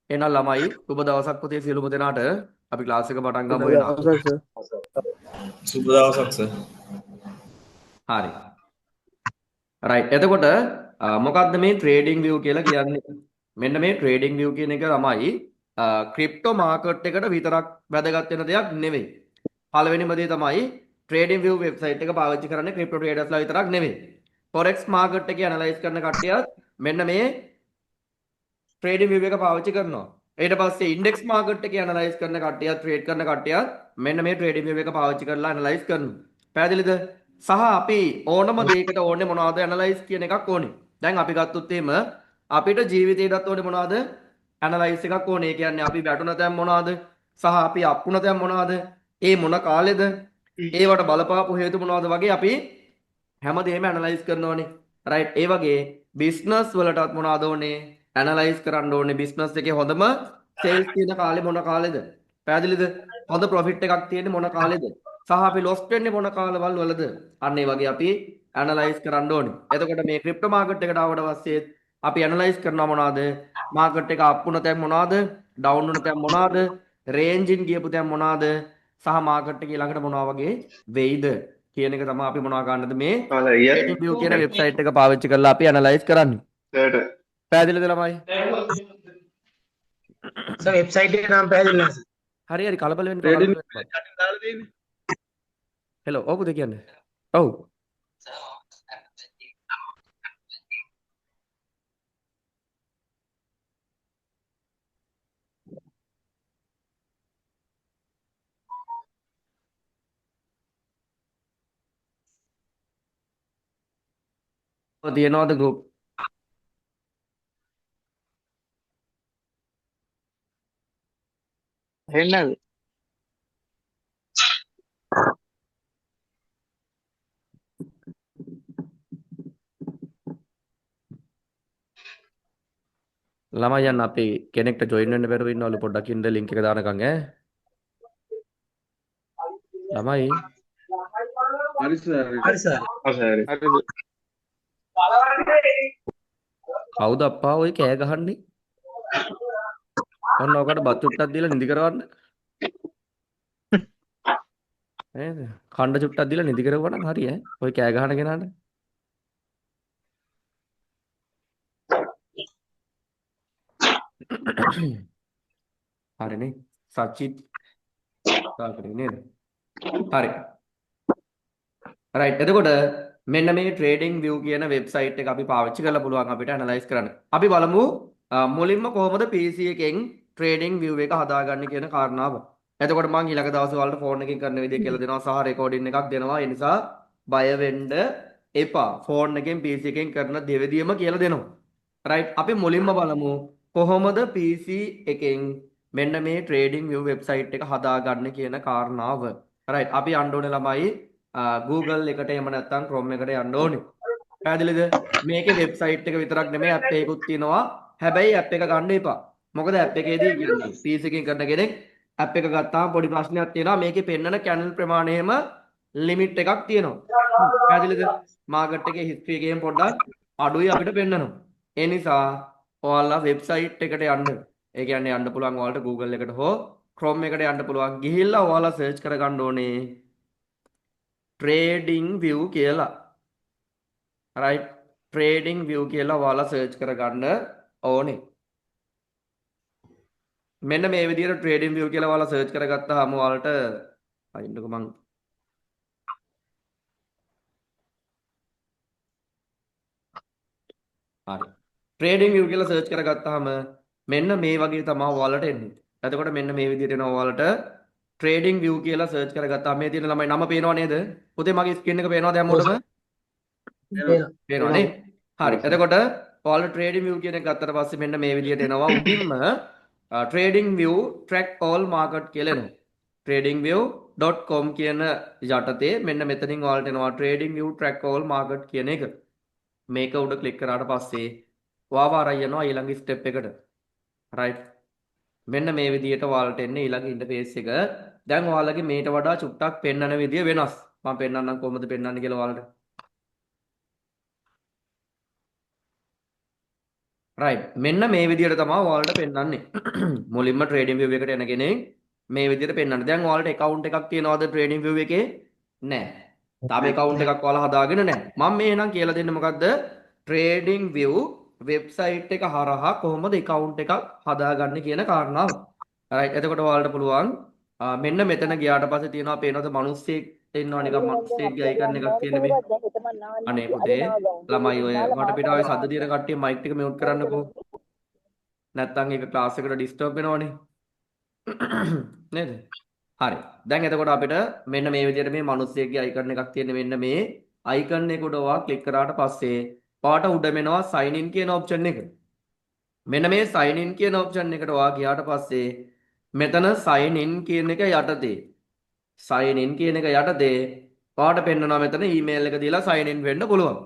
එහෙනම් ළමයි සුබ දවසක් පුතේ සියලුම දෙනාට අපි ක්ලාස් එක පටන් ගමු එහෙනම්. දවසක් සර්. සුබ දවසක් සර්. හරි. රයිට්. එතකොට මොකක්ද මේ ට්‍රේඩින් view කියලා කියන්නේ? මෙන්න මේ ට්‍රේඩින් view කියන එක ළමයි ක්‍රිප්ටෝ මාකට් එකට විතරක් වැදගත් වෙන දෙයක් නෙවෙයි. පළවෙනිම දේ තමයි ට්‍රේඩින් view වෙබ්සයිට් එක පාවිච්චි කරන්නේ ක්‍රිප්ටෝ ට්‍රේඩර්ස්ලා විතරක් නෙවෙයි. forex මාකට් එකේ ඇනලයිස් කරන කට්ටියත් මෙන්න මේ ට්‍රේඩින් view එක පාවිච්චි කරනවා. ඊට පස්සේ ඉන්ඩෙක්ස් මාකට් එකේ ඇනලයිස් කරන කට්ටියත් ට්‍රේඩ් කරන කට්ටියත් මෙන්න මේ ට්‍රේඩින් view එක පාවිච්චි කරලා ඇනලයිස් කරනවා. පැහැදිලිද? සහ අපි ඕනම දෙයකට ඕනේ මොනවද ඇනලයිස් කියන එකක් ඕනේ. දැන් අපි ගත්තොත් එහෙම අපිට ජීවිතේටත් ඕනේ මොනවද? ඇනලයිස් එකක් ඕනේ. ඒ කියන්නේ අපි වැටුණ තැන් මොනවද? සහ අපි අප්පුණ තැන් මොනවද? ඒ මොන කාලෙද? ඒවට බලපාපු හේතු මොනවද වගේ අපි හැමදේම ඇනලයිස් කරනවානේ. රයිට්. ඒ වගේ බිස්නස් වලටත් මොනවද ඕනේ? ඇනලයිස් කරන්න ඕනේ බිස්නස් එකේ හොඳම සේල්ස් තියෙන කාලේ මොන කාලෙද? පැහැදිලිද? හොඳ ප්‍රොෆිට් එකක් තියෙන්නේ මොන කාලෙද? සහ අපි ලොස් වෙන්නේ මොන කාලවල වලද? අන්න ඒ වගේ අපි ඇනලයිස් කරන්න ඕනේ. එතකොට මේ ක්‍රිප්ටෝ මාකට් එකට ආවට පස්සේ අපි ඇනලයිස් කරනවා මොනවද? මාකට් එක අප් වුණ තැන් මොනවද? ඩවුන් වුණ තැන් මොනවද? රේන්ජින් ගියපු තැන් මොනවද? සහ මාකට් එකේ ළඟට මොනවා වගේ වෙයිද කියන එක තමයි අපි මොනවා ගන්නද මේ ට්‍රේඩින් view කියන වෙබ්සයිට් එක පාවිච්චි කරලා අපි ඇනලයිස් කරන්නේ. පැහැදිලිද ළමයි? සර් වෙබ්සයිට් එකේ නම පැහැදිලි නැහැ සර්. හරි හරි කලබල වෙන්න එපා, ට්‍රේඩින් කලබල වෙන්න එපා. යටින් දාලා තියෙන්නේ. හෙලෝ ඔව් පුතේ කියන්නේ. ඔව්. ඔය තියනවාද group? හෙන්නද? ළමයි යන්න අපි කෙනෙක්ට join වෙන්න බැරුව ඉන්නවලු පොඩ්ඩක් ඉන්න link එක දානකම් ඈ. ළමයි හරි සර්. හරි සර්. හරි. කවුද අප්පා ඔය කෑ ගහන්නේ? ඔන්න ඔකට බත් චුට්ටක් දීලා නිදි කරවන්න. නේද? කණ්ඩ චුට්ටක් දීලා නිදි කරවුවා නම් හරි ඈ. ඔය කෑ ගහන කෙනාට. හරිනේ. සචිත් තාකරේ නේද? හරි. රයිට්. එතකොට මෙන්න මේ ට්‍රේඩින් view කියන වෙබ්සයිට් එක අපි පාවිච්චි කරලා පුළුවන් අපිට ඇනලයිස් කරන්න. අපි බලමු මුලින්ම කොහොමද PC එකෙන් ට්‍රේඩින් view එක හදාගන්නේ කියන කාරණාව. එතකොට මම ඊළඟ දවසේ වලට ෆෝන් එකකින් කරන විදිය කියලා දෙනවා සහ රෙකෝඩින් එකක් දෙනවා. ඒ නිසා බය වෙන්න එපා. ෆෝන් එකෙන් PC එකෙන් කරන දෙවිදියම කියලා දෙනවා. රයිට්. අපි මුලින්ම බලමු කොහොමද PC එකෙන් මෙන්න මේ ට්‍රේඩින් view වෙබ්සයිට් එක හදාගන්නේ කියන කාරණාව. රයිට්. අපි යන්න ඕනේ ළමයි Google එකට එහෙම නැත්නම් Chrome එකට යන්න ඕනේ. පැහැදිලිද? මේකේ වෙබ්සයිට් එක විතරක් නෙමෙයි ඇප් එකකුත් තියෙනවා. හැබැයි ඇප් එක ගන්න එපා. මොකද ඇප් එකේදී කියන්නේ PC එකකින් කරන කෙනෙක් ඇප් එක ගත්තාම පොඩි ප්‍රශ්නයක් තියෙනවා. මේකේ පෙන්නන channel ප්‍රමාණයෙම ලිමිට් එකක් තියෙනවා. පැහැදිලිද? මාකට් එකේ හිස්ටරි එකෙන් පොඩ්ඩක් අඩුයි අපිට පෙන්නනවා. ඒ නිසා ඔයාලා වෙබ්සයිට් එකට යන්න. ඒ කියන්නේ යන්න පුළුවන් ඔයාලට Google එකට හෝ Chrome එකට යන්න පුළුවන්. ගිහිල්ලා ඔයාලා සර්ච් කරගන්න ඕනේ ට්‍රේඩින් view කියලා. right ට්‍රේඩින් view කියලා ඔයාලා සර්ච් කරගන්න ඕනේ. මෙන්න මේ විදිහට ට්‍රේඩින් view කියලා ඔයාලා සර්ච් කරගත්තාම ඔයාලට අයින්නකෝ මං හරි ට්‍රේඩින් view කියලා සර්ච් කරගත්තාම මෙන්න මේ වගේ තමයි ඔයාලට එන්නේ. එතකොට මෙන්න මේ විදිහට එනවා ඔයාලට ට්‍රේඩින් view කියලා සර්ච් කරගත්තාම මේ තියෙන ළමයි නම පේනව නේද? පුතේ මගේ ස්ක්‍රීන් එක පේනවද හැමෝටම? පේනවා නේ? හරි. එතකොට ඔයාලා ට්‍රේඩින් view කියන එක ගත්තට පස්සේ මෙන්න මේ විදිහට එනවා උඩින්ම trading view track all market කියලා එනවා. tradingview.com කියන යටතේ මෙන්න මෙතනින් ඔයාලට එනවා trading view track all market කියන එක. මේක උඩ ක්ලික් කරාට පස්සේ ඔයාව අරන් යනවා ඊළඟ ස්ටෙප් එකට. right මෙන්න මේ විදිහට ඔයාලට එන්නේ ඊළඟ ඉන්ටර්ෆේස් එක. දැන් ඔයාලගේ මේට වඩා චුට්ටක් පෙන්වන විදිය වෙනස්. මම පෙන්වන්නම් කොහොමද පෙන්වන්නේ කියලා ඔයාලට. right මෙන්න මේ විදිහට තමයි ඔයාලට පෙන්වන්නේ මුලින්ම trading view එකට එන කෙනෙක් මේ විදිහට පෙන්වන්නේ දැන් ඔයාලට account එකක් තියනවද trading view එකේ නැහැ තාම account එකක් ඔයාලා හදාගෙන නැහැ මම මේ එහෙනම් කියලා දෙන්නේ මොකද්ද trading view website එක හරහා කොහොමද account එකක් හදාගන්නේ කියන කාරණාව right එතකොට ඔයාලට පුළුවන් මෙන්න මෙතන ගියාට පස්සේ තියෙනවා පේනවද මිනිස්සෙක් ඉන්නවා නිකන් මිනිස්සෙක්ගේ icon එකක් තියෙන මේ අනේ පුතේ ළමයි ඔය වටපිටාවේ සද්ද දින කට්ටිය මයික් එක මියුට් කරන්නකෝ නැත්තම් ඒක ක්ලාස් එකට ඩිස්ටර්බ් වෙනවනේ නේද හරි දැන් එතකොට අපිට මෙන්න මේ විදිහට මේ මිනිස්සෙක්ගේ icon එකක් තියෙන මෙන්න මේ icon එක උඩ ඔයා ක්ලික් කරාට පස්සේ පාට උඩ මෙනවා sign in කියන option එක මෙන්න මේ sign in කියන option එකට ඔයා ගියාට පස්සේ මෙතන sign in කියන එක යටතේ sign in කියන එක යටතේ ඔයාට පෙන්නනවා මෙතන email එක දීලා sign in වෙන්න පුළුවන්.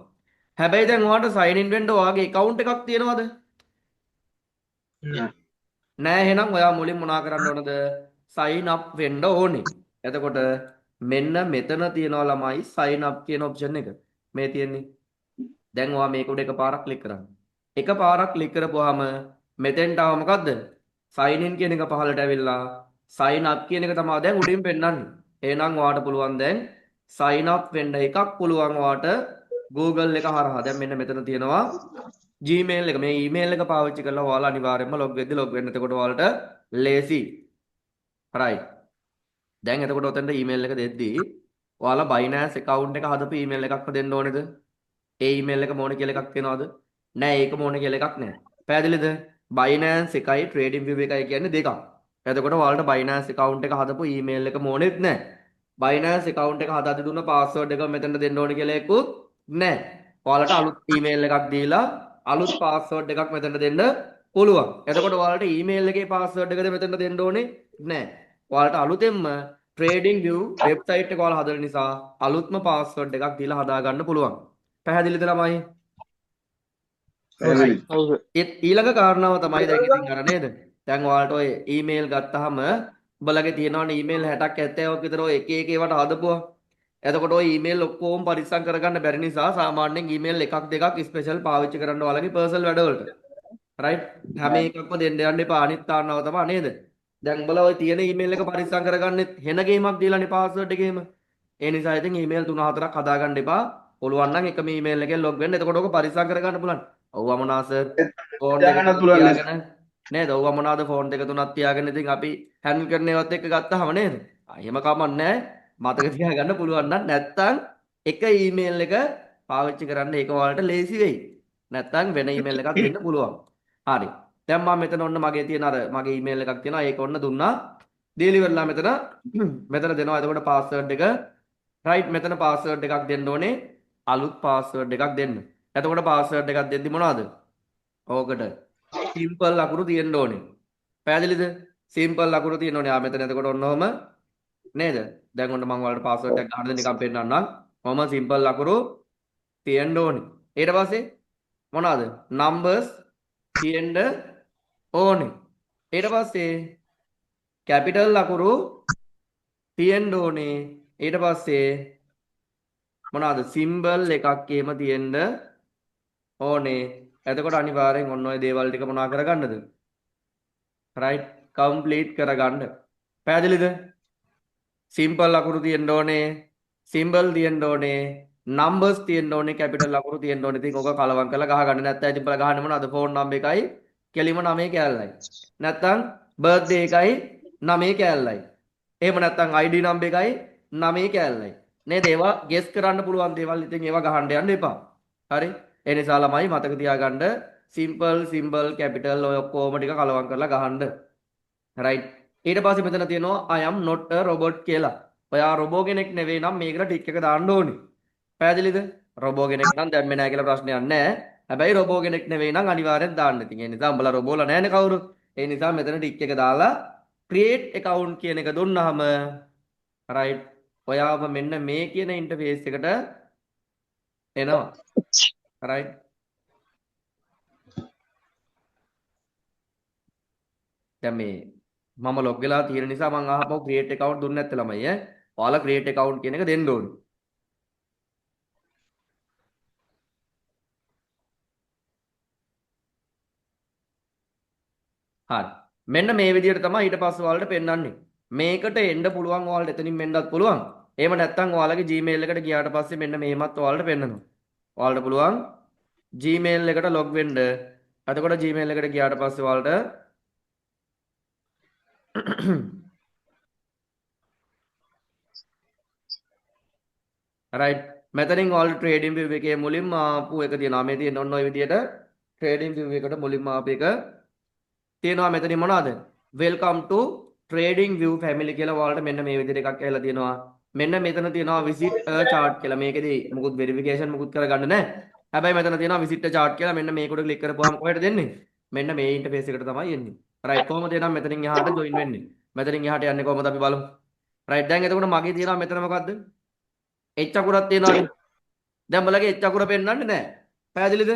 හැබැයි දැන් ඔයාට sign in වෙන්න ඔයාගේ account එකක් තියෙනවද? නෑ එහෙනම් ඔයා මුලින් මොනා කරන්න ඕනද? sign up වෙන්න ඕනේ. එතකොට මෙන්න මෙතන තියෙනවා ළමයි sign up කියන option එක. මේ තියෙන්නේ. දැන් ඔයා මේක උඩ එකපාරක් ක්ලික් කරන්න. එකපාරක් ක්ලික් කරපුවාම මෙතෙන්ට ආව මොකද්ද? sign in කියන එක පහළට ඇවිල්ලා sign up කියන එක තමයි දැන් උඩින් පෙන්නන්නේ. එහෙනම් ඔයාට පුළුවන් දැන් sign up වෙන්න එකක් පුළුවන් ඔයාට Google එක හරහා. දැන් මෙන්න මෙතන තියෙනවා Gmail එක. මේ email එක පාවිච්චි කරලා ඔයාලා අනිවාර්යයෙන්ම log වෙන්න. එතකොට ඔයාලට ලේසි. right. දැන් එතකොට ඔතෙන්ට email එක දෙද්දී ඔයාලා Binance account එක හදපු email එකක්ම දෙන්න ඕනේද? ඒ email එක මොන කියලා එකක් තියෙනවද? නෑ ඒක මොන කියලා එකක් නෑ. පැහැදිලිද? Binance එකයි trading view එකයි කියන්නේ දෙකක්. එතකොට ඔයාලට Binance account එක හදපු email එක මොනෙත් නෑ. Binance account එක හදාදී දුන්න password එක මෙතනට දෙන්න ඕනේ කියලා එකකුත් නෑ. ඔයාලට අලුත් email එකක් දීලා අලුත් password එකක් මෙතනට දෙන්න පුළුවන්. එතකොට ඔයාලට email එකේ password එකද මෙතනට දෙන්න ඕනේ නෑ. ඔයාලට අලුතෙන්ම trading view website එක ඔයාලා හදන නිසා අලුත්ම password එකක් දීලා හදා ගන්න පුළුවන්. පැහැදිලිද ළමයි? ඊළඟ කාරණාව තමයි දැන් ඉතින් අර නේද? දැන් ඔයාලට ඔය ඊමේල් ගත්තාම ඔබලගේ තියෙනවනේ ඊමේල් 60ක් 70ක් විතර ඔය එක එක ඒවට හදපුවා. එතකොට ඔය ඊමේල් ඔක්කොම පරිස්සම් කරගන්න බැරි නිසා සාමාන්‍යයෙන් ඊමේල් එකක් දෙකක් ස්පෙෂල් පාවිච්චි කරන්න ඔයාලගේ පර්සනල් වැඩවලට. රයිට්? හැම එකක්ම දෙන්න යන්න එපා අනිත් තාරණාව තමයි නේද? දැන් උඹලා ඔය තියෙන ඊමේල් එක පරිස්සම් කරගන්නෙත් හෙන ගේමක් දීලානේ පාස්වර්ඩ් එකේම. ඒ නිසා ඉතින් ඊමේල් 3-4ක් හදාගන්න එපා. පුළුවන් නම් එකම ඊමේල් එකෙන් ලොග් වෙන්න. එතකොට ඔක පරිස්සම් කරගන්න පුළුවන්. ඔව් අමනා සර්. ෆෝන් දෙක තියාගෙන නේද? ඔව් අමනාද ෆෝන් දෙක තුනක් තියාගෙන ඉතින් අපි හැන්ඩල් කරන ඒවත් එක්ක ගත්තාම නේද? එහෙම කමක් නැහැ. මතක තියාගන්න පුළුවන් නම් නැත්තම් එක ඊමේල් එක පාවිච්චි කරන්න ඒක ඔයාලට ලේසි වෙයි. නැත්තම් වෙන ඊමේල් එකක් දෙන්න පුළුවන්. හරි. දැන් මම මෙතන ඔන්න මගේ තියෙන අර මගේ ඊමේල් එකක් තියෙනවා. ඒක ඔන්න දුන්නා. දීලි වෙලා මෙතන දෙනවා. එතකොට පාස්වර්ඩ් එක රයිට් මෙතන පාස්වර්ඩ් එකක් දෙන්න ඕනේ. අලුත් පාස්වර්ඩ් එකක් දෙන්න. එතකොට පාස්වර්ඩ් එකක් දෙද්දි මොනවද? ඕකට සිම්පල් අකුරු තියෙන්න ඕනේ. පැහැදිලිද? සිම්පල් අකුරු තියෙන්න ඕනේ. මෙතන එතකොට ඔන්න ඔහම නේද? දැන් ඔන්න මම ඔයාලට පාස්වර්ඩ් එකක් ගන්න දෙන්න නිකන් පෙන්නන්නම්. මම සිම්පල් අකුරු තියෙන්න ඕනේ. ඊට පස්සේ මොනවද? numbers තියෙන්න ඕනේ. ඊට පස්සේ capital අකුරු තියෙන්න ඕනේ. ඊට පස්සේ මොනවද? symbol එකක් එහෙම තියෙන්න ඕනේ. එතකොට අනිවාර්යෙන් ඔන්න ඔය දේවල් ටික මොනවා කරගන්නද? right complete කරගන්න. පැහැදිලිද? simple අකුරු තියෙන්න ඕනේ, symbol තියෙන්න ඕනේ, numbers තියෙන්න ඕනේ, capital අකුරු තියෙන්න ඕනේ. ඉතින් ඔක කලවම් කරලා ගහගන්න. නැත්නම් ඉතින් බලලා ගහන්නේ මොනවද? phone number එකයි කෙලිම 9 කෑල්ලයි. නැත්නම් birthday එකයි 9 කෑල්ලයි. එහෙම නැත්නම් ID number එකයි 9 කෑල්ලයි. නේද? ඒවා guess කරන්න පුළුවන් දේවල්. ඉතින් ඒවා ගහන්න යන්න එපා. හරි? ඒ නිසා ළමයි මතක තියාගන්න simple symbol capital ඔය ඔක්කොම ටික කලවම් කරලා ගහන්න. right? ඊට පස්සේ මෙතන තියෙනවා I am not a robot කියලා. ඔයා රොබෝ කෙනෙක් නෙවෙයි නම් මේකට ටික් එක දාන්න ඕනේ. පැහැදිලිද? රොබෝ කෙනෙක් නම් දැම්මේ නැහැ කියලා ප්‍රශ්නයක් නැහැ. හැබැයි රොබෝ කෙනෙක් නෙවෙයි නම් අනිවාර්යෙන් දාන්න. ඉතින් ඒ නිසා උඹලා රොබෝලා නැහැනේ කවුරුත්. ඒ නිසා මෙතන ටික් එක දාලා create account කියන එක දුන්නාම right ඔයාව මෙන්න මේ කියන ඉන්ටර්ෆේස් එකට එනවා. right දැන් මේ මම ලොග් වෙලා තියෙන නිසා මම අහපුව create account දුන්නේ නැත්te ළමයි ඈ. ඔයාලා create account කියන එක දෙන්න ඕනේ. හරි. මෙන්න මේ විදිහට තමයි ඊට පස්සේ ඔයාලට පෙන්වන්නේ. මේකට එන්න පුළුවන් ඔයාලට එතනින් මෙන්නත් පුළුවන්. එහෙම නැත්නම් ඔයාලගේ Gmail එකට ගියාට පස්සේ මෙන්න මෙහෙමත් ඔයාලට පෙන්වනවා. ඔයාලට පුළුවන් Gmail එකට log වෙන්න. එතකොට Gmail එකට ගියාට පස්සේ ඔයාලට right මෙතනින් ඔයාලට trading view එකේ මුලින්ම ආපු එක තියෙනවා. මේ තියෙන ඔන්න ඔය විදිහට trading view එකට මුලින්ම ආපු එක තියෙනවා. මෙතනින් මොනවද? welcome to trading view family කියලා ඔයාලට මෙන්න මේ විදිහට එකක් ඇවිල්ලා තියෙනවා. මෙන්න මෙතන තියෙනවා visit a chart කියලා. මේකෙදි මුකුත් verification මුකුත් කරගන්න නැහැ. හැබැයි මෙතන තියෙනවා visit a chart කියලා. මෙන්න මේකට ක්ලික් කරපුවාම කොහෙද දෙන්නේ? මෙන්න මේ ඉන්ටර්ෆේස් එකට තමයි එන්නේ. right කොහොමද එනම් මෙතනින් එහාට join වෙන්නේ? මෙතනින් එහාට යන්නේ කොහොමද අපි බලමු. right දැන් එතකොට මගේ තියෙනවා මෙතන මොකද්ද? H අකුරක් තියෙනවානේ. දැන් බලගේ H අකුර පෙන්වන්නේ නැහැ. පැහැදිලිද?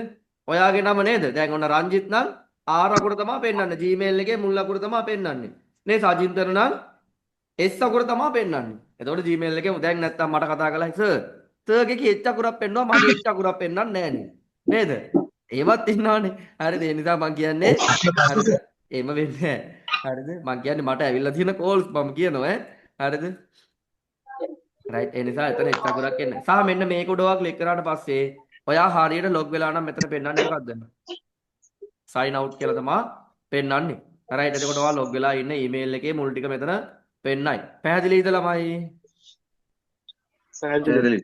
ඔයාගේ නම නේද? දැන් ඔන්න රංජිත් නම් R අකුර තමයි පෙන්වන්නේ. Gmail එකේ මුල් අකුර තමයි පෙන්වන්නේ. නේ සජින්තර නම් S අකුර තමයි පෙන්වන්නේ. එතකොට Gmail එකේ දැන් නැත්තම් මට කතා කළා සර්ගේ H අකුරක් පෙන්වනවා මගේ H අකුරක් පෙන්වන්නේ නැහැ නේද? ඒවත් ඉන්නවනේ. හරිද? ඒ නිසා මම කියන්නේ හරිද? එහෙම වෙන්නේ නැහැ. හරිද? මම කියන්නේ මට ඇවිල්ලා තියෙන කෝල්ස් මම කියනවා හරිද? right ඒ නිසා එතන H අකුරක් එන්නේ. සහ මෙන්න මේක උඩවා ක්ලික් කරාට පස්සේ ඔයා හරියට log වෙලා නම් මෙතන පෙන්වන්නේ මොකද්ද? sign out කියලා තමයි පෙන්වන්නේ. right එතකොට ඔයා log වෙලා ඉන්න email එකේ මුල් ටික මෙතන පෙන්නයි. පැහැදිලිද ළමයි? පැහැදිලි.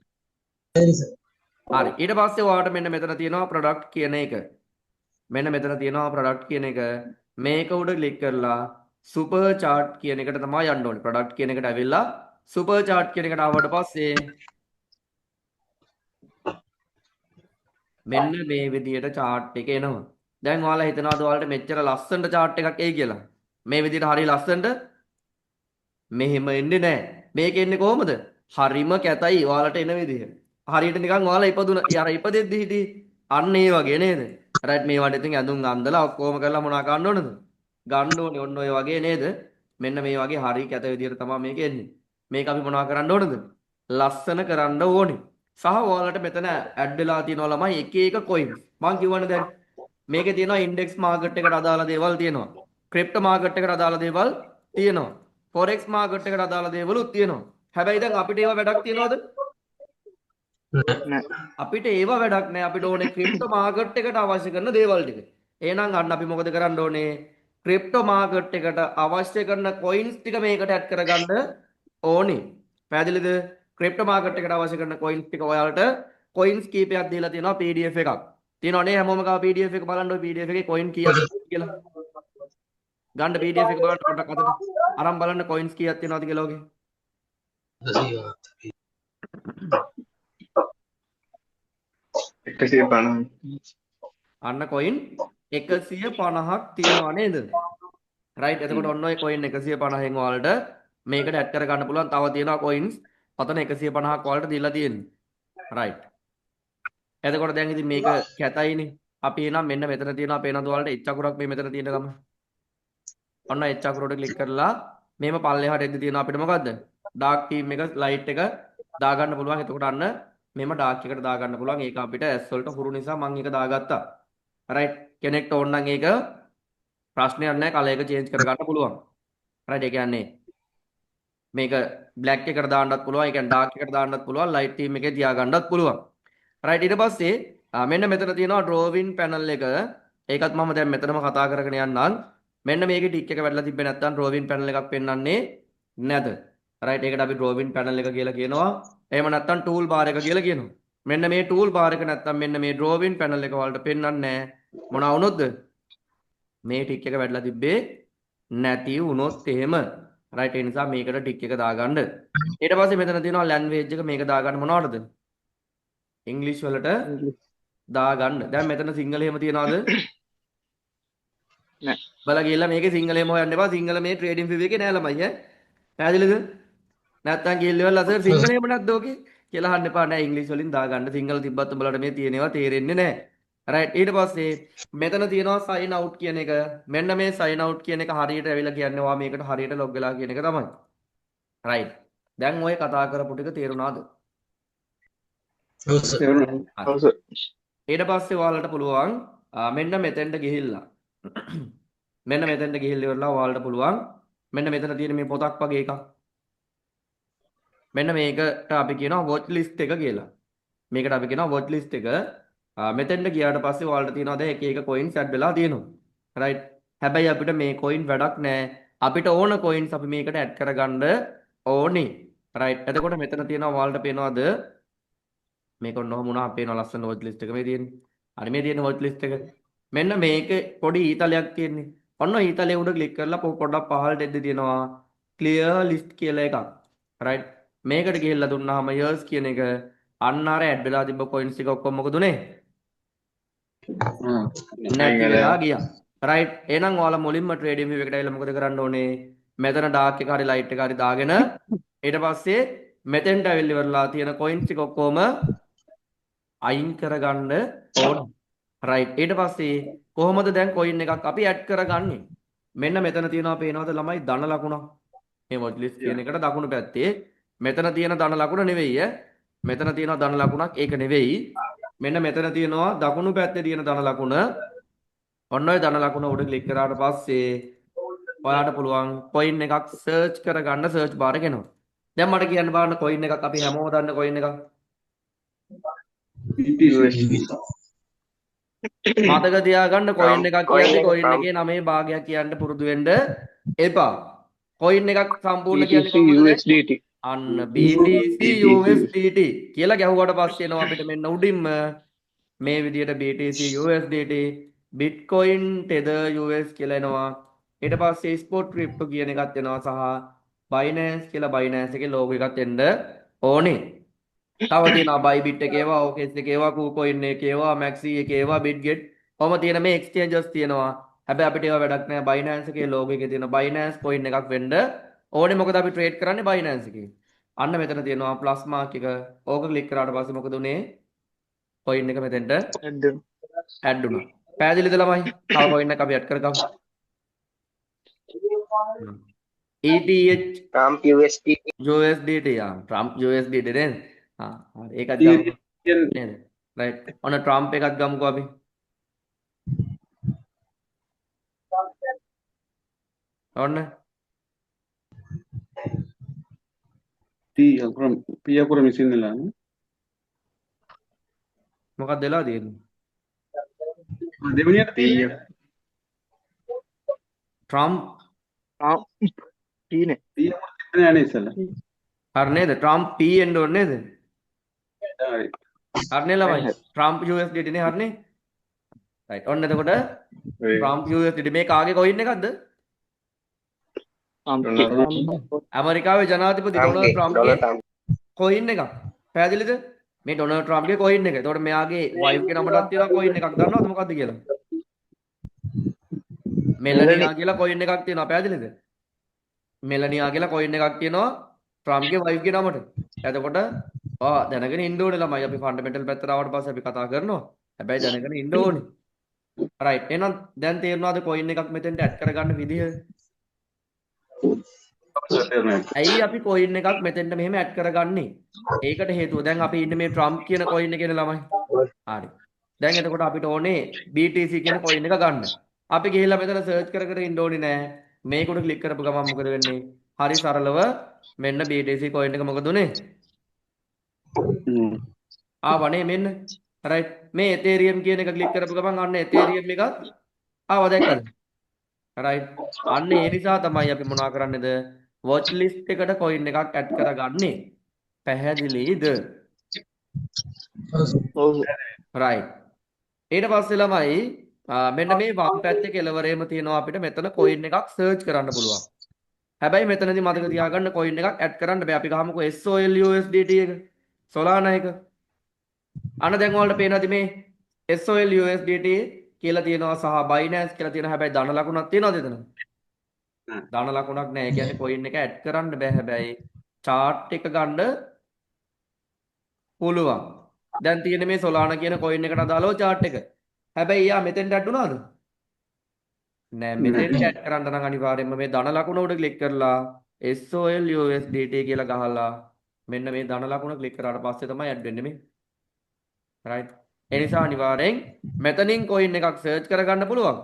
හරි ඊට පස්සේ ඔයාලට මෙන්න මෙතන තියෙනවා product කියන එක. මෙන්න මෙතන තියෙනවා product කියන එක. මේක උඩ ක්ලික් කරලා super chart කියන එකට තමයි යන්න ඕනේ. product කියන එකට ඇවිල්ලා super chart කියන එකට ආවට පස්සේ මෙන්න මේ විදියට chart එක එනවා. දැන් ඔයාලා හිතනවාද ඔයාලට මෙච්චර ලස්සනට chart එකක් එයි කියලා? මේ විදියට හරිය ලස්සනට මෙහෙම එන්නේ නැහැ. මේක එන්නේ කොහොමද? හරිම කැතයි ඔයාලට එන විදිය. හරියට නිකන් ඔයාලා ඉපදුන අර ඉපදෙද්දි හිටියේ අන්න ඒ වගේ නේද? රයිට් මේවට ඉතින් ඇඳුම් අන්දලා ඔක්කොම කරලා මොනවා ගන්න ඕනද? ගන්න ඕනේ ඔන්න ඔය වගේ නේද? මෙන්න මේ වගේ හරිය කැත විදියට තමයි මේක එන්නේ. මේක අපි මොනවා කරන්න ඕනද? ලස්සන කරන්න ඕනේ. සහ ඔයාලට මෙතන ඇඩ් වෙලා තියෙනවා ළමයි එක එක කොයින්ස්. මම කියවනේ දැන් මේකේ තියෙනවා ඉන්ඩෙක්ස් මාකට් එකට අදාළ දේවල් තියෙනවා. ක්‍රිප්ටෝ මාකට් එකට අදාළ දේවල් තියෙනවා. forex මාකට් එකට අදාළ දේවලුත් තියෙනවා. හැබැයි දැන් අපිට ඒවා වැඩක් තියනවද? අපිට ඒවා වැඩක් නැහැ. අපිට ඕනේ ක්‍රිප්ටෝ මාකට් එකට අවශ්‍ය කරන දේවල් ටික. එහෙනම් අන්න අපි මොකද කරන්න ඕනේ? ක්‍රිප්ටෝ මාකට් එකට අවශ්‍ය කරන කොයින්ස් ටික මේකට ඇඩ් කරගන්න ඕනේ. පැහැදිලිද? ක්‍රිප්ටෝ මාකට් එකට අවශ්‍ය කරන කොයින්ස් ටික ඔයාලට කොයින්ස් කීපයක් දීලා තියෙනවා PDF එකක්. තියෙනවනේ හැමෝම ගාව PDF එක බලන්න ඔය PDF එකේ කොයින් කීයද කියලා. ගන්න PDF එක බලන්න පොඩ්ඩක් අතට. අරන් බලන්න කොයින්ස් කීයක් තියෙනවද කියලා ඔගේ. අන්න කොයින් 150ක් තියෙනවා නේද? රයිට් එතකොට ඔන්න ඔය කොයින් 150න් ඔයාලට මේකට ඇඩ් කර ගන්න පුළුවන්. තව තියෙනවා කොයින්ස් පතන 150ක් ඔයාලට දීලා තියෙන්නේ. රයිට්. එතකොට දැන් ඉතින් මේක කැතයිනේ. අපි එනම් මෙන්න මෙතන තියෙනවා පේනද ඔයාලට H අකුරක් මේ මෙතන තියෙන ගම. ඔන්න H අකුරට ක්ලික් කරලා මේම පල්ලෙහාට එද්දි තියෙනවා අපිට මොකද්ද? ඩාර්ක් තීම් එක ලයිට් එක දාගන්න පුළුවන්. එතකොට අන්න මෙම ඩාර්ක් එකට දාගන්න පුළුවන්. ඒක අපිට ඇස් වලට හුරු නිසා මම ඒක දාගත්තා. රයිට් කෙනෙක්ට ඕන නම් ඒක ප්‍රශ්නයක් නැහැ. කලර් එක චේන්ජ් කරගන්න පුළුවන්. රයිට් ඒ කියන්නේ මේක බ්ලැක් එකට දාන්නත් පුළුවන්. ඒ කියන්නේ ඩාර්ක් එකට දාන්නත් පුළුවන්. ලයිට් තීම් එකේ තියාගන්නත් පුළුවන්. රයිට් ඊට පස්සේ මෙන්න මෙතන තියෙනවා drawing panel එක. ඒකත් මම දැන් මෙතනම කතා කරගෙන යන්නම්. මෙන්න මේකේ ටික් එක වැටලා තිබ්බේ නැත්නම් drawing panel එකක් පෙන්වන්නේ නැද? රයිට් ඒකට අපි drawing panel එක කියලා කියනවා. එහෙම නැත්නම් tool bar එක කියලා කියනවා. මෙන්න මේ tool bar එක නැත්නම් මෙන්න මේ drawing panel එක වලට පෙන්වන්නේ නැහැ. මොනවා වුණොත්ද? මේ ටික් එක වැටලා තිබ්බේ නැති වුණොත් එහෙම. රයිට් ඒ නිසා මේකට ටික් එක දාගන්න. ඊට පස්සේ මෙතන තියෙනවා language එක මේක දාගන්න මොනවටද? ඉංග්‍රීසි වලට දාගන්න. දැන් මෙතන සිංහල එහෙම තියනවද? නෑ. බලලා ගිහලා මේකේ සිංහල එහෙම හොයන්න එපා. සිංහල මේ trading view එකේ නෑ ළමයි ඈ. පැහැදිලිද? නැත්තම් ගිහලා අසර් සිංහල එහෙම නැද්ද ඕකේ කියලා අහන්න එපා. නෑ ඉංග්‍රීසි වලින් දාගන්න. සිංහල තිබ්බත් උඹලට මේ තියෙනවා තේරෙන්නේ නෑ. රයිට් ඊට පස්සේ මෙතන තියෙනවා sign out කියන එක. මෙන්න මේ sign out කියන එක හරියට ඇවිල්ලා කියන්නේ ඔයා මේකට හරියට log වෙලා කියන එක තමයි. රයිට්. දැන් ඔය කතා කරපු ටික තේරුණාද? ඊට පස්සේ ඔයාලට පුළුවන් මෙන්න මෙතෙන්ට ගිහිල්ලා මෙන්න මෙතෙන්ට ගිහිල්ලා ඉවරලා ඔයාලට පුළුවන් මෙන්න මෙතන තියෙන මේ පොතක් වගේ එකක්. මෙන්න මේකට අපි කියනවා watch list එක කියලා. මේකට අපි කියනවා watch list එක. මෙතෙන්ට ගියාට පස්සේ ඔයාලට තියෙනවා දැන් එක එක coins add වෙලා තියෙනවා. right. හැබැයි අපිට මේ coin වැඩක් නැහැ. අපිට ඕන coins අපි මේකට add කරගන්න ඕනේ. right. එතකොට මෙතන තියෙනවා ඔයාලට පේනවද මේක ඔන්නෝම වුණා පේනවා ලස්සන watch list එක මේ තියෙන්නේ. හරි මේ තියෙන watch list එක. මෙන්න මේක පොඩි ඊතලයක් තියෙන්නේ. ඔන්න ඊතලයේ උඩ ක්ලික් කරලා පොඩ්ඩක් පහළට එද්දි තියෙනවා clear list කියලා එකක්. right. මේකට ගිහිල්ලා දුන්නාම years කියන එක අන්න අර ඇඩ් වෙලා තිබ්බ coins ටික ඔක්කොම මොකද උනේ? නැති වෙලා ගියා. right. එහෙනම් ඔයාලා මුලින්ම trading view එකට ඇවිල්ලා මොකද කරන්න ඕනේ? මෙතන dark එක හරි light එක හරි දාගෙන ඊට පස්සේ මෙතෙන්ට ඇවිල්ලා ඉවරලා තියෙන coins ටික ඔක්කොම අයින් කරගන්න ඕනේ. right. ඊට පස්සේ කොහොමද දැන් coin එකක් අපි add කරගන්නේ? මෙන්න මෙතන තියෙනවා පේනවද ළමයි ධන ලකුණක්. මේ watch list කියන එකට දකුණු පැත්තේ මෙතන තියෙන ධන ලකුණ නෙවෙයි ඈ. මෙතන තියෙනවා ධන ලකුණක් ඒක නෙවෙයි. මෙන්න මෙතන තියෙනවා දකුණු පැත්තේ තියෙන ධන ලකුණ. ඔන්න ඔය ධන ලකුණ උඩ ක්ලික් කරාට පස්සේ ඔයාලට පුළුවන් coin එකක් search කරගන්න search bar එක එනවා. දැන් මට කියන්න බලන්න coin එකක් අපි හැමෝම දන්න coin එකක්. මතක තියාගන්න coin එකක් කියන්නේ coin එකේ නමේ භාගයක් කියන්න පුරුදු වෙන්න එපා. coin එකක් සම්පූර්ණ කියන්නේ කොහොමද? USDT. අන්න BTC USDT කියලා ගැහුවට පස්සේ එනවා අපිට මෙන්න උඩින්ම මේ විදියට BTC USDT Bitcoin Tether US කියලා එනවා. ඊට පස්සේ spot crypto කියන එකත් එනවා සහ Binance කියලා Binance එකේ logo එකත් එන්න ඕනේ. තව තියෙනවා Bybit එකේ ඒවා OKX එකේ ඒවා KuCoin එකේ ඒවා Maxi එකේ ඒවා Bitget කොහොම තියෙන මේ exchanges තියෙනවා. හැබැයි අපිට ඒවා වැඩක් නැහැ. Binance එකේ logo එකේ තියෙන Binance coin එකක් වෙන්න ඕනේ. මොකද අපි trade කරන්නේ Binance එකේ. අන්න මෙතන තියෙනවා plus mark එක. ඕක click කරාට පස්සේ මොකද උනේ? coin එක මෙතෙන්ට add වුණා. පැහැදිලිද ළමයි? තව coin එකක් අපි add කරගමු. ETH Trump USDT. USDT Trump USDT නේද? හරි ඒකත් ගමු නේද? right. ඔන්න Trump එකත් ගමුකෝ අපි. ඔන්න පියකුර මිසින් නෙලානේ. මොකක්ද වෙලා තියෙන්නේ? දෙවෙනියට පිය. Trump T නේ. පියකුර තිබුණේ නැහැ ඉස්සෙල්ලා. හරි නේද? Trump P එන්න ඕනේ නේද? හරි. හරි නේ ළමයි. Trump USDT නේ හරිනේ. right. ඔන්න එතකොට Trump USDT මේ කාගේ coin එකක්ද? ඇමරිකාවේ ජනාධිපති ඩොනල්ඩ් ට්‍රම්ප්ගේ coin එකක්. පැහැදිලිද? මේ ඩොනල්ඩ් ට්‍රම්ප්ගේ coin එක. එතකොට මෙයාගේ wife ගේ නමටත් තියෙනවා coin එකක්. දන්නවද මොකද්ද කියලා? මෙලනියා කියලා coin එකක් තියෙනවා. පැහැදිලිද? මෙලනියා කියලා coin එකක් තියෙනවා ට්‍රම්ප්ගේ wife ගේ නමට. එතකොට දැනගෙන ඉන්න ඕනේ ළමයි. අපි ෆන්ඩමෙන්ටල් පැත්තට ආවට පස්සේ අපි කතා කරනවා. හැබැයි දැනගෙන ඉන්න ඕනේ. right. එහෙනම් දැන් තේරෙනවද coin එකක් මෙතෙන්ට add කරගන්න විදිය? ඇයි අපි coin එකක් මෙතෙන්ට මෙහෙම add කරගන්නේ? ඒකට හේතුව දැන් අපි ඉන්නේ මේ Trump කියන coin එකේ ළමයි. හරි. දැන් එතකොට අපිට ඕනේ BTC කියන coin එක ගන්න. අපි ගිහිල්ලා මෙතන search කර කර ඉන්න ඕනේ නෑ. මේකට ක්ලික් කරපු ගමන් මොකද වෙන්නේ? හරි සරලව මෙන්න BTC coin එක මොකද උනේ? ආවනේ මෙන්න. right. මේ Ethereum කියන එක ක්ලික් කරපු ගමන් අන්න Ethereum එකත් ආවා දැක්කද? right. අන්න ඒ නිසා තමයි අපි මොනවා කරන්නේද? watch list එකට coin එකක් add කරගන්නේ. පැහැදිලිද? right. ඊට පස්සේ ළමයි මෙන්න මේ වම් පැත්තේ කෙළවරේම තියෙනවා අපිට මෙතන coin එකක් search කරන්න පුළුවන්. හැබැයි මෙතනදී මතක තියාගන්න coin එකක් add කරන්න බෑ. අපි ගහමුකෝ SOL USDT එක. Solana එක. අන්න දැන් ඔයාලට පේනවාද මේ SOL USDT කියලා තියෙනවා සහ Binance කියලා තියෙනවා. හැබැයි ධන ලකුණක් තියෙනවද එතන? ධන ලකුණක් නැහැ. ඒ කියන්නේ coin එක add කරන්න බෑ. හැබැයි chart එක ගන්න පුළුවන්. දැන් තියෙන්නේ මේ Solana කියන coin එකට අදාළව chart එක. හැබැයි යා මෙතෙන්ට add වුණාද? නෑ මෙතෙන්ට add කරන්න නම් අනිවාර්යයෙන්ම මේ ධන ලකුණ උඩ click කරලා SOL USDT කියලා ගහලා මෙන්න මේ ධන ලකුණ click කරාට පස්සේ තමයි add වෙන්නේ මේ. right. ඒ නිසා අනිවාර්යෙන් මෙතනින් coin එකක් search කරගන්න පුළුවන්.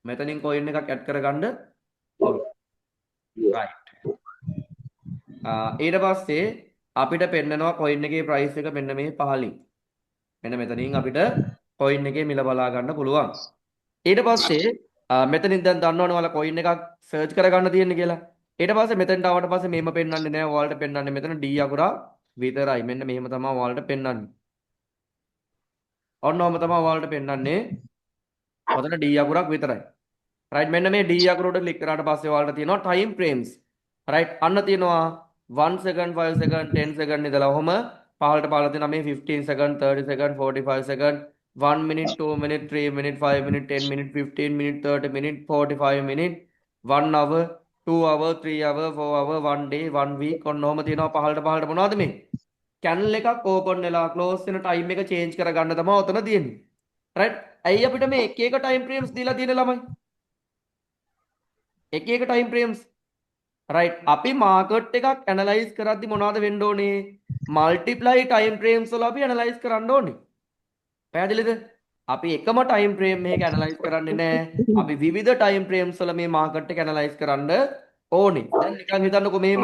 මෙතනින් coin එකක් add කරගන්න පුළුවන්. right. ඊට පස්සේ අපිට පෙන්නනවා coin එකේ price එක මෙන්න මේ පහලින්. මෙන්න මෙතනින් අපිට coin එකේ මිල බලා ගන්න පුළුවන්. ඊට පස්සේ මෙතනින් දැන් දන්නවනේ ඔයාලා coin එකක් search කරගන්න තියෙන්නේ කියලා. ඊට පස්සේ මෙතෙන්ට ආවට පස්සේ මෙහෙම පෙන්වන්නේ නැහැ. ඔයාලට පෙන්වන්නේ මෙතන D අකුරා විතරයි. මෙන්න මෙහෙම තමයි ඔයාලට පෙන්වන්නේ. ඔන්නෝම තමයි ඔයාලට පෙන්වන්නේ. ඔතන D අකුරක් විතරයි. right මෙන්න මේ D අකුර උඩ ක්ලික් කරාට පස්සේ ඔයාලට තියෙනවා time frames. right අන්න තියෙනවා 1 second 5 second 10 second ඉඳලා ඔහම පහළට තියෙනවා මේ 15 second 30 second 45 second 1 minute 2 minute 3 minute 5 minute 10 minute 15 minute 30 minute 45 minute 1 hour 2 hour 3 hour 4 hour 1 day 1 week ඔන්නෝම තියෙනවා පහළට මොනවද මේ channel එකක් open වෙලා close වෙන time එක change කරගන්න තමයි ඔතන තියෙන්නේ right ඇයි අපිට මේ එක එක time frames දීලා තියෙන ළමයි එක එක time frames right අපි market එකක් analyze කරද්දි මොනවද වෙන්න ඕනේ multiply time frames වල අපි analyze කරන්න ඕනේ පැහැදිලිද අපි එකම time frame මේක analyze කරන්නේ නැහැ අපි විවිධ time frames වල මේ market එක analyze කරන්න ඕනේ දැන් නිකන් හිතන්නකෝ මෙහෙම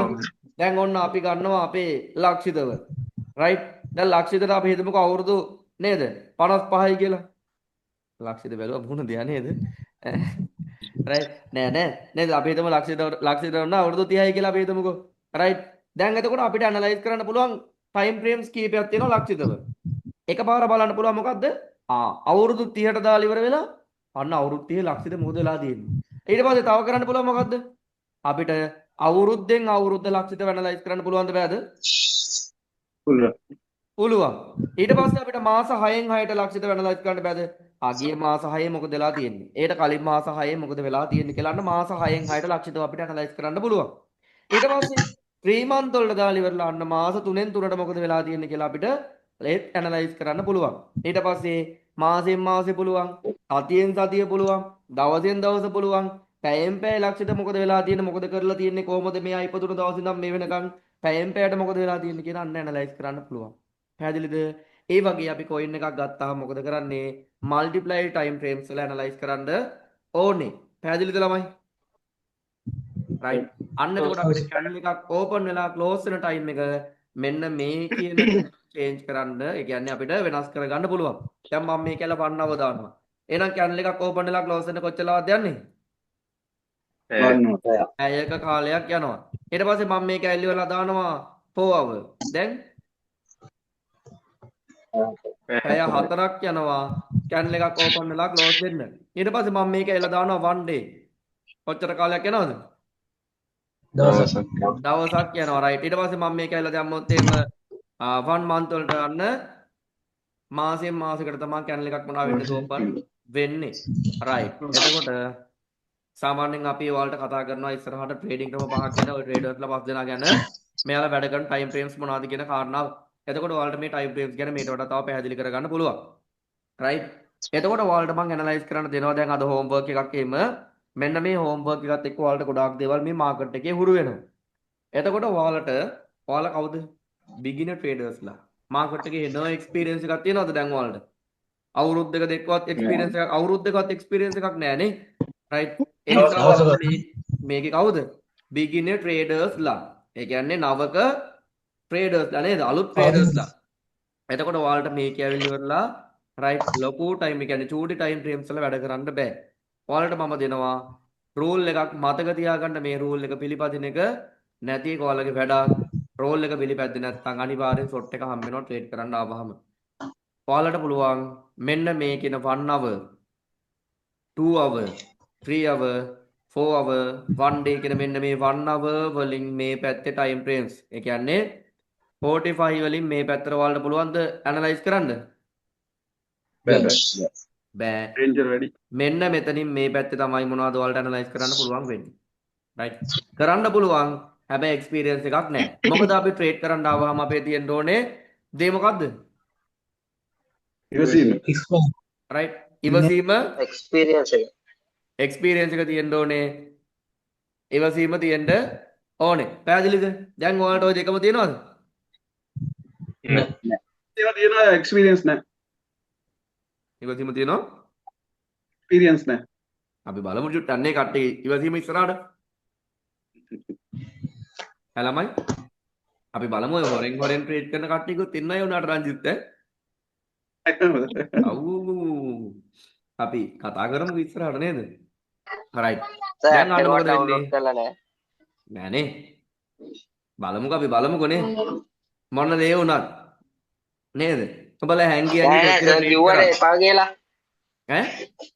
දැන් ඔන්න අපි ගන්නවා අපේ ලක්ෂිතව right දැන් ලක්ෂිතට අපි හිතමුකෝ අවුරුදු නේද 55යි කියලා ලක්ෂිත බැලුවා මොන දෙයක් නේද right නේද අපි හිතමු ලක්ෂිත වුණා අවුරුදු 30යි කියලා අපි හිතමුකෝ right දැන් එතකොට අපිට ඇනලයිස් කරන්න පුළුවන් time frames කීපයක් තියෙනවා ලක්ෂිතව එකපාර බලන්න පුළුවන් මොකද්ද අවුරුදු 30ට දාලා ඉවර වෙලා අන්න අවුරුදු 30 ලක්ෂිත මොකද වෙලා තියෙන්නේ ඊට පස්සේ තව කරන්න පුළුවන් මොකද්ද අපිට අවුරුද්දෙන් අවුරුද්ද ලක්ෂිත ඇනලයිස් කරන්න පුළුවන්ද බෑද පුළුවන් ඊට පස්සේ අපිට මාස 6න් 6ට ලක්ෂිත ඇනලයිස් කරන්න බෑද අගිය මාස 6 මොකද වෙලා තියෙන්නේ ඒට කලින් මාස 6 මොකද වෙලා තියෙන්නේ කියලා අන්න මාස 6න් 6ට ලක්ෂිතව අපිට ඇනලයිස් කරන්න පුළුවන් ඊට පස්සේ 3 month වලට දාලා ඉවරලා අන්න මාස 3න් 3ට මොකද වෙලා තියෙන්නේ කියලා අපිට ඒත් ඇනලයිස් කරන්න පුළුවන් ඊට පස්සේ මාසෙන් මාසෙ පුළුවන් සතියෙන් සතිය පුළුවන් දවසෙන් දවස පුළුවන් පැයෙන් පැය ලක්ෂිත මොකද වෙලා තියෙන්නේ මොකද කරලා තියෙන්නේ කොහොමද මේ අයිපතුන දවස් ඉඳන් මේ වෙනකන් පැයෙන් පැයට මොකද වෙලා තියෙන්නේ කියන අන්න ඇනලයිස් කරන්න පුළුවන් පැහැදිලිද ඒ වගේ අපි coin එකක් ගත්තාම මොකද කරන්නේ multiply time frames වල analyze කරන්න ඕනේ පැහැදිලිද ළමයි right අන්න එතකොට අපිට channel එකක් open වෙලා close වෙන time එක මෙන්න මේ කියන change කරන්න ඒ කියන්නේ අපිට වෙනස් කරගන්න පුළුවන් දැන් මම මේ කියලා 1 hour දානවා එහෙනම් channel එකක් open වෙලා close වෙන්න කොච්චර ලාද යන්නේ පැයක කාලයක් යනවා ඊට පස්සේ මම මේක ඇල්ලි වෙලා දානවා 4 hour දැන් පැය 4ක් යනවා channel එකක් open වෙලා close වෙන්න. ඊට පස්සේ මම මේක එලා දානවා 1 day. කොච්චර කාලයක් යනවද? දවසක් යනවා right. ඊට පස්සේ මම මේක එලා දැම්මොත් එහෙම 1 month වලට ගන්න මාසෙන් මාසෙකට තමයි channel එකක් මොනවා වෙන්නේ open වෙන්නේ. right. එතකොට සාමාන්‍යයෙන් අපි ඔයාලට කතා කරනවා ඉස්සරහට ට්‍රේඩින් ක්‍රම පහක් ගැන ඔය ට්‍රේඩර්ස්ලා පස් දෙනා ගැන මෙයාලා වැඩ කරන time frames මොනවද කියන කාරණාව එතකොට ඔයාලට මේ time frames ගැන මේට වඩා තව පැහැදිලි කරගන්න පුළුවන් right එතකොට ඔයාලට මම ඇනලයිස් කරන්න දෙනවා දැන් අද homework එකක් එහෙම මෙන්න මේ homework එකත් එක්ක ඔයාලට ගොඩාක් දේවල් මේ market එකේ හුරු වෙනවා එතකොට ඔයාලා කවුද beginner traders ලා market එකේ no experience එකක් තියෙනවද දැන් ඔයාලට අවුරුද්දක දෙකවත් experience එකක් අවුරුද්දකවත් experience එකක් නැහැ නේ right ඒ නිසා මේකේ කවුද beginner traders ලා ඒ කියන්නේ නවක traders ලා නේද අලුත් traders ලා එතකොට ඔයාලට මේක ඇවිල්ලි ඉවරලා right ලොකු time ඒ කියන්නේ චූටි time frames වල වැඩ කරන්න බෑ ඔයාලට මම දෙනවා rule එකක් මතක තියාගන්න මේ rule එක පිළිපදින එක නැති එක ඔයාලගේ වැඩක් rule එක පිළිපැද්දේ නැත්නම් අනිවාර්යෙන් short එක හම්බ වෙනවා trade කරන්න ආවහම ඔයාලට පුළුවන් මෙන්න මේ කියන 1 hour 2 hour 3 hour 4 hour 1 day කියන මෙන්න මේ 1 hour වලින් මේ පැත්තේ time frames ඒ කියන්නේ 45 වලින් මේ පැත්තට ඔයාලට පුළුවන්ද ඇනලයිස් කරන්න බෑ රේන්ජර් වැඩි මෙන්න මෙතනින් මේ පැත්තේ තමයි මොනවද ඔයාලට ඇනලයිස් කරන්න පුළුවන් වෙන්නේ right කරන්න පුළුවන් හැබැයි එක්ස්පීරියන්ස් එකක් නැහැ මොකද අපි ට්‍රේඩ් කරන්න ආවම අපේ තියෙන්න ඕනේ දේ මොකද්ද ඉවසීම right ඉවසීම experience එක තියෙන්න ඕනේ ඉවසීම තියෙන්න ඕනේ පැහැදිලිද දැන් ඔයාලට ওই දෙකම තියෙනවද ඒවා තියෙනවා එක්ස්පීරියන්ස් නැහැ ඉවසීම තියෙනවා එක්ස්පීරියන්ස් නැහැ අපි බලමු චුට්ටක් අන්නේ කට්ටිය ඉවසීම ඉස්සරහට. හා ළමයි අපි බලමු ඔය හොරෙන් ට්‍රේඩ් කරන කට්ටියකුත් ඉන්නයි උනාට රංජිත් ඈ. අව් අපි කතා කරමු ඉස්සරහට නේද? රයිට්. දැන් අන්න මොකද වෙන්නේ? ඩවුන්ලෝඩ් කරලා නැහැ. නෑනේ. බලමුකෝ අපි බලමුකෝ නේ. මොන දේ වුණත් නේද? ඔබලා හැංගි නෑ හැංගි නෑ කොච්චර සර් ට්‍රේඩ් කිව්වනේ කරා? එපා කියලා. ඈ?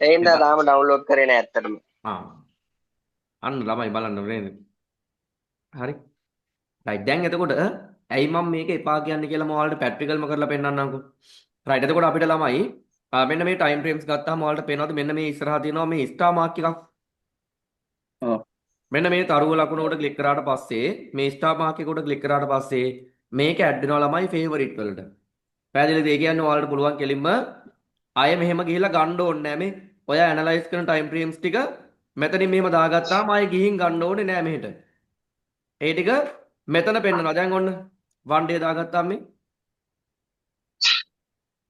ඒ හින්දා තාම ඩවුන්ලෝඩ් කරේ නෑ ඇත්තටම. ආ. අන්න ළමයි බලන්න නේද? හරි. රයිට් දැන් එතකොට ඇයි මම මේක එපා කියන්නේ කියලා මම ඔයාලට ප්‍රැක්ටිකල්ම කරලා පෙන්නන්නම්කෝ. රයිට් එතකොට අපිට ළමයි මෙන්න මේ ටයිම් ෆ්‍රේම්ස් ගත්තාම ඔයාලට පේනවද මෙන්න මේ ඉස්සරහා තියෙනවා මේ ස්ටාර් මාක් එකක්. ඔව්. මෙන්න මේ තරුව ලකුණ උඩ ක්ලික් කරාට පස්සේ මේ ස්ටාර් මාක් එක උඩ ක්ලික් කරාට පස්සේ මේක ඇඩ් වෙනවා ළමයි ෆේවරිට් වලට. පැහැදිලිද? ඒ කියන්නේ ඔයාලට පුළුවන් කෙලින්ම ආයෙ මෙහෙම ගිහිල්ලා ගන්න ඕනේ නෑ මේ. ඔය ඇනලයිස් කරන ටයිම් ෆ්‍රේම්ස් ටික මෙතනින් මෙහෙම දාගත්තාම ආයෙ ගිහින් ගන්න ඕනේ නෑ මෙහෙට. ඒ ටික මෙතන පෙන්නනවා. දැන් ඔන්න වන් ඩේ දාගත්තාම මේ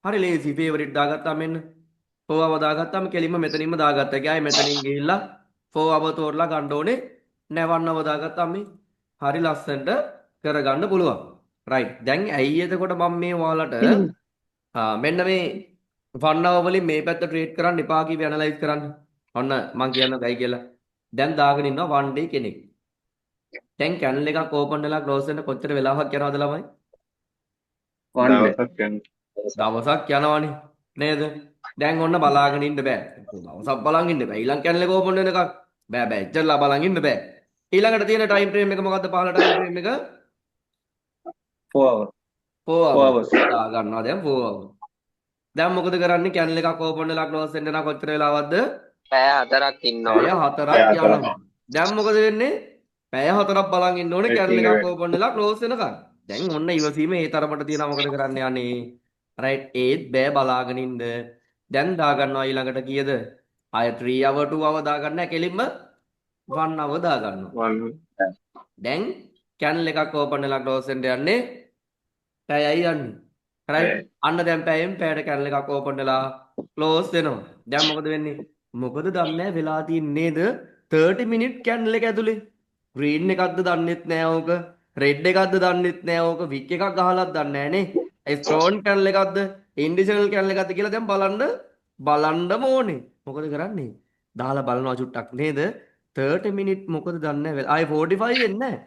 හරි ලේසි ෆේවරිට් දාගත්තාම මෙන්න 4 hour දාගත්තාම කෙලින්ම මෙතනින්ම දාගත්තා. ඒ කියන්නේ මෙතනින් ගිහිල්ලා 4 hour තෝරලා ගන්න ඕනේ නෑ 1 hour දාගත්තාම මේ හරි ලස්සනට කරගන්න පුළුවන්. රයිට්. දැන් ඇයි එතකොට මම මේ ඔයාලට මෙන්න මේ 1 hour වලින් මේ පැත්ත ට්‍රේඩ් කරන්න එපා කිව්වේ ඇනලයිස් කරන්න. ඔන්න මම කියන්නයි කියලා. දැන් දාගෙන ඉන්නවා 1 day කෙනෙක්. දැන් කැනල් එකක් ඕපන් වෙලා ක්ලෝස් වෙන්න කොච්චර වෙලාවක් යනවද ළමයි? දවසක් යනවනේ නේද? දැන් ඔන්න බලාගෙන ඉන්න බෑ. දවසක් බලන් ඉන්න බෑ. ඊළඟ කැනල් එක ඕපන් වෙනකම් බෑ එච්චරලා බලන් ඉන්න බෑ. ඊළඟට තියෙන ටයිම් ෆ්‍රේම් එක මොකද්ද? පහළ ටයිම් ෆ්‍රේම් එක 4 hours. 4 4 hours. hours. දා ගන්නවා දැන් 4 hours. දැන් මොකද කරන්නේ? කැනල් එකක් ඕපන් වෙලා ක්ලෝස් වෙන්න නම් කොච්චර වෙලාවක්ද? පැය 4ක් ඉන්න පැය ඕන. 4ක් යනවා. දැන් මොකද වෙන්නේ? පැය 4ක් බලන් ඉන්න ඕනේ කැනල් එකක් ඕපන් වෙලා ක්ලෝස් වෙනකම්. දැන් ඔන්න ඉවසීම ඒ තරමට තියෙනවා. මොකද කරන්න යන්නේ? රයිට් ඒත් බෑ බලාගෙන ඉන්න. දැන් දා ගන්නවා ඊළඟට කීයද? අය 3 hour 2 hour දා ගන්න කෙලින්ම 1 hour දා ගන්නවා. දැන් කැනල් එකක් ඕපන් වෙලා ක්ලෝස් වෙන්න යන්නේ පැයයි යන්නේ. රයිට් අන්න දැන් පැයෙන් පැයට කැනල් එකක් ඕපන් වෙලා ක්ලෝස් වෙනවා. දැන් මොකද වෙන්නේ? මොකද දන්නේ නැහැ වෙලා තින්නේ නේද 30 minute කැනල් එක ඇතුලේ. green එකක්ද දන්නෙත් නෑ ඕක. red එකක්ද දන්නෙත් නෑ ඕක. wick එකක් ගහලත් දන්නේ නෑනේ. ස්ටෝන් කැනල් එකක්ද ඉන්ඩිවිජුවල් කැනල් එකක්ද කියලා දැන් බලන්නම ඕනේ. මොකද කරන්නේ? දාලා බලනවා චුට්ටක් නේද? 30 minute මොකද දන්නේ නැහැ. ආයේ 45 එන්නේ නැහැ.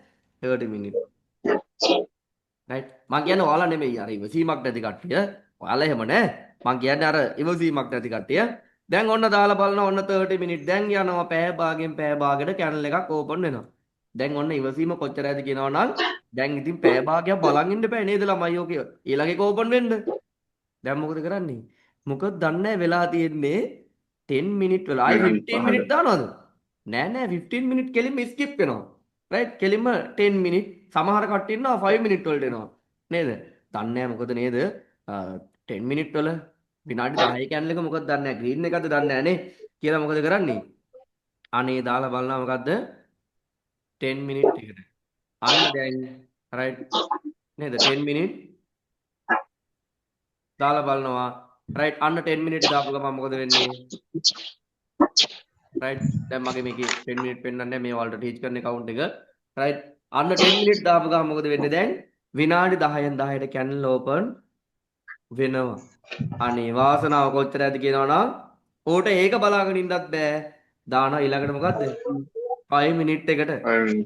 30 minute. right මං කියන්නේ ඔයාලා නෙමෙයි අර ඉවසීමක් නැති කට්ටිය. ඔයාලා එහෙම නෑ. මං කියන්නේ අර ඉවසීමක් නැති කට්ටිය. දැන් ඔන්න දාලා බලනවා ඔන්න 30 minute දැන් යනවා පැය භාගෙට කැනල් එකක් ඕපන් වෙනවා. දැන් ඔන්න ඉවසීම කොච්චරයිද කියනවා නම් දැන් ඉතින් පැය භාගයක් බලන් ඉන්න බෑ නේද ළමයි ඔක ඊළඟ එක ඕපන් වෙන්න. දැන් මොකද කරන්නේ? මොකද දන්නේ වෙලා තියෙන්නේ 10 minute වල ආයි 15 minute දානවද? නෑ 15 minute කෙලින්ම skip වෙනවා. right කෙලින්ම 10 minute සමහර කට්ටිය ඉන්නවා 5 minute වලට එනවා. නේද? දන්නේ මොකද නේද? 10 minute වල විනාඩි 10 කැනල් එක මොකද දන්නේ නැහැ. green එකක්ද දන්නේ නැහැ නේ. කියලා මොකද කරන්නේ? අනේ දාලා බලනවා මොකද්ද? 10 minute එකට. අන්න දැන් right නේද 10 minute දාලා බලනවා right අන්න 10 minute දාපු ගමන් මොකද වෙන්නේ right දැන් මගේ මේකේ 10 minute පෙන්නන්නේ මේ වලට ටීච් කරන account එක right අන්න 10 minute දාපු ගමන් මොකද වෙන්නේ දැන් විනාඩි 10න් 10ට channel open වෙනවා අනේ වාසනාව කොච්චරද කියනවනම් ඕට ඒක බලාගෙන ඉන්නත් බෑ දානවා ඊළඟට මොකද්ද 5 minute එකට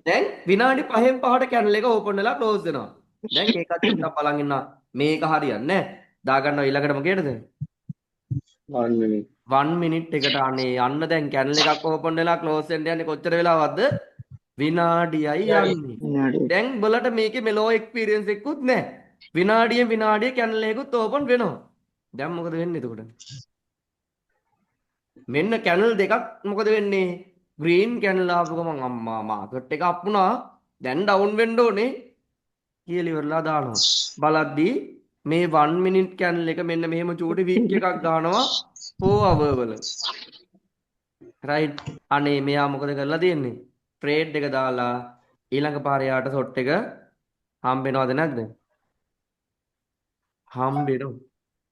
දැන් විනාඩි 5න් 5ට channel එක open වෙලා close වෙනවා දැන් ඒකත් චුට්ටක් බලන් ඉන්න මේක හරියන්නේ නැහැ දා ගන්නවා ඊළඟට මොකේද 1 minute 1 minute එකට අනේ යන්න දැන් channel එකක් open වෙලා close වෙන්න යන්නේ කොච්චර වෙලාවක්ද විනාඩියයි යන්නේ දැන් බලට මේකේ මෙලෝ experience එකකුත් නැහැ විනාඩියෙන් විනාඩිය channel එකකුත් open වෙනවා දැන් මොකද වෙන්නේ එතකොට මෙන්න channel දෙකක් මොකද වෙන්නේ green channel ආපු ගමන් අම්මා මාකට් එක අප් වුණා දැන් down වෙන්න ඕනේ කියලා ඉවරලා දානවා බලද්දී මේ 1 minute channel එක මෙන්න මෙහෙම චූටි week එකක් ගන්නවා 4 hour වල right අනේ මෙයා මොකද කරලා තියෙන්නේ trade එක දාලා ඊළඟ පාරේ යාට short එක හම්බෙනවද නැද්ද හම්බෙනවා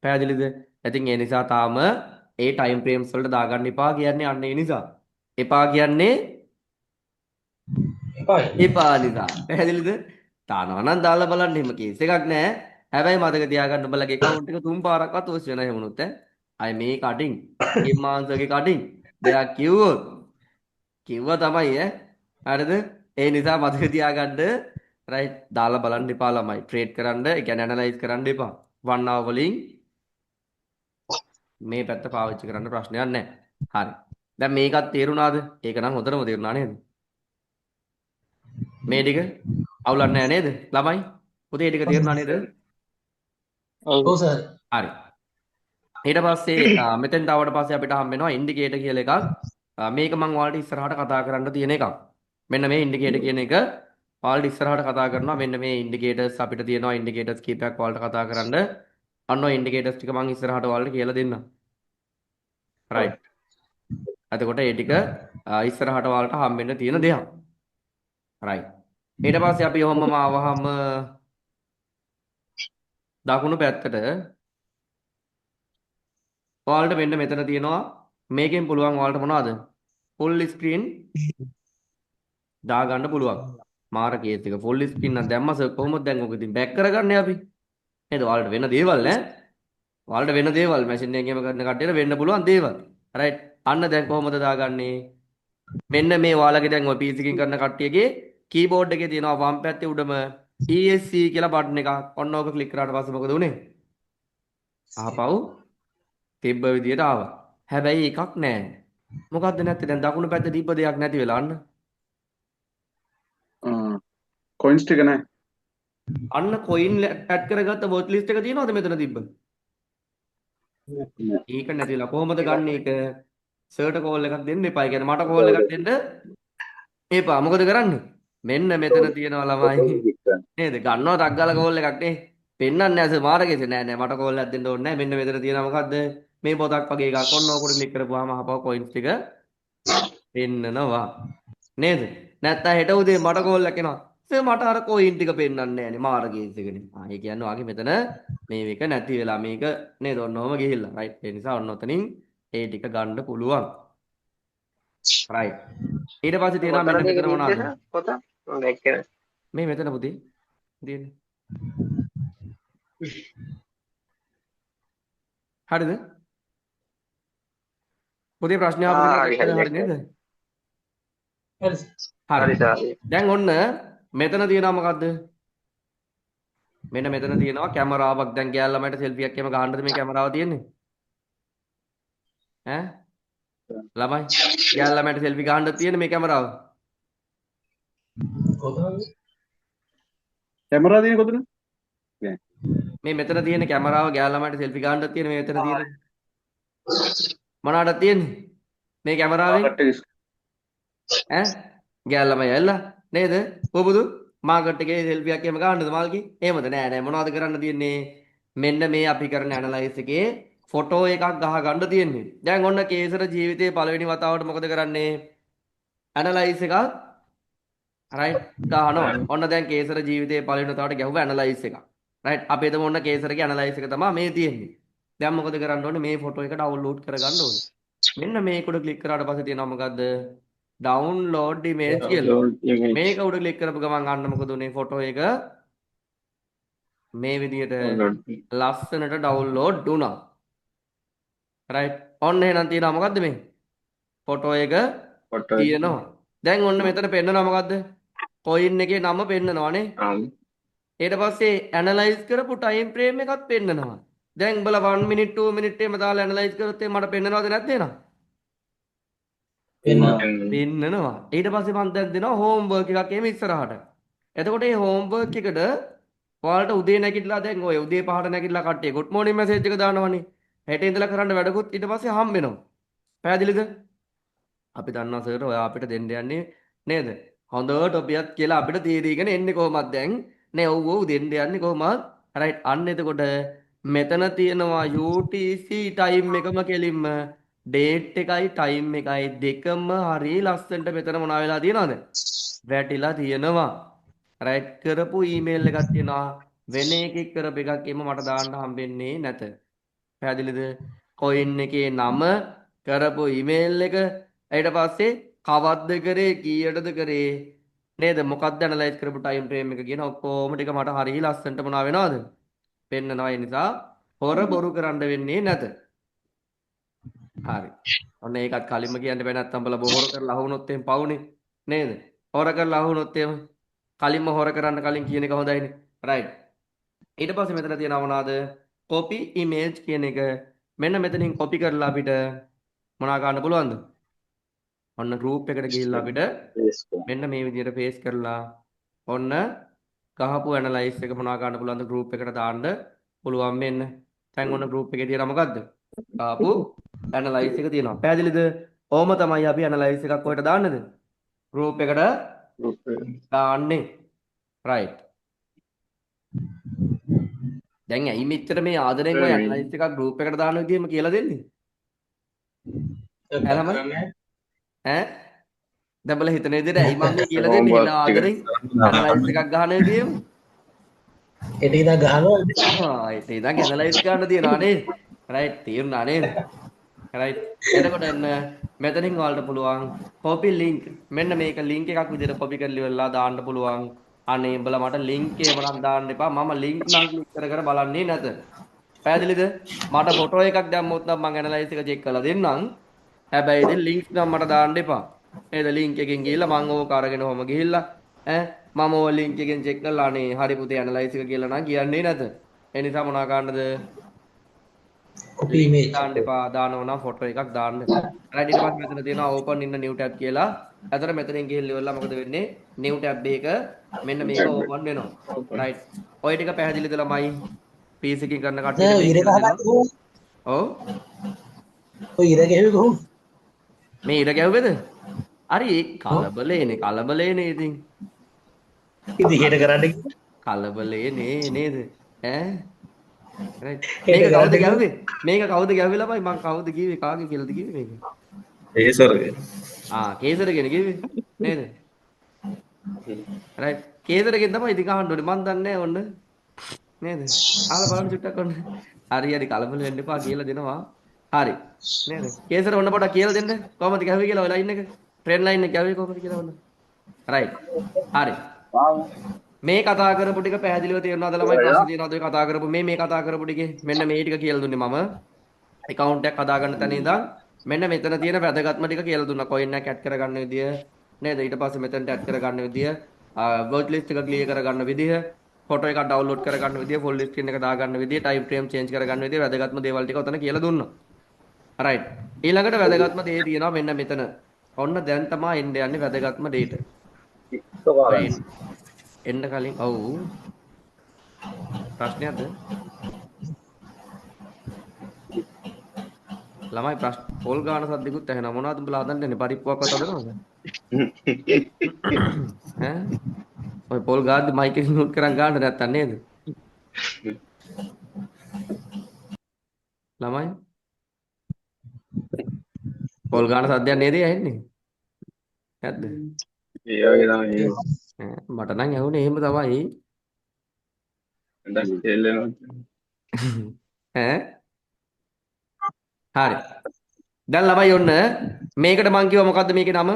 පැහැදිලිද ඉතින් ඒ නිසා තාම ඒ time frames වලට දාගන්න එපා කියන්නේ අන්න ඒ නිසා එපා කියන්නේ එපායි. එපා නිසා. පැහැදිලිද? දානවා නම් දාලා බලන්න එහෙම කේස් එකක් නැහැ. හැබැයි මතක තියාගන්න උඹලගේ account එක තුන් පාරක්වත් ඔස් වෙන හැමුණොත් අය මේ කටින් ගේම් මාන්සර්ගේ කටින් දෙයක් කිව්වා තමයි හරිද? ඒ නිසා මතක තියාගන්න රයිට් දාලා බලන්න එපා ළමයි. ට්‍රේඩ් කරන්න, ඒ කියන්නේ ඇනලයිස් කරන්න එපා. 1 hour වලින් මේ පැත්ත පාවිච්චි කරන්න ප්‍රශ්නයක් නැහැ. හරි. දැන් මේකත් තේරුණාද? ඒක නම් හොඳටම තේරුණා නේද? මේ ටික අවුලක් නැහැ නේද? ළමයි පුතේ ටික තේරුණා නේද? ඔව් සර්. හරි. ඊට පස්සේ මෙතෙන් ආවට පස්සේ අපිට හම්බ වෙනවා ඉන්ඩිකේටර් කියලා එකක්. මේක මම ඔයාලට ඉස්සරහට කතා කරන්න තියෙන එකක්. මෙන්න මේ ඉන්ඩිකේටර් කියන එක ඔයාලට ඉස්සරහට කතා කරනවා. මෙන්න මේ ඉන්ඩිකේටර්ස් අපිට තියෙනවා ඉන්ඩිකේටර්ස් කීපයක් ඔයාලට කතා කරන්න. අන්න ඔය ඉන්ඩිකේටර්ස් ටික මම ඉස්සරහට ඔයාලට කියලා දෙන්නම්. රයිට්. එතකොට ඒ ටික ඉස්සරහට ඔයාලට හම්බෙන්න තියෙන දේක්. රයිට්. ඊට පස්සේ අපි ඔහොමම ආවහම දකුණු පැත්තට ඔයාලට මෙන්න මෙතන තියෙනවා මේකෙන් පුළුවන් ඔයාලට මොනවද? ෆුල් ස්ක්‍රීන් දාගන්න පුළුවන්. මාර කේස් එක ෆුල් ස්ක්‍රීන් නම් දැම්මස කොහොමද දැන් ඔක ඉතින් බෑක් කරගන්නේ අපි? නේද? ඔයාලට වෙන දේවල් ඈ. ඔයාලට වෙන දේවල් මැෂින් එකේම කරන කට්ටියට වෙන්න පුළුවන් දේවල්. රයිට්. අන්න දැන් කොහොමද දාගන්නේ? මෙන්න මේ ඔයාලගේ දැන් ඔය PC එකකින් කරන කට්ටියගේ කීබෝඩ් එකේ තියෙනවා වම් පැත්තේ උඩම ESC කියලා බටන් එකක්. ඔන්න ඕක ක්ලික් කරාට පස්සේ මොකද උනේ? ආපහු තිබ්බ විදියට ආවා. හැබැයි එකක් නැහැ. මොකද්ද නැත්තේ? දැන් දකුණු පැත්තේ තිබ්බ දෙයක් නැති වෙලා අන්න. කොයින්ස් ටික නැහැ. අන්න කොයින් ඇඩ් කරගත්ත වොච් ලිස්ට් එක තියෙනවද මෙතන තිබ්බ? ඒක නැතිලා කොහොමද ගන්න එක? සර්ට කෝල් එකක් දෙන්න එපා. ඒ කියන්නේ මට කෝල් එකක් දෙන්න එපා. මොකද කරන්නේ? මෙන්න මෙතන තියෙනවා ළමයි. නේද? ගන්නවා ටක් ගාලා කෝල් එකක් නේ. පෙන්නන්නේ නැහැ මාරකේස නෑ නෑ මට කෝල් එකක් දෙන්න ඕනේ නෑ. මෙන්න මෙතන තියෙනවා මොකද්ද? මේ පොතක් වගේ එකක්. ඔන්න ඕකට ක්ලික් කරපුවාම අහපුවා කොයින්ස් ටික පෙන්නනවා. නේද? නැත්තම් හෙට උදේ මට කෝල් එකක් එනවා. මට අර කොයින් ටික පෙන්වන්නේ නෑනේ මාර කේස් එකනේ. ඒ කියන්නේ වාගේ මෙතන මේ එක නැති වෙලා මේක නේද ඔන්න ඔහම ගිහිල්ලා. රයිට්. ඒ නිසා ඔන්න ඔතනින් ඒ ටික ගන්න පුළුවන්. රයිට්. ඊට පස්සේ තියෙනවා මෙන්න මෙතන මොනවද? පොත මම දැක්කේ මේ මෙතන පුතේ තියෙන්නේ. හරිද? පුතේ ප්‍රශ්න ආපු හරි නේද? හරි. හරි හරි. සර් දැන් ඔන්න මෙතන තියෙනවා මොකද්ද? මෙන්න මෙතන තියෙනවා කැමරාවක්. දැන් ගෑල් ළමයට සෙල්ෆි එකක් එහෙම ගහන්නද මේ කැමරාව තියෙන්නේ? ඈ? ළමයි ගෑල් ළමයට සෙල්ෆි ගහන්නද තියෙන්නේ මේ කැමරාව? කොහොමද? කැමරා තියෙන කොතන? මේ මෙතන තියෙන කැමරාව ගෑල් ළමයට සෙල්ෆි ගහන්නද තියෙන්නේ මේ මෙතන තියෙන්නේ? මොනවාටද තියෙන්නේ? මේ කැමරාවෙන් ඈ? ගෑල් ළමයි ඇල්ලා නේද? කොහොමද? මාකට් එකේ සෙල්ෆි එකක් එහෙම ගහන්නද මාල්කි? එහෙමද නෑ නෑ මොනවද කරන්න තියෙන්නේ? මෙන්න මේ අපි කරන ඇනලයිස් එකේ ෆොටෝ එකක් ගහ ගන්න තියෙන්නේ. දැන් ඔන්න කේසර ජීවිතේ පළවෙනි වතාවට මොකද කරන්නේ? ඇනලයිස් එකක් රයිට් ගහනවා. ඔන්න දැන් කේසර ජීවිතේ පළවෙනි වතාවට ගැහුවා ඇනලයිස් එකක්. රයිට් අපි හිතමු ඔන්න කේසරගේ ඇනලයිස් එක තමයි මේ තියෙන්නේ. දැන් මොකද කරන්න ඕනේ? මේ ෆොටෝ එක ඩවුන්ලෝඩ් කරගන්න ඕනේ. මෙන්න මේක උඩ ක්ලික් කරාට පස්සේ තියෙනවා මොකද්ද? ඩවුන්ලෝඩ් ඉමේජ් කියලා. මේක උඩ ක්ලික් කරපු ගමන් අන්න මොකද උනේ? ෆොටෝ එක මේ විදියට ලස්සනට ඩවුන්ලෝඩ් වුණා. රයිට්. ඔන්න එහෙනම් තියෙනවා මොකද්ද මේ? ෆොටෝ එක තියෙනවා. දැන් ඔන්න මෙතන පෙන්නනවා මොකද්ද? කොයින් එකේ නම පෙන්නනවානේ. ඊට පස්සේ ඇනලයිස් කරපු ටයිම් ෆ්‍රේම් එකත් පෙන්නනවා. දැන් උඹලා 1 minute 2 minute එහෙම දාලා ඇනලයිස් කරොත් මට පෙන්නනවද නැද්ද එහෙනම්? පෙන්නනවා. ඊට පස්සේ මම දැන් දෙනවා හෝම්වර්ක් එකක් එහෙම ඉස්සරහට. එතකොට මේ හෝම්වර්ක් එකට ඔයාලට උදේ නැගිටලා දැන් ඔය උදේ 5ට නැගිටලා කට්ටිය good morning message එක දානවනේ. හෙට ඉඳලා කරන්න වැඩකුත් ඊට පස්සේ හම්බ වෙනවා. පැහැදිලිද? අපි දන්නවා සර් ඔයා අපිට දෙන්න යන්නේ නේද? හොඳ ටොපියක් කියලා අපිට තීරීගෙන එන්නේ කොහොමද දැන්? නේ ඔව් ඔව් දෙන්න යන්නේ කොහොමද? රයිට්. අන්න එතකොට මෙතන තියෙනවා UTC ටයිම් එකම කෙලින්ම ඩේට් එකයි ටයිම් එකයි දෙකම හරි ලස්සනට මෙතන මොනවා වෙලා තියෙනවද? වැටිලා තියෙනවා. රයිට් කරපු ඊමේල් එකක් තියෙනවා. වෙන එකෙක් කරපු එකක් එම මට දාන්න හම්බෙන්නේ නැත. පැහැදිලිද? කොයින් එකේ නම කරපු ඊමේල් එක ඊට පස්සේ කවද්ද කරේ කීයටද කරේ නේද මොකක්ද ඇනලයිස් කරපු ටයිම් ෆ්‍රේම් එක කියන ඔක්කොම ටික මට හරිය ලස්සනට මොනවා වෙනවද පෙන්නනවා ඒ නිසා හොර බොරු කරන්න වෙන්නේ නැත හරි ඔන්න ඒකත් කලින්ම කියන්න බෑ නැත්තම් බල බොහොර කරලා අහුනොත් එහෙම පවුනේ නේද හොර කරලා අහුනොත් එහෙම කලින්ම හොර කරන්න කලින් කියන එක හොඳයිනේ රයිට් ඊට පස්සේ මෙතන තියෙනවා මොනවාද copy image කියන එක මෙන්න මෙතනින් copy කරලා අපිට මොනවා ගන්න පුළුවන්ද ඔන්න group එකට ගිහිල්ලා අපිට මෙන්න මේ විදිහට paste කරලා ඔන්න ගහපු ඇනලයිස් එක මොනවා ගන්න පුළුවන්ද group එකට දාන්න පුළුවන් වෙන්න. දැන් ඔන්න group එකේ තියෙනවා මොකද්ද? ගහපු ඇනලයිස් එක තියෙනවා. පැහැදිලිද? ඕම තමයි අපි ඇනලයිස් එකක් කොහෙට දාන්නද? group එකට දාන්නේ. right. දැන් ඇයි මෙච්චර මේ ආදරෙන් ඔය ඇනලයිස් එකක් group එකට දාන්න විදිහම කියලා දෙන්නේ? ඈ දැන් බල හිතන විදිහට ඇයි මම මේ කියලා දෙන්නේ එන ආදරෙන් ඇනලයිස් එකක් ගහන විදිහම ඒක ඉතින් ගහනවා. ඒක ඉතින් ඇනලයිස් කරන්න තියනවා නේද රයිට් තේරුණා නේද රයිට් එතකොට එන්න මෙතනින් ඔයාලට පුළුවන් copy link මෙන්න මේක link එකක් විදිහට copy කරලා ඉවරලා දාන්න පුළුවන් අනේ උඹලා මට link එක මරන් දාන්න එපා මම link නම් click කර කර බලන්නේ නැත පැහැදිලිද මට ෆොටෝ එකක් දැම්මොත් නම් මම ඇනලයිස් එක චෙක් කරලා දෙන්නම් හැබැයි ඉතින් links නම් මට දාන්න එපා නේද link එකෙන් ගිහිල්ලා මම ඕක අරගෙන ඔහම ගිහිල්ලා ඈ මම ඕ link එකෙන් check කරලා අනේ හරි පුතේ ඇනලයිස් එක කියලා නම් කියන්නේ නැත ඒ නිසා මොනවා ගන්නද copy image දාන්න එපා දානවා නම් ෆොටෝ එකක් දාන්න right ඊට පස්සේ මෙතන තියෙනවා open in new tab කියලා අතන මෙතනින් ගිහිල්ලා ඉවරලා මොකද වෙන්නේ new tab එක මෙන්න මේක open වෙනවා right ඔය ටික පැහැදිලිද ළමයි PC එකකින් කරන කට්ටියට ඔව් ඔය ඉර ගෙවි කොහොමද? මේ ඉර ගැව්වේද? හරි ඒ කලබලේනේ ඉතින්. ඉතින් හෙට කරන්න කලබලේනේ නේද? ඈ? රයිට්. මේක කවුද ගැව්වේ ළමයි? මං කවුද කිව්වේ? කාගේ කියලාද කිව්වේ මේක? ඒසරගේ. කේසරගෙන කිව්වේ නේද? රයිට්. කේසරගෙන් තමයි ඉතින් අහන්න ඕනේ. මං දන්නේ නැහැ ඔන්න. නේද? අහලා බලන්න චුට්ටක් ඔන්න. හරි කලබල වෙන්න එපා කියලා දෙනවා. හරි නේද කේසර ඔන්න පොඩක් කියලා දෙන්න කොහමද ගැහුවේ කියලා ඔය ලයින් එක ට්‍රෙන්ඩ් ලයින් එක ගැහුවේ කොහමද කියලා ඔන්න රයිට් හරි මේ කතා කරපු ටික පැහැදිලිව තේරුණාද ළමයි ප්‍රශ්න තියෙනවද ඔය කතා කරපු මේ කතා කරපු ටිකේ මෙන්න මේ ටික කියලා දුන්නේ මම account එකක් හදාගන්න තැන ඉඳන් මෙන්න මෙතන තියෙන වැදගත්ම ටික කියලා දුන්නා coin එකක් add කරගන්න විදිය නේද ඊට පස්සේ මෙතනට add කරගන්න විදිය word list එක clear කරගන්න විදිය ෆොටෝ එකක් ඩවුන්ලෝඩ් කරගන්න විදිය ෆුල් ස්ක්‍රීන් එක දාගන්න විදිය ටයිම් ෆ්‍රේම් චේන්ජ් කරගන්න විදිය වැදගත්ම දේවල් ටික ඔතන කියලා දුන්නා right ඊළඟට වැදගත්ම දේ තියෙනවා මෙන්න මෙතන ඔන්න දැන් තමයි එන්න යන්නේ වැදගත්ම දේට එන්න කලින් ඔව් ප්‍රශ්නයක්ද ළමයි ප්‍රශ්න පොල් ගාන සද්දිකුත් ඇහෙනවා මොනවද උඹලා හදන්නේ පරිප්පුවක්වත් හදනවද ඈ ඔය පොල් ගාද්දි මයික් එක මියුට් කරන් ගන්න නැත්තම් නේද ළමයි පොල් ගාන සද්දයක් නේද ඇහෙන්නේ නැද්ද ඒ වගේ තමයි මට නම් ඇහුනේ එහෙම තමයි දැන් එල්ලෙනවා ඈ හරි දැන් ළමයි ඔන්න මේකට මං කිව්වා මොකද්ද මේකේ නම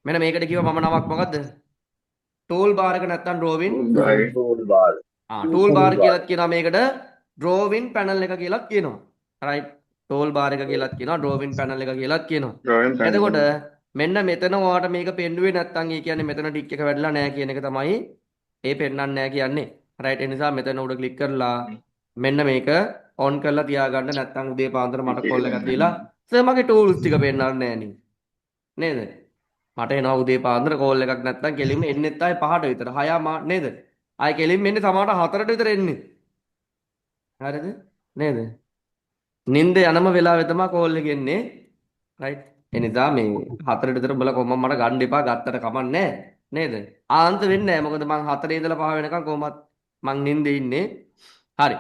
මෙන්න මේකට කිව්වා මම නමක් මොකද්ද ටූල් බාර් එක නැත්තම් drawing ටූල් බාර් කියලාත් කියනවා මේකට drawing panel එක කියලාත් කියනවා right ටූල් බාර් එක කියලාත් කියනවා drawing panel එක කියලාත් කියනවා එතකොට මෙන්න මෙතන ඔයාට මේක පෙන්නුවේ නැත්තම් ඒ කියන්නේ මෙතන ටික් එක වැඩිලා නැහැ කියන එක තමයි ඒ පෙන්වන්නේ නැහැ කියන්නේ right ඒ නිසා මෙතන උඩ ක්ලික් කරලා මෙන්න මේක on කරලා තියාගන්න නැත්තම් උදේ පාන්දර මට කෝල් එකක් දීලා සර් මගේ tools ටික පෙන්නන්නේ නැහැ නේද මට එනවා උදේ පාන්දර කෝල් එකක් නැත්තම් කෙලින්ම එන්නෙත් ආයේ 5ට විතර 6 නේද ආයේ කෙලින්ම එන්නේ සමහරට 4ට විතර එන්නේ හරිද නේද නින්ද යනම වෙලාවෙ තමයි කෝල් එක එන්නේ right එනිසා මේ 4ට විතර උඹලා කොහොම මට ගන්න එපා ගත්තට කමන්නේ නේද ආන්ත වෙන්නේ නැහැ මොකද මං 4 ඉඳලා 5 වෙනකන් කොහොමත් මං නින්දේ ඉන්නේ හරි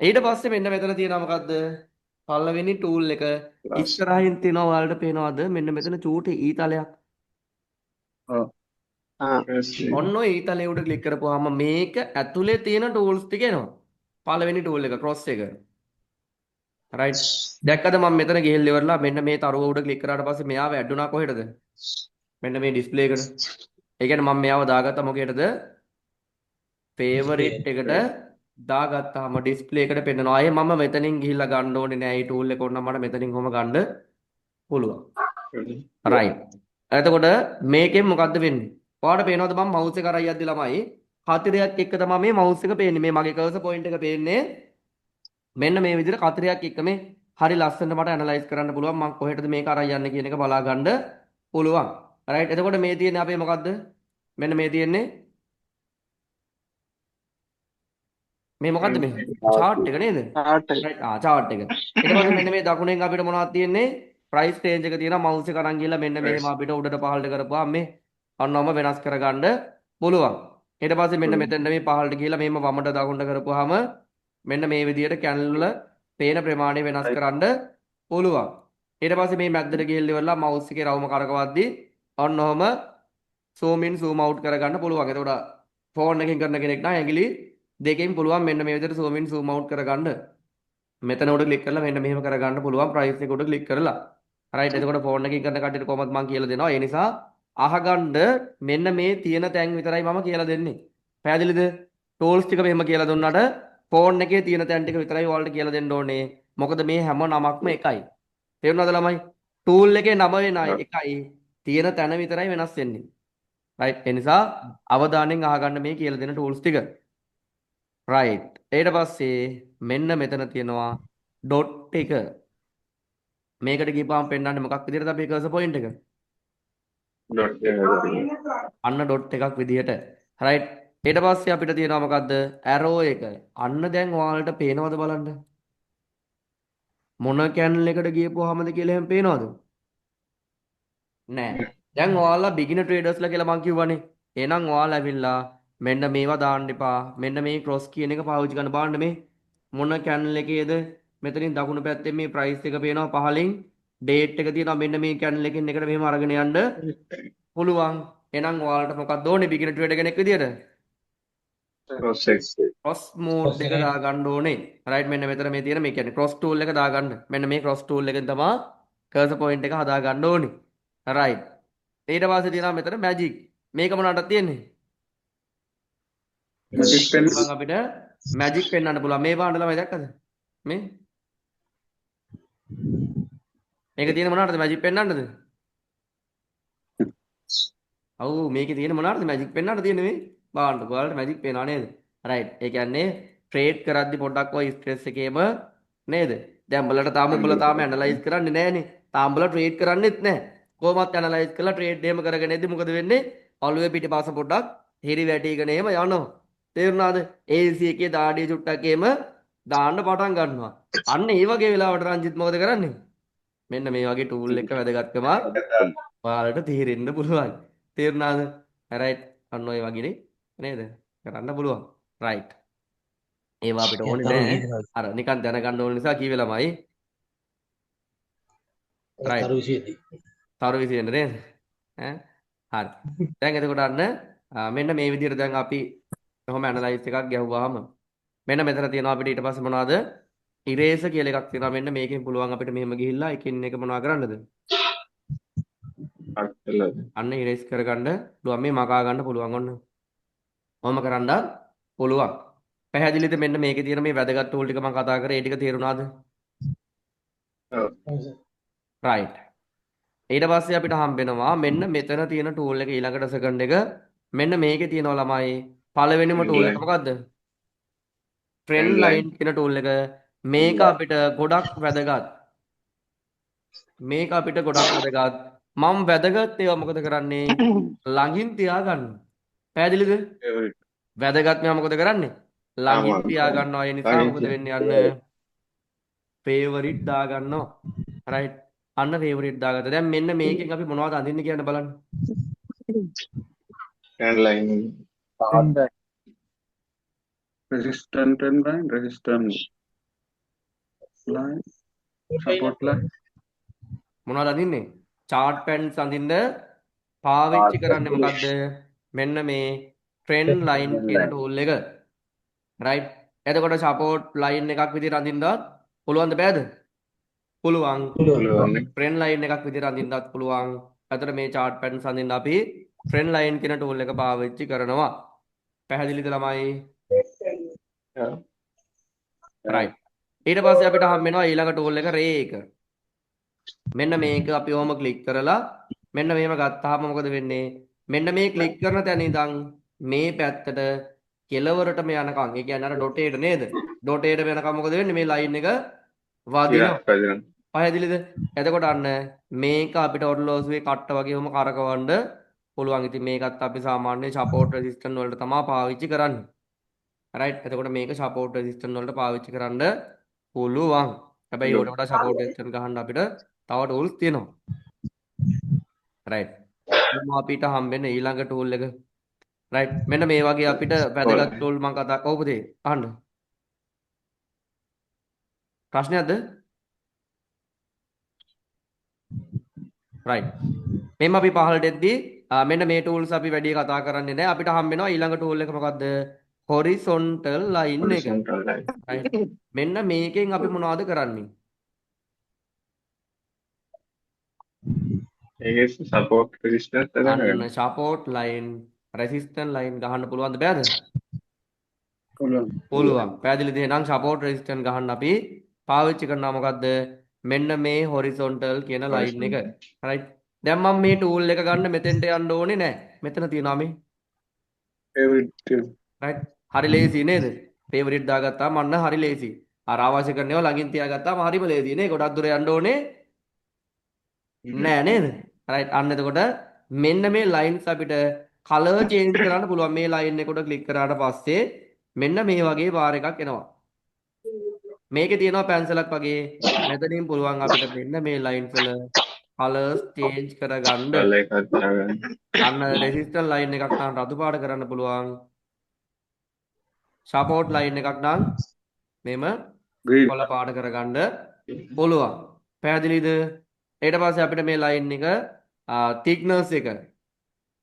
ඊට පස්සේ මෙන්න මෙතන තියෙනවා මොකද්ද පළවෙනි ටූල් එක ඉස්සරහින් තියෙනවා ඔයාලට පේනවද මෙන්න මෙතන චූටි ඊතලයක් ඔන්න ඔය ඊතලේ උඩ ක්ලික් කරපුවාම මේක ඇතුලේ තියෙන ටූල්ස් ටික එනවා පළවෙනි ටූල් එක ක්‍රොස් එක right දැක්කද මම මෙතන ගිහිල්ලා ඉවරලා මෙන්න මේ තරුව උඩ ක්ලික් කරාට පස්සේ මෙයාව ඇඩ් වුණා කොහෙටද මෙන්න මේ ඩිස්ප්ලේ එකට ඒ කියන්නේ මම මෙයාව දාගත්තා මොකේටද ෆේවරිට් එකට දාගත්තාම ඩිස්ප්ලේ එකට පෙන්නනවා අය මම මෙතනින් ගිහිල්ලා ගන්න ඕනේ නෑ මේ ටූල් එක ඕන මට මෙතනින් කොහොම ගන්න පුළුවන් right එතකොට මේකෙන් මොකද්ද වෙන්නේ ඔයාලට පේනවද මම මවුස් එක අරන් යද්දි ළමයි කතරයක් එක්ක තමයි මේ මවුස් එක පේන්නේ මේ මගේ කර්සර් පොයින්ට් එක පේන්නේ මෙන්න මේ විදිහට කතරයක් එක්ක මේ හරි ලස්සනට මට ඇනලයිස් කරන්න පුළුවන් මම කොහෙටද මේක අරන් යන්නේ කියන එක බලා ගන්න පුළුවන් right එතකොට මේ තියෙන්නේ අපේ මොකද්ද මෙන්න මේ තියෙන්නේ මේ මොකද්ද මේ chart එක නේද right chart එක ඊට පස්සේ මෙන්න මේ දකුණෙන් අපිට මොනවද තියෙන්නේ price range එක තියෙනවා mouse එක අරන් ගිහලා මෙන්න මෙහෙම අපිට උඩට පහළට කරපුවාම මේ අන්නවම වෙනස් කරගන්න පුළුවන් ඊට පස්සේ මෙන්න මෙතෙන්ද මේ පහළට ගිහලා මෙහෙම වමට දකුණට කරපුවාම මෙන්න මේ විදිහට කැනල් වල පේන ප්‍රමාණය වෙනස් කරන්න පුළුවන් ඊට පස්සේ මේ මැද්දට ගිහිල්ලා ඉවරලා mouse එකේ රවුම කරකවද්දි ඔන්නෝම zoom in zoom out කරගන්න පුළුවන් එතකොට ෆෝන් එකකින් කරන කෙනෙක් නම් ඇඟිලි දෙකෙන් පුළුවන් මෙන්න මේ විදිහට zoom in zoom out කරගන්න මෙතන උඩ ක්ලික් කරලා මෙන්න මෙහෙම කරගන්න පුළුවන් ප්‍රයිස් එක උඩ ක්ලික් කරලා right එතකොට ෆෝන් එකකින් කරන කට්ටියට කොහොමද මම කියලා දෙනවා ඒ නිසා අහගන්න මෙන්න මේ තියෙන තැන් විතරයි මම කියලා දෙන්නේ පැහැදිලිද tools ටික මෙහෙම කියලා දුන්නාට ෆෝන් එකේ තියෙන තැන් ටික විතරයි ඔයාලට කියලා දෙන්න ඕනේ මොකද මේ හැම නමක්ම එකයි තේරුණාද ළමයි tool එකේ නම වෙනයි එකයි තියෙන තැන විතරයි වෙනස් වෙන්නේ right ඒ නිසා අවධානයෙන් අහගන්න මේ කියලා දෙන tools ටික right ඊට පස්සේ මෙන්න මෙතන තියෙනවා dot එක මේකට ගිහපුවාම පෙන්නන්නේ මොකක් විදිහටද අපේ cursor point එක අන්න dot එකක් විදිහට right ඊට පස්සේ අපිට තියෙනවා මොකද්ද arrow එක අන්න දැන් ඔයාලට පේනවද බලන්න මොන channel එකට ගියපුවාමද කියලා එහෙම පේනවද නෑ දැන් ඔයාලා beginner traders ලා කියලා මං කිව්වනේ එහෙනම් ඔයාලා ඇවිල්ලා මෙන්න මේවා දාන්න එපා මෙන්න මේ cross කියන එක පාවිච්චි කරන්න බලන්න මේ මොන channel එකේද මෙතනින් දකුණු පැත්තේ මේ price එක පේනවා පහලින් date එක තියෙනවා මෙන්න මේ channel එකෙන් එකට මෙහෙම අරගෙන යන්න පුළුවන් එහෙනම් ඔයාලට මොකක්ද ඕනේ beginner trader කෙනෙක් විදියට cross mode එක දාගන්න ඕනේ right මෙන්න මෙතන මේ තියෙන මේ කියන්නේ cross tool එක දාගන්න මෙන්න මේ cross tool එකෙන් තමයි cursor point එක හදා ගන්න ඕනේ right ඊට පස්සේ තියෙනවා මෙතන magic මේක මොනවටද තියෙන්නේ Magic pen. අපිට magic පෙන්වන්න පුළුවන් මේ පාඩම ළමයි දැක්කද මේ මේක තියෙන මොනවටද magic පෙන්වන්නද ඔව් මේකේ තියෙන මොනවටද magic පෙන්වන්න තියෙන්නේ මේ බලන්න ඔයාලට magic පේනවා නේද right ඒ කියන්නේ trade කරද්දි පොඩ්ඩක් ඔය stress එකේම නේද දැන් උඹලා තාම analyze කරන්නේ නැහනේ තාම උඹලා trade කරන්නෙත් නැහැ කොහොමත් analyze කරලා trade එහෙම කරගෙන ඉද්දි මොකද වෙන්නේ ඔළුවේ පිටිපස්ස පොඩ්ඩක් හිරි වැටිගෙන එහෙම යනවා තේරුණාද AC එකේ දාඩිය චුට්ටක් එහෙම දාන්න පටන් ගන්නවා අන්න ඒ වගේ වෙලාවට රංජිත් මොකද කරන්නේ මෙන්න මේ වගේ tool එක වැදගත්කම ඔයාලට තීරෙන්න පුළුවන් තේරුණාද right අන්න ඔය වගේනේ නේද කරන්න පුළුවන් right ඒවා අපිට ඕනේ නෑ අර නිකන් දැනගන්න ඕන නිසා කීවේ ළමයි right තරුවිසියදී තරු විසියෙන්ද නේද ඈ හරි දැන් එතකොට අන්න මෙන්න මේ විදිහට දැන් අපි කොහොම ඇනලයිස් එකක් ගැහුවාම මෙන්න මෙතන තියෙනවා අපිට ඊට පස්සේ මොනවද ඉරේස කියලා එකක් තියෙනවා මෙන්න මේකෙන් පුළුවන් අපිට මෙහෙම ගිහිල්ලා එකින් එක මොනවා කරන්නද අන්න ඉරේස් කරගන්න පුළුවන් මේ මකා ගන්න පුළුවන් ඔන්න ඔහොම කරන්න පුළුවන් පැහැදිලිද මෙන්න මේකේ තියෙන මේ වැදගත් ටූල් ටික මම කතා කරේ ඒ ටික තේරුණාද right ඊට පස්සේ අපිට හම්බෙනවා මෙන්න මෙතන තියෙන ටූල් එක ඊළඟට සෙකන්ඩ් එක මෙන්න මේකේ තියෙනවා ළමයි පළවෙනිම ටූල් එක මොකද්ද ට්‍රෙන්ඩ් ලයින් කියන ටූල් එක මේක අපිට ගොඩක් වැදගත් මම වැදගත් ඒවා මොකද කරන්නේ ළඟින් තියාගන්න පැහැදිලිද වැදගත් මේවා මොකද කරන්නේ ළඟින් තියාගන්නවා ඒ නිසා මොකද වෙන්නේ අන්න ෆේවරිට් දාගන්නවා right අන්න ෆේවරිට් දාගත්තා දැන් මෙන්න මේකෙන් අපි මොනවද අඳින්නේ කියන්න බලන්න Resistant trend line, resistant line, support line. මොනවද අඳින්නේ chart patterns අඳින්න පාවිච්චි කරන්නේ මොකද්ද මෙන්න මේ trend line කියන tool එක right එතකොට support line එකක් විදිහට අඳින්නවත් පුළුවන්ද බෑද පුළුවන්. පුළුවන්. ට්‍රෙන්ඩ් ලයින් එකක් විදිහට අඳින්නත් පුළුවන්. අතට මේ chart patterns අඳින්න අපි ට්‍රෙන්ඩ් ලයින් කියන tool එක පාවිච්චි කරනවා. පැහැදිලිද ළමයි? right. ඊට පස්සේ අපිට හම්බ වෙනවා ඊළඟ tool එක ray එක. මෙන්න මේක අපි ඔහොම ක්ලික් කරලා මෙන්න මෙහෙම ගත්තාම මොකද වෙන්නේ? මෙන්න මේ ක්ලික් කරන තැන ඉඳන් මේ පැත්තට කෙලවරටම යනකම් ඒ කියන්නේ අර ඩොට් එකට නේද? ඩොට් එකට යනකම් මොකද වෙන්නේ? මේ ලයින් එක වදිනවා. පැහැදිලිද? එතකොට අන්න මේක අපිට ඔරලෝසුවේ කට්ට වගේ වම කරකවන්න පුළුවන්. ඉතින් මේකත් අපි සාමාන්‍ය සපෝට් රෙසිස්ටන්ට් වලට තමයි පාවිච්චි කරන්නේ. right. එතකොට මේක සපෝට් රෙසිස්ටන්ට් වලට පාවිච්චි කරන්න පුළුවන්. හැබැයි ඒකට වඩා සපෝට් රෙසිස්ටන්ට් ගහන්න අපිට තව tools තියෙනවා. right. අපිට හම්බෙන්නේ ඊළඟ tool එක. right. මෙන්න මේ වගේ අපිට වැදගත් tool මම කතා කොහොමද අහන්න. ප්‍රශ්නයක්ද? right. මෙන්න අපි පහළට එද්දී මෙන්න මේ tools අපි වැඩි කතා කරන්නේ නැහැ. අපිට හම්බ වෙනවා ඊළඟ tool එක මොකද්ද? horizontal line එක. right. මෙන්න මේකෙන් අපි මොනවද කරන්නේ? ඒකේ සපෝට් රෙසිස්ටන්ස් එක අන්න support line resistance line ගහන්න පුළුවන්ද බෑද? පුළුවන්. පැහැදිලිද? එහෙනම් support resistance ගහන්න අපි පාවිච්චි කරනවා මොකද්ද? මෙන්න මේ horizontal කියන line එක. right. දැන් මම මේ tool එක ගන්න මෙතෙන්ට යන්න ඕනේ නැහැ. මෙතන තියෙනවා මේ. right. හරි ලේසි නේද? favorite දාගත්තාම අන්න හරි ලේසි. අර අවශ්‍ය කරන ඒවා ළඟින් තියාගත්තාම හරිම ලේසි නේ. ගොඩක් දුර යන්න ඕනේ නෑ නේද? right. අන්න එතකොට මෙන්න මේ lines අපිට color change කරන්න පුළුවන්. මේ line එකට click කරාට පස්සේ මෙන්න මේ වගේ බාර් එකක් එනවා. මේකේ තියෙනවා පැන්සලක් වගේ. මෙතනින් පුළුවන් අපිට මෙන්න මේ lines වල colors change කරගන්න. අන්න resistance line එකක් නම් රතු පාට කරන්න පුළුවන්. support line එකක් නම් මෙම කොළ පාට කරගන්න පුළුවන්. පැහැදිලිද? ඊට පස්සේ අපිට මේ line එක thickness එක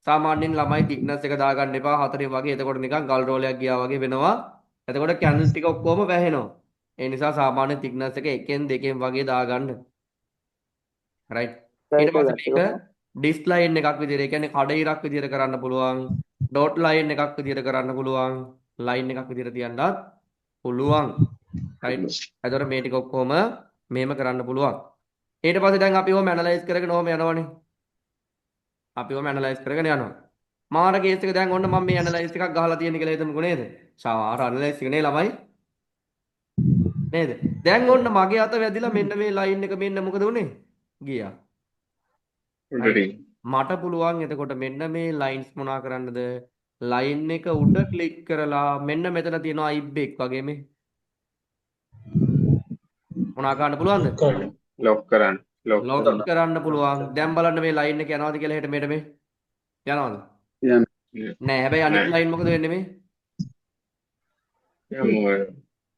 සාමාන්‍යයෙන් ළමයි thickness එක දාගන්න එපා 4 වගේ. එතකොට නිකන් ගල් රෝලයක් ගියා වගේ වෙනවා. එතකොට candles ටික ඔක්කොම වැහෙනවා. ඒ නිසා සාමාන්‍ය thickness එක 1න් 2න් වගේ දාගන්න. right. ඊට පස්සේ මේක disk line එකක් විදිහට, ඒ කියන්නේ කඩ ඉරක් විදිහට කරන්න පුළුවන්. dot line එකක් විදිහට කරන්න පුළුවන්. line එකක් විදිහට තියන්නත් පුළුවන්. right. එතකොට මේ ටික ඔක්කොම මෙහෙම කරන්න පුළුවන්. ඊට පස්සේ දැන් අපි ඕම ඇනලයිස් කරගෙන ඕම යනවනේ. අපි ඕම ඇනලයිස් කරගෙන යනවා. මාර කේස් එක දැන් ඔන්න මම මේ ඇනලයිස් එකක් ගහලා තියෙන කියලා හිතමුකෝ නේද? සාමාර ඇනලයිස් එක නේ ළමයි. නේද? දැන් ඔන්න මගේ අත වැදිලා මෙන්න මේ ලයින් එක මෙන්න මොකද උනේ? ගියා. මට පුළුවන් එතකොට මෙන්න මේ ලයින්ස් මොනා කරන්නද? ලයින් එක උඩ ක්ලික් කරලා මෙන්න මෙතන තියෙනවා අයිබ්බෙක් වගේ මේ. මොනා කරන්න පුළුවන්ද? ලොක් කරන්න. ලොක් කරන්න පුළුවන්. දැන් බලන්න මේ ලයින් එක යනවාද කියලා හෙට මෙහෙට මේ. යනවාද? නෑ. හැබැයි අනිත් ලයින් මොකද වෙන්නේ මේ?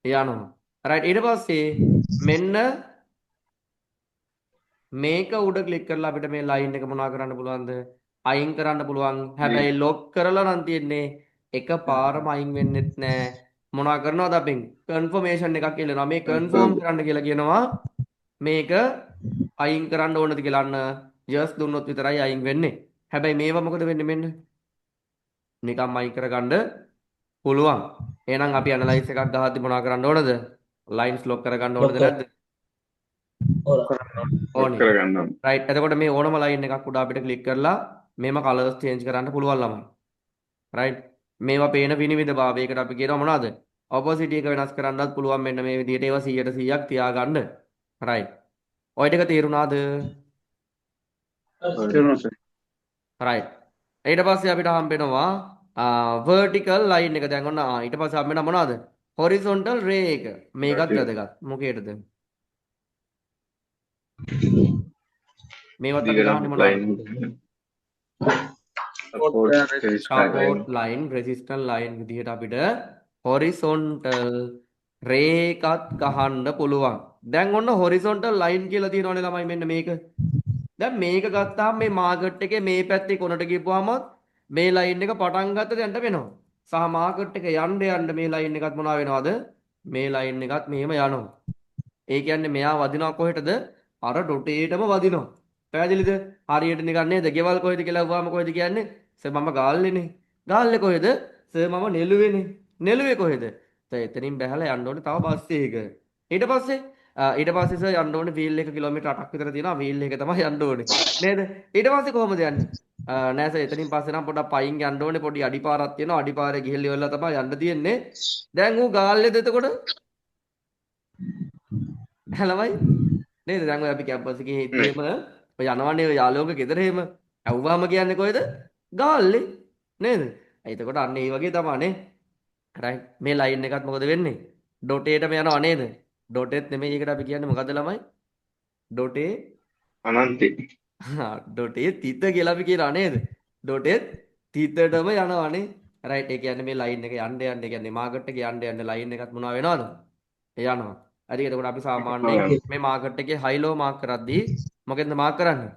යනවා. right. ඊට පස්සේ මෙන්න මේක උඩ ක්ලික් කරලා අපිට මේ ලයින් එක මොනා කරන්න පුළුවන්ද? අයින් කරන්න පුළුවන්. හැබැයි ලොක් කරලා නම් තියෙන්නේ එකපාරම අයින් වෙන්නෙත් නෑ. මොනා කරනවද අපෙන්? කන්ෆර්මේෂන් එකක් එල්ලනවා. මේ කන්ෆර්ම් කරන්න කියලා කියනවා. මේක අයින් කරන්න ඕනද කියලා අන්න just දුන්නොත් විතරයි අයින් වෙන්නේ. හැබැයි මේවා මොකද වෙන්නේ මෙන්න? නිකම්ම අයින් කරගන්න පුළුවන්. එහෙනම් අපි ඇනලයිස් එකක් ගහද්දි මොනා කරන්න ඕනද? ලයින්ස් ලොක් කරගන්න ඕනද නැද්ද? ඕනේ. කරගන්න. right. එතකොට මේ ඕනම ලයින් එකක් උඩ අපිට ක්ලික් කරලා මේම කලර්ස් චේන්ජ් කරන්න පුළුවන් ළමයි. right. මේවා පේන විනිවිද භාවයකට අපි කියනවා මොනවද? opacity එක වෙනස් කරන්නත් පුළුවන් මෙන්න මේ විදිහට ඒවා 100%ක් තියාගන්න. right. ඔය ටික තේරුණාද? right. ඊට පස්සේ අපිට හම්බෙනවා vertical line එක. දැන් ඔන්න ඊට පස්සේ හම්බෙනවා මොනවද? horizontal ray එක. මේකත් වැදගත්. මොකේද? මේවත් අපි ගහන්නේ මොනවද? support line, resistance line විදිහට අපිට horizontal ray එකත් ගහන්න පුළුවන්. දැන් ඔන්න horizontal line කියලා තියෙනවනේ ළමයි මෙන්න මේක. දැන් මේක ගත්තාම මේ මාකට් එකේ මේ පැත්තේ කොනට ගිහපුවාම මේ ලයින් එක පටන් ගත්ත දැන්ට වෙනවා. සහ මාකට් එක යන්න යන්න මේ ලයින් එකත් මොනවා වෙනවද? මේ ලයින් එකත් මෙහෙම යනවා. ඒ කියන්නේ මෙයා වදිනවා කොහෙටද? අර ඩොටේටම වදිනවා. පැහැදිලිද? හරියට නිකන් නේද? ගෙවල් කොහෙද කියලා අහුවාම කොහෙද කියන්නේ? සර් මම ගාල්ලේනේ. ගාල්ලේ කොහෙද? සර් මම නෙළුවේනේ. නෙළුවේ කොහෙද? සර් එතනින් බැහැලා යන්න ඕනේ තව බස් එකක. ඊට පස්සේ සර් යන්න ඕනේ වීල් එක කිලෝමීටර් 8ක් විතර තියෙනවා. වීල් එක තමයි යන්න ඕනේ. නේද? ඊට පස්සේ කොහොමද යන්නේ? නෑ සර් එතනින් පස්සේ නම් පොඩ්ඩක් පයින් යන්න ඕනේ. පොඩි අඩිපාරක් තියෙනවා. අඩිපාරේ ගිහිල්ලා ඉවරලා තමයි යන්න තියෙන්නේ. දැන් ඌ ගාල්ලේද එතකොට? ළමයි නේද? දැන් ඔය අපි කැම්පස් එකේ හිටියේම ඔය යනවනේ ඔය යාළුවෝගේ ගෙදර එහෙම. ඇව්වාම කියන්නේ කොහෙද? ගාල්ලේ නේද? එතකොට අන්න ඒ වගේ තමයි නේ. රයිට්. මේ ලයින් එකත් මොකද වෙන්නේ? ඩොටේටම යනවා නේද? ඩොටෙත් නෙමෙයි ඒකට අපි කියන්නේ මොකද්ද ළමයි? ඩොටේ අනන්තේ. ඩොටේ තිත කියලා අපි කියනවා නේද? ඩොටෙත් තිතටම යනවානේ. රයිට්. ඒ කියන්නේ මේ ලයින් එක යන්න යන්න කියන්නේ මාකට් එකේ යන්න ලයින් එකත් මොනවා වෙනවද? යනවා. හරි එතකොට අපි සාමාන්‍යයෙන් මේ මාකට් එකේ හයිලෝ මාක් කරද්දී මොකෙන්ද මාක් කරන්නේ?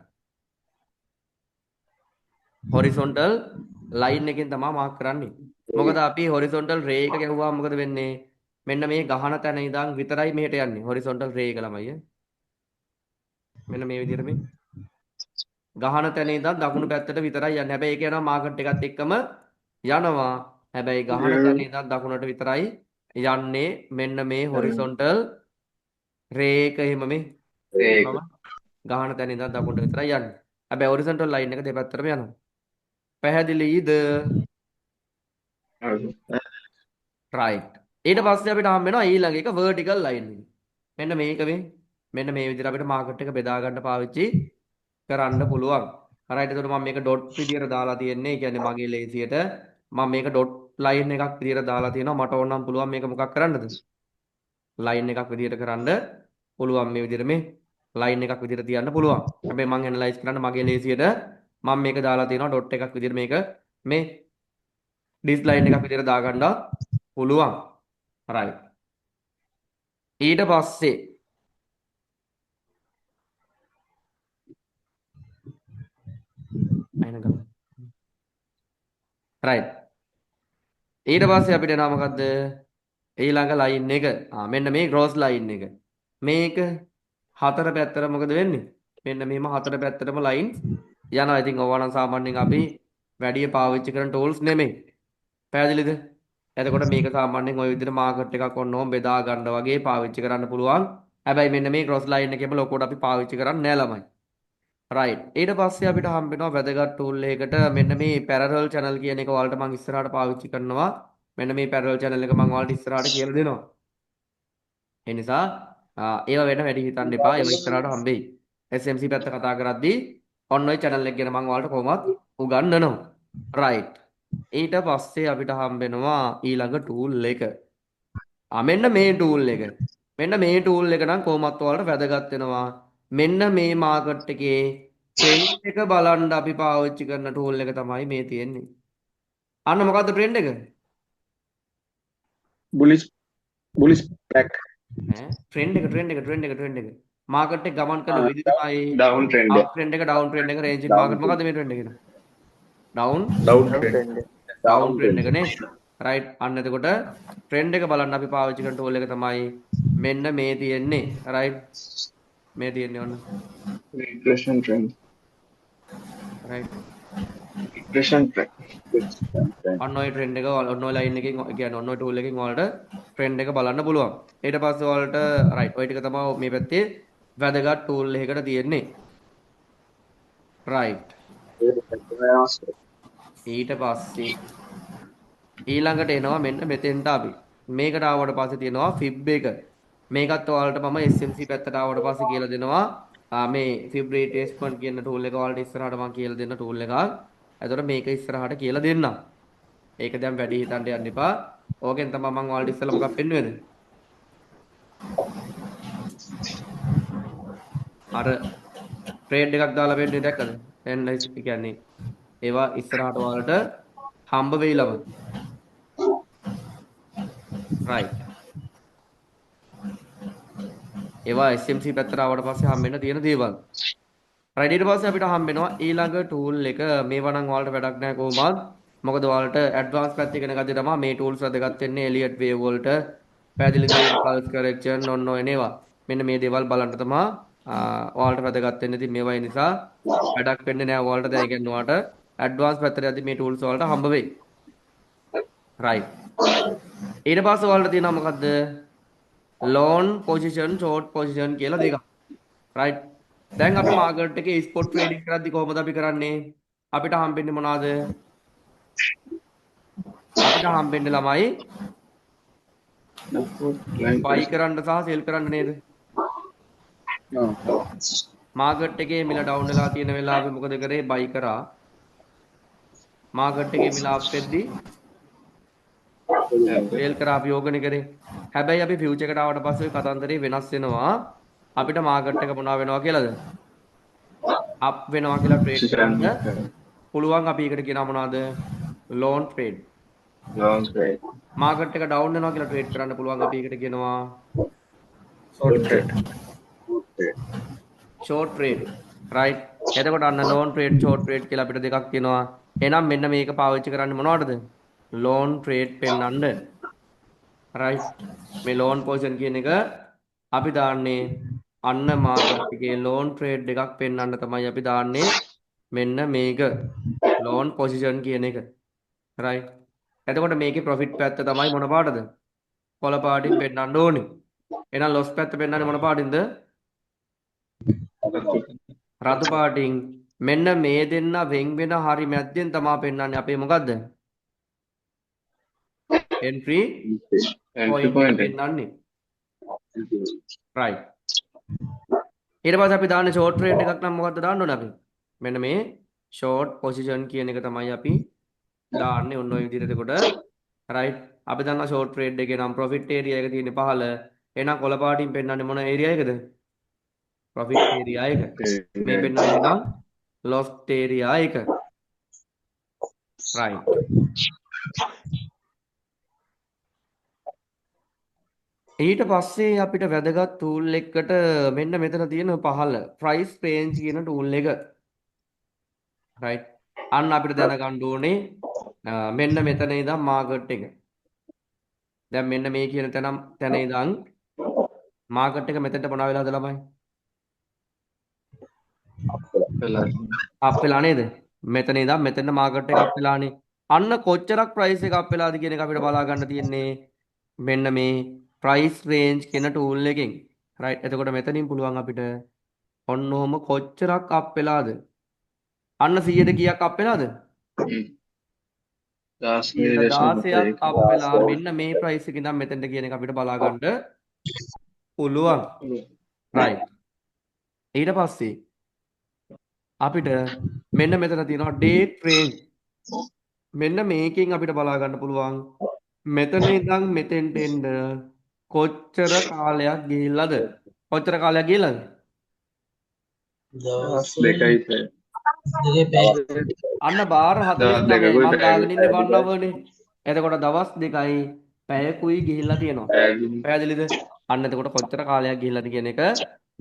හොරිසොන්ටල් ලයින් එකෙන් තමයි මාක් කරන්නේ. මොකද අපි හොරිසොන්ටල් රේ එක ගැහුවාම මොකද වෙන්නේ? මෙන්න මේ ගහන තැන ඉඳන් විතරයි මෙහෙට යන්නේ. හොරිසොන්ටල් රේ එක ළමයි. මෙන්න මේ විදිහට මේ ගහන තැන ඉඳන් දකුණු පැත්තට විතරයි යන්නේ. හැබැයි ඒක යනවා මාකට් එකත් එක්කම යනවා. හැබැයි ගහන තැන ඉඳන් දකුණට විතරයි යන්නේ. මෙන්න මේ හොරිසොන්ටල් රේ එක එහෙම මේ ඒක. ගහන තැන ඉඳන් දකුණට විතරයි යන්නේ. හැබැයි හොරිසොන්ටල් ලයින් එක දෙපැත්තටම යනවා. පැහැදිලිද? හරි. රයිට්. ඊට පස්සේ අපිට හම් වෙනවා ඊළඟ එක vertical line එක. මෙන්න මේක මෙන්න මේ විදිහට අපිට මාකට් එක බෙදා ගන්න පාවිච්චි කරන්න පුළුවන්. රයිට්. එතකොට මම මේක ඩොට් විදියට දාලා තියෙන්නේ. ඒ කියන්නේ මගේ ලේසියට මම මේක ඩොට් ලයින් එකක් විදියට දාලා තියෙනවා. මට ඕන නම් පුළුවන් මේක මොකක් කරන්නද? ලයින් එකක් විදියට කරන්න පුළුවන් මේ විදියට මේ ලයින් එකක් විදියට තියන්න පුළුවන්. හැබැයි මම ඇනලයිස් කරන්න මගේ ලේසියට මම මේක දාලා තියෙනවා ඩොට් එකක් විදියට මේක මේ ඩිස් ලයින් එකක් විදියට දාගන්න පුළුවන්. රයිට්. ඊට පස්සේ අයන ගමු. රයිට්. ඊට පස්සේ අපිට එනවා මොකද්ද? ඊළඟ ලයින් එක. මෙන්න මේ ක්‍රොස් ලයින් එක. මේක හතර පැත්තට මොකද වෙන්නේ? මෙන්න මෙහෙම හතර පැත්තටම ලයින් යනවා. ඉතින් ඕවා නම් සාමාන්‍යයෙන් අපි වැඩි පාවිච්චි කරන ටූල්ස් නෙමෙයි. පැහැදිලිද? එතකොට මේක සාමාන්‍යයෙන් ওই විදිහට මාකට් එකක් ඔන්නෝම බෙදා ගන්න වගේ පාවිච්චි කරන්න පුළුවන්. හැබැයි මෙන්න මේ ක්‍රොස් ලයින් එකේම ලොකුවට අපි පාවිච්චි කරන්නේ නැහැ ළමයි. රයිට්. ඊට පස්සේ අපිට හම්බ වෙනවා වැදගත් ටූල් එකකට මෙන්න මේ පැරලල් channel කියන එක වලට මම ඉස්සරහට පාවිච්චි කරනවා. මෙන්න මේ පැරලල් channel එක මම ඔයාලට ඉස්සරහට කියලා දෙනවා. ඒ නිසා ඒව වෙන වැඩි හිතන්න එපා. ඒව ඉස්සරහට හම්බෙයි. SMC පැත්ත කතා කරද්දී ඔන්න ඔය channel එක ගැන මම ඔයාලට කොහොමත් උගන්වනවා. රයිට්. ඊට පස්සේ අපිට හම්බ වෙනවා ඊළඟ ටූල් එක. මෙන්න මේ ටූල් එක. මෙන්න මේ ටූල් එක නම් කොහොමත් ඔයාලට වැදගත් වෙනවා. මෙන්න මේ මාකට් එකේ ට්‍රෙන්ඩ් එක බලන්න අපි පාවිච්චි කරන ටූල් එක තමයි මේ තියෙන්නේ. අන්න මොකද්ද ට්‍රෙන්ඩ් එක? bullish back. ට්‍රෙන්ඩ් එක. මාකට් එක ගමන් කරන විදිහ තමයි ඩවුන් ට්‍රෙන්ඩ් එක. ට්‍රෙන්ඩ් එක රේන්ජ් මාකට් මොකද්ද මේ ට්‍රෙන්ඩ් එක? ඩවුන් ට්‍රෙන්ඩ් එක නේ. රයිට්. අන්න එතකොට ට්‍රෙන්ඩ් එක බලන්න අපි පාවිච්චි කරන ටූල් එක තමයි මෙන්න මේ තියෙන්නේ. රයිට්. මේ තියෙන්නේ ඔන්න. regression trend. Right. regression trend. ඔන්න ඔය ට්‍රෙන්ඩ් එක ඔන්න ඔය ලයින් එකකින් කියන්නේ ඔන්න ඔය ටූල් එකකින් ඔයාලට ට්‍රෙන්ඩ් එක බලන්න පුළුවන්. ඊට පස්සේ ඔයාලට රයිට් ඔය ටික තමයි මේ පැත්තේ වැදගත් ටූල් එකකට තියෙන්නේ. රයිට්. ඊට පස්සේ ඊළඟට එනවා මෙන්න මෙතෙන්ට අපි. මේකට ආවට පස්සේ තියෙනවා fib එක. මේකත් ඔයාලට මම SMC පැත්තට ආවට පස්සේ කියලා දෙනවා. මේ fib retracement කියන ටූල් එක ඔයාලට ඉස්සරහට මම කියලා දෙන්න ටූල් එකක්. එතකොට මේක ඉස්සරහට කියලා දෙන්නම්. ඒක දැන් වැඩි හිතන්න යන්න එපා. ඕකෙන් තමයි මම ඔයාලට ඉස්සෙල්ලා මොකක් පෙන්වුවේද? අර ට්‍රේඩ් එකක් දාලා පෙන්වන්නේ දැක්කද? ඇනලයිස් කියන්නේ ඒවා ඉස්සරහට ඔයාලට හම්බ වෙයි ළම. right. ඒවා SMC පැත්තට ආවට පස්සේ හම්බෙන්න තියෙන දේවල්. right ඊට පස්සේ අපිට හම්බෙනවා ඊළඟ tool එක මේවා නම් ඔයාලට වැඩක් නැහැ කොහොමද? මොකද ඔයාලට advanced පැත්ත ඉගෙන ගත්තේ තමයි මේ tools වැදගත් වෙන්නේ Elliott wave වලට පැහැදිලි කරන pulse correction ඔන්න ඔය නේවා. මෙන්න මේ දේවල් බලන්න තමයි ඔයාලට වැදගත් වෙන්නේ. ඉතින් මේවා ඒ නිසා වැඩක් වෙන්නේ නැහැ ඔයාලට දැන් ඉගෙනුවාට ඇඩ්වාන්ස් පැත්තට යද්දි මේ ටූල්ස් වලට හම්බ වෙයි. right. ඊට පස්සේ ඔයාලට තියෙනවා මොකද්ද? long position short position කියලා දෙකක්. right. දැන් අපි මාකට් එකේ ස්පොට් ට්‍රේඩින් කරද්දි කොහොමද අපි කරන්නේ? අපිට හම්බෙන්නේ මොනවාද? අපිට හම්බෙන්නේ ළමයි buy කරන්න සහ sell කරන්න නේද? මාකට් එකේ මිල ඩවුන් වෙලා තියෙන වෙලාවෙ මොකද කරේ? buy කරා. මාකට් එකේ මිල අප් වෙද්දි sell කරා අපි යෝගනේ කරේ. හැබැයි අපි ෆියුචර් එකට ආවට පස්සේ කතන්දරේ වෙනස් වෙනවා. අපිට මාකට් එක මොනවා වෙනවා කියලාද? අප් වෙනවා කියලා ට්‍රේඩ් කරන්න පුළුවන්. අපි ඒකට කියනවා මොනවද? long trade. long trade. Market එක ඩවුන් වෙනවා කියලා ට්‍රේඩ් කරන්න පුළුවන්. අපි ඒකට කියනවා short trade. short trade. right. එතකොට අන්න long trade short trade කියලා අපිට දෙකක් තියෙනවා. එහෙනම් මෙන්න මේක පාවිච්චි කරන්නේ මොනවටද? long trade පෙන්නන්න. right. මේ long position කියන එක අපි දාන්නේ අන්න මාකට් එකේ long trade එකක් පෙන්වන්න තමයි අපි දාන්නේ මෙන්න මේක long position කියන එක. right. එතකොට මේකේ profit පැත්ත තමයි මොන පාටද? කොළ පාටින් පෙන්වන්න ඕනේ. එහෙනම් loss පැත්ත පෙන්වන්නේ මොන පාටින්ද? රතු පාටින්. මෙන්න මේ දෙන්න වෙන් වෙන හරි මැද්දෙන් තමයි පෙන්වන්නේ අපේ මොකද්ද? entry Entry point point. පෙන්වන්නේ. right. ඊට පස්සේ අපි දාන්නේ short trade එකක් නම් මොකද්ද දාන්න ඕනේ අපි? මෙන්න මේ short position කියන එක තමයි අපි දාන්නේ ඔන්න ඔය විදිහට. එතකොට right. අපි දන්නා short trade එකේ නම් profit area එක තියෙන්නේ 15. එහෙනම් කොළ පාටින් පෙන්වන්නේ මොන area එකද? profit area එක. මේ පෙන්වන්නේ නම් loss area එක. right. ඊට පස්සේ අපිට වැදගත් tool එකකට මෙන්න මෙතන තියෙන පහළ price range කියන tool එක. right. අන්න අපිට දැනගන්න ඕනේ මෙන්න මෙතන ඉඳන් market එක. දැන් මෙන්න මේ කියන තැන ඉඳන් market එක මෙතනට මොනවා වෙලාද ළමයි? අප් වෙලා නේද? මෙතන ඉඳන් මෙතන market එක අප් වෙලානේ. අන්න කොච්චරක් price එක අප් වෙලාද කියන එක අපිට බලා ගන්න තියෙන්නේ මෙන්න මේ price range කියන tool එකෙන්. right. එතකොට මෙතනින් පුළුවන් අපිට ඔන්න ඔහම කොච්චරක් අප් වෙලාද? අන්න 100ට කීයක් අප් වෙලාද? 16ක් අප් වෙලා මෙන්න මේ price එක ඉඳන් මෙතෙන්ට කියන එක අපිට බලා ගන්න පුළුවන්. right. ඊට පස්සේ අපිට මෙන්න මෙතන තියෙනවා date range. මෙන්න මේකෙන් අපිට බලා ගන්න පුළුවන් මෙතන ඉඳන් මෙතෙන්ට එන්න කොච්චර කාලයක් ගිහිල්ලාද? කොච්චර කාලයක් ගිහිල්ලාද? දවස් දෙකයි සර්. දෙකේ පැය අන්න බාර 49 දෙකකුයි මම පැය දාගෙන ඉන්නේ දෙකයි. බන්නවනේ. එතකොට දවස් දෙකයි පැයකුයි ගිහිල්ලා තියෙනවා. පැහැදිලිද? අන්න එතකොට කොච්චර කාලයක් ගිහිල්ලාද කියන එක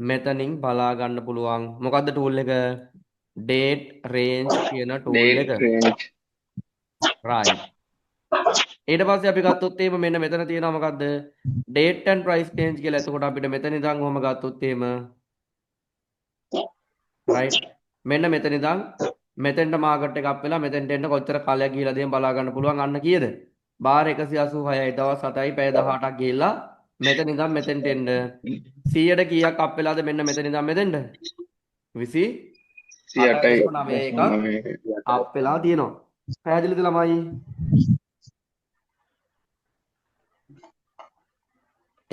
මෙතනින් බලා ගන්න පුළුවන්. මොකද්ද tool එක? date range කියන tool එක. Date range. right. ඊට පස්සේ අපි ගත්තොත් එහෙම මෙන්න මෙතන තියෙනවා මොකද්ද? date and price range කියලා. එතකොට අපිට මෙතන ඉඳන් ඔහම ගත්තොත් එහෙම right. මෙන්න මෙතන ඉඳන් මෙතෙන්ට මාකට් එක අප් වෙලා මෙතෙන්ට එන්න කොච්චර කාලයක් ගිහිලාද එහෙම බලා ගන්න පුළුවන්. අන්න කීයද? බාර 186යි දවස් 7යි පැය 18ක් ගිහිල්ලා මෙතන ඉඳන් මෙතෙන්ට එන්න 100ට කීයක් අප් වෙලාද? මෙන්න මෙතන ඉඳන් මෙතෙන්ට 108යි 29ක අප් වෙලා තියෙනවා. පැහැදිලිද ළමයි?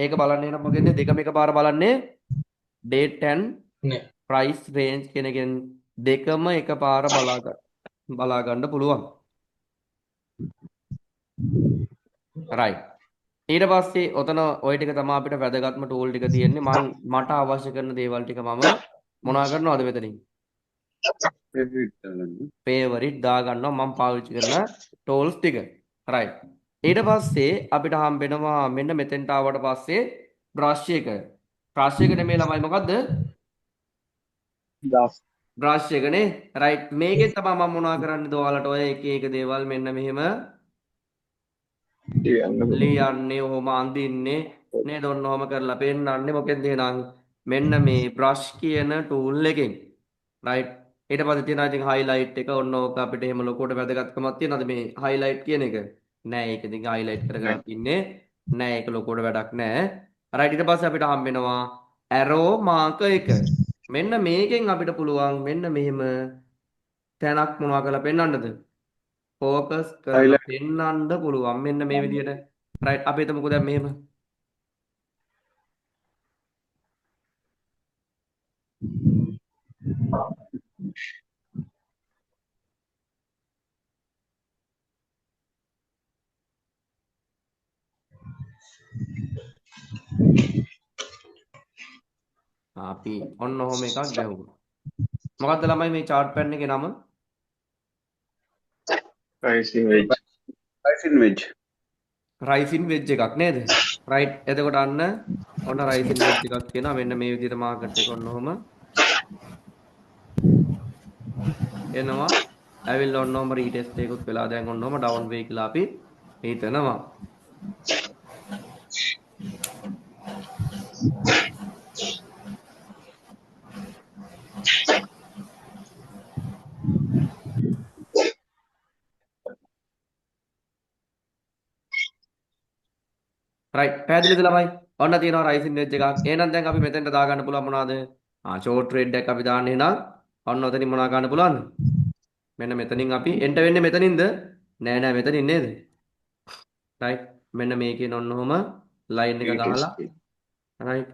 ඒක බලන්න එන මොකෙන්ද දෙකම එකපාර බලන්නේ date and නෑ. price range කියන එකෙන් දෙකම එකපාර බලා ගන්න පුළුවන්. right. ඊට පස්සේ ඔතන ওই ටික තමයි අපිට වැදගත්ම tool ටික තියෙන්නේ. මට අවශ්‍ය කරන දේවල් ටික මම මොනවා කරනවද මෙතනින්? favorite දා ගන්නවා මම පාවිච්චි කරන tools ටික. right. ඊට පස්සේ අපිට හම්බෙනවා මෙන්න මෙතෙන්ට ආවට පස්සේ brush එක. brush එක නෙමෙයි ළමයි මොකද්ද? brush එක නේ. right. මේකෙන් තමයි මම මොනවා කරන්නේද ඔයාලට ඔය එක එක දේවල් මෙන්න මෙහෙම ලියන්නේ ඔහොම අඳින්නේ නේද? ඔන්න ඔහම කරලා පෙන්නන්නේ මොකෙන්ද එහෙනම්? මෙන්න මේ brush කියන tool එකෙන්. right? ඊට පස්සේ තියෙනවා ඉතින් highlight එක. ඔන්න ඕක අපිට එහෙම ලොකුවට වැදගත්කමක් තියනවාද මේ highlight කියන එක? නෑ. ඒක ඉතින් highlight කරගෙන ඉන්නේ නෑ. ඒක ලොකුවට වැඩක් නෑ. right? ඊට පස්සේ අපිට හම්බ වෙනවා arrow mark එක. මෙන්න මේකෙන් අපිට පුළුවන් මෙන්න මෙහෙම තැනක් මොනවා කරලා පෙන්වන්නද? focus කරලා highlight පෙන්වන්න පුළුවන්. මෙන්න මේ විදිහට. right? අපි හිතමුකෝ දැන් මෙහෙම. අපි ඔන්න ඔහොම එකක් ගැහුවා. මොකද්ද ළමයි මේ chart pattern එකේ නම? Rising wedge. rising wedge. rising wedge එකක් නේද? right. එතකොට අන්න ඔන්න rising wedge එකක් තියෙනවා. මෙන්න මේ විදිහට market එක ඔන්න ඔහොම එනවා. ඇවිල්ලා ඔන්න ඔහොම retest එකකුත් වෙලා දැන් ඔන්න ඔහොම down way කියලා අපි හිතනවා. right. පැහැදිලිද ළමයි? ඔන්න තියෙනවා rising wedge එකක්. එහෙනම් දැන් අපි මෙතෙන්ට දාගන්න පුළුවන් මොනවද? short trade එකක් අපි දාන්න එහෙනම් ඔන්න ඔතනින් මොනවා ගන්න පුළුවන්ද? මෙන්න මෙතනින් අපි එන්ට වෙන්නේ මෙතනින්ද? නෑ මෙතනින් නේද? right. මෙන්න මේකෙන් ඔන්න ඔහොම line එක දාලා right.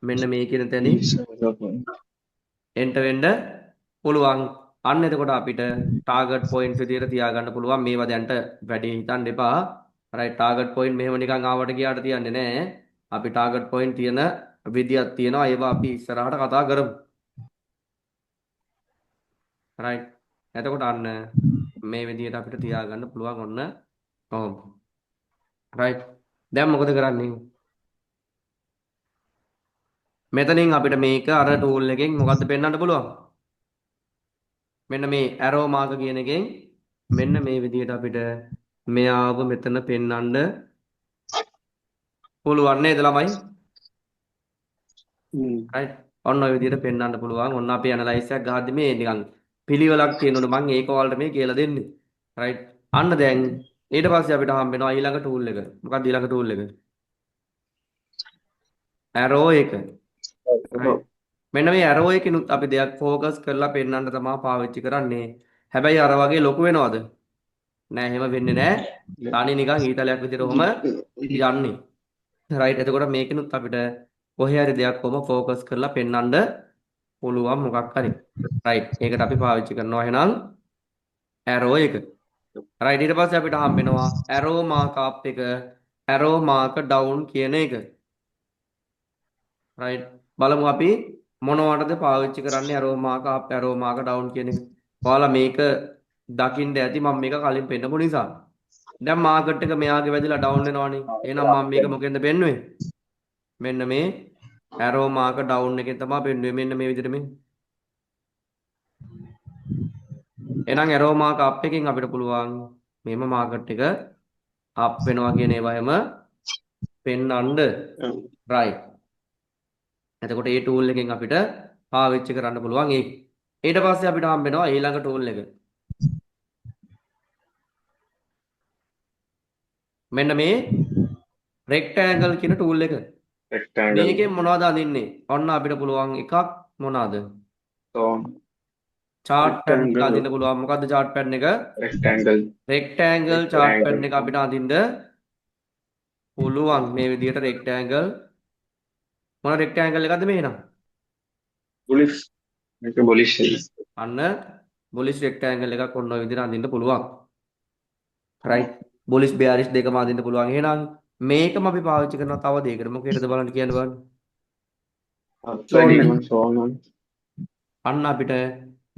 මෙන්න මේ කියන තැනින් එන්ට වෙන්න පුළුවන්. අන්න එතකොට අපිට target points විදියට තියාගන්න පුළුවන්. මේවා දැන්ට වැඩි හිතන්න එපා. right. target point මෙහෙම නිකන් ආවට ගියාට තියන්නේ නෑ. අපි target point තියෙන විදියක් තියෙනවා. ඒවා අපි ඉස්සරහට කතා කරමු. right. එතකොට අන්න මේ විදියට අපිට තියාගන්න පුළුවන් ඔන්න ඔහොම. right. දැන් මොකද කරන්නේ? මෙතනින් අපිට මේක අර tool එකෙන් මොකද්ද පෙන්වන්න පුළුවන්? මෙන්න මේ arrow mark කියන එකෙන් මෙන්න මේ විදියට අපිට මෙයාව මෙතන පෙන්වන්න පුළුවන් නේද ළමයි? right. ඔන්න ඔය විදියට පෙන්වන්න පුළුවන්. ඔන්න අපි ඇනලයිස් එකක් ගහද්දි මේ නිකන් පිළිවෙලක් තියෙනවනේ මම ඒක ඔයාලට මේ කියලා දෙන්නේ. right. අන්න දැන් ඊට පස්සේ අපිට හම්බ වෙනවා ඊළඟ tool එක. මොකක්ද ඊළඟ tool එක? arrow එක. right. මෙන්න මේ arrow එකිනුත් අපි දෙයක් focus කරලා පෙන්වන්න තමයි පාවිච්චි කරන්නේ. හැබැයි අර වගේ ලොකු වෙනවද? නෑ එහෙම වෙන්නේ නෑ. තනි නිකන් ඊතලයක් විදිහට ඔහම යන්නේ. right. එතකොට මේකිනුත් අපිට කොහේ හරි දෙයක් කොහොම focus කරලා පෙන්වන්න පුළුවන් මොකක් හරි. right. ඒකට අපි පාවිච්චි කරනවා එහෙනම් arrow එක. right. ඊට පස්සේ අපිට හම්බ වෙනවා arrow mark up එක, arrow mark down කියන එක. right. බලමු අපි මොනවටද පාවිච්චි කරන්නේ arrow mark up, arrow mark down කියන එක. ඔයාලා මේක දකින්න ඇති මම මේක කලින් පෙන්නපු නිසා. දැන් මාකට් එක මෙයාගේ වැදිලා down වෙනවනේ. එහෙනම් මම මේක මොකෙන්ද පෙන්නුවේ? මෙන්න මේ arrow mark down එකෙන් තමයි පෙන්නුවේ. මෙන්න මේ විදිහට මේ. එහෙනම් arrow mark up එකෙන් අපිට පුළුවන් මේම මාකට් එක up වෙනවා කියන ඒවා හැම පෙන්වන්න. right. එතකොට මේ tool එකෙන් අපිට පාවිච්චි කරන්න පුළුවන් ඒක. ඊට පස්සේ අපිට හම්බ වෙනවා ඊළඟ tool එක. මෙන්න මේ rectangle කියන tool එක. Rectangle. මේකෙන් මොනවද අඳින්නේ? ඔන්න අපිට පුළුවන් එකක් මොනවාද? Zone. chart pattern එක Rectangle. අඳින්න පුළුවන්. මොකද්ද chart pattern එක? Rectangle. rectangle chart pattern එක අපිට අඳින්න පුළුවන්. මේ විදිහට rectangle මොන rectangle එකක්ද මේ නම්? Bullish. Make a bullish sell. අන්න bullish rectangle එකක් ඔන්න ඔය විදිහට අඳින්න පුළුවන්. right. bullish bearish දෙකම අඳින්න පුළුවන්. එහෙනම් මේකම අපි පාවිච්චි කරනවා තව දෙයකට. මොකේද බලන්න කියන්න බලන්න. Uptrending on zone on. අන්න අපිට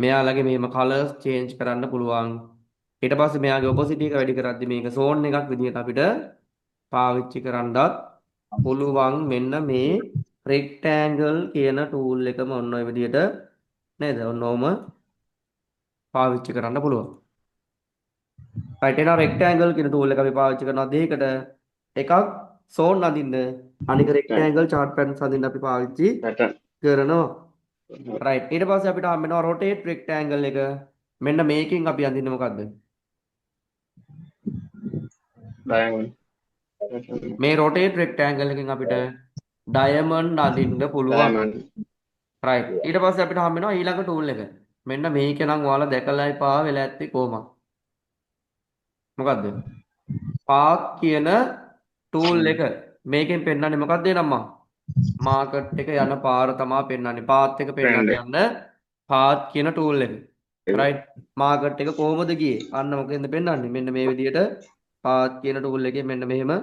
මෙයාලගේ මෙහෙම colors change කරන්න පුළුවන්. ඊට පස්සේ මෙයාගේ opposite එක වැඩි කරද්දි මේක zone එකක් විදිහට අපිට පාවිච්චි කරන්නත් පුළුවන්. මෙන්න මේ rectangle කියන tool එකම ඔන්න ඔය විදිහට නේද? ඔන්නෝම පාවිච්චි කරන්න පුළුවන්. right. එහෙනම් rectangle කියන tool එක අපි පාවිච්චි කරනවා දෙයකට. එකක් සෝන් අඳින්න අනික රෙක්ටැන්ගල් chart patterns අඳින්න අපි පාවිච්චි pattern. කරනවා right ඊට පස්සේ අපිට හම්බ වෙනවා rotate rectangle එක මෙන්න මේකෙන් අපි අඳින්නේ මොකද්ද Diamond. මේ rotate rectangle එකෙන් අපිට diamond අඳින්න පුළුවන් Diamond. right ඊට පස්සේ අපිට හම්බ වෙනවා ඊළඟ tool එක මෙන්න මේක නම් ඔයාලා දැකලායි පා වෙලා ඇත්තේ කොහොමද මොකද්ද පාත් කියන tool එක මේකෙන් පෙන්නන්නේ මොකක්ද නම්මා මාකට් එක යන පාර තමයි පෙන්නන්නේ පාත් එක පෙන්නන්න යන්න පාත් කියන tool එක right මාකට් එක කොහොමද ගියේ අන්න මොකෙන්ද පෙන්නන්නේ මෙන්න මේ විදිහට පාත් කියන tool එකේ මෙන්න මෙහෙම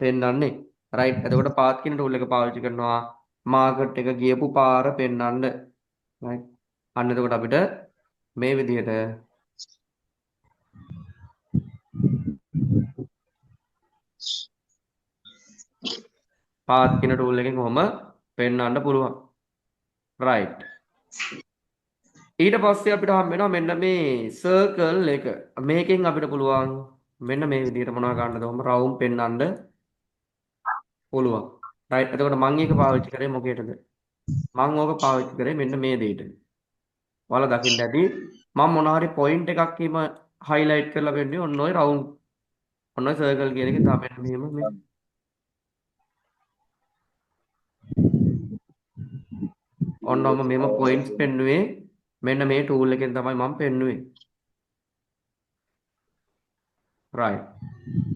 පෙන්නන්නේ right එතකොට පාත් කියන tool එක පාවිච්චි කරනවා මාකට් එක ගියපු පාර පෙන්නන්න right අන්න එතකොට අපිට මේ විදිහට පාත් කියන tool එකෙන් කොහොම පෙන්වන්න පුළුවන් right ඊට පස්සේ අපිට හම් වෙනවා මෙන්න මේ circle එක මේකෙන් අපිට පුළුවන් මෙන්න මේ විදිහට මොනවා ගන්නද කොහොම round පෙන්වන්න පුළුවන් right එතකොට මම ඒක පාවිච්චි කරේ මොකේද මම ඕක පාවිච්චි කරේ මෙන්න මේ දෙයට ඔයාලා දකින්න ඇති මම මොන හරි point එකක් හිම highlight කරලා පෙන්නුවේ ඔන්න ඔය round ඔන්න ඔය circle කියන එකේ තමයි මෙහෙම මේ ඔන්නම මෙම පොයින්ට්ස් පෙන්නුවේ මෙන්න මේ ටූල් එකෙන් තමයි මම පෙන්නුවේ right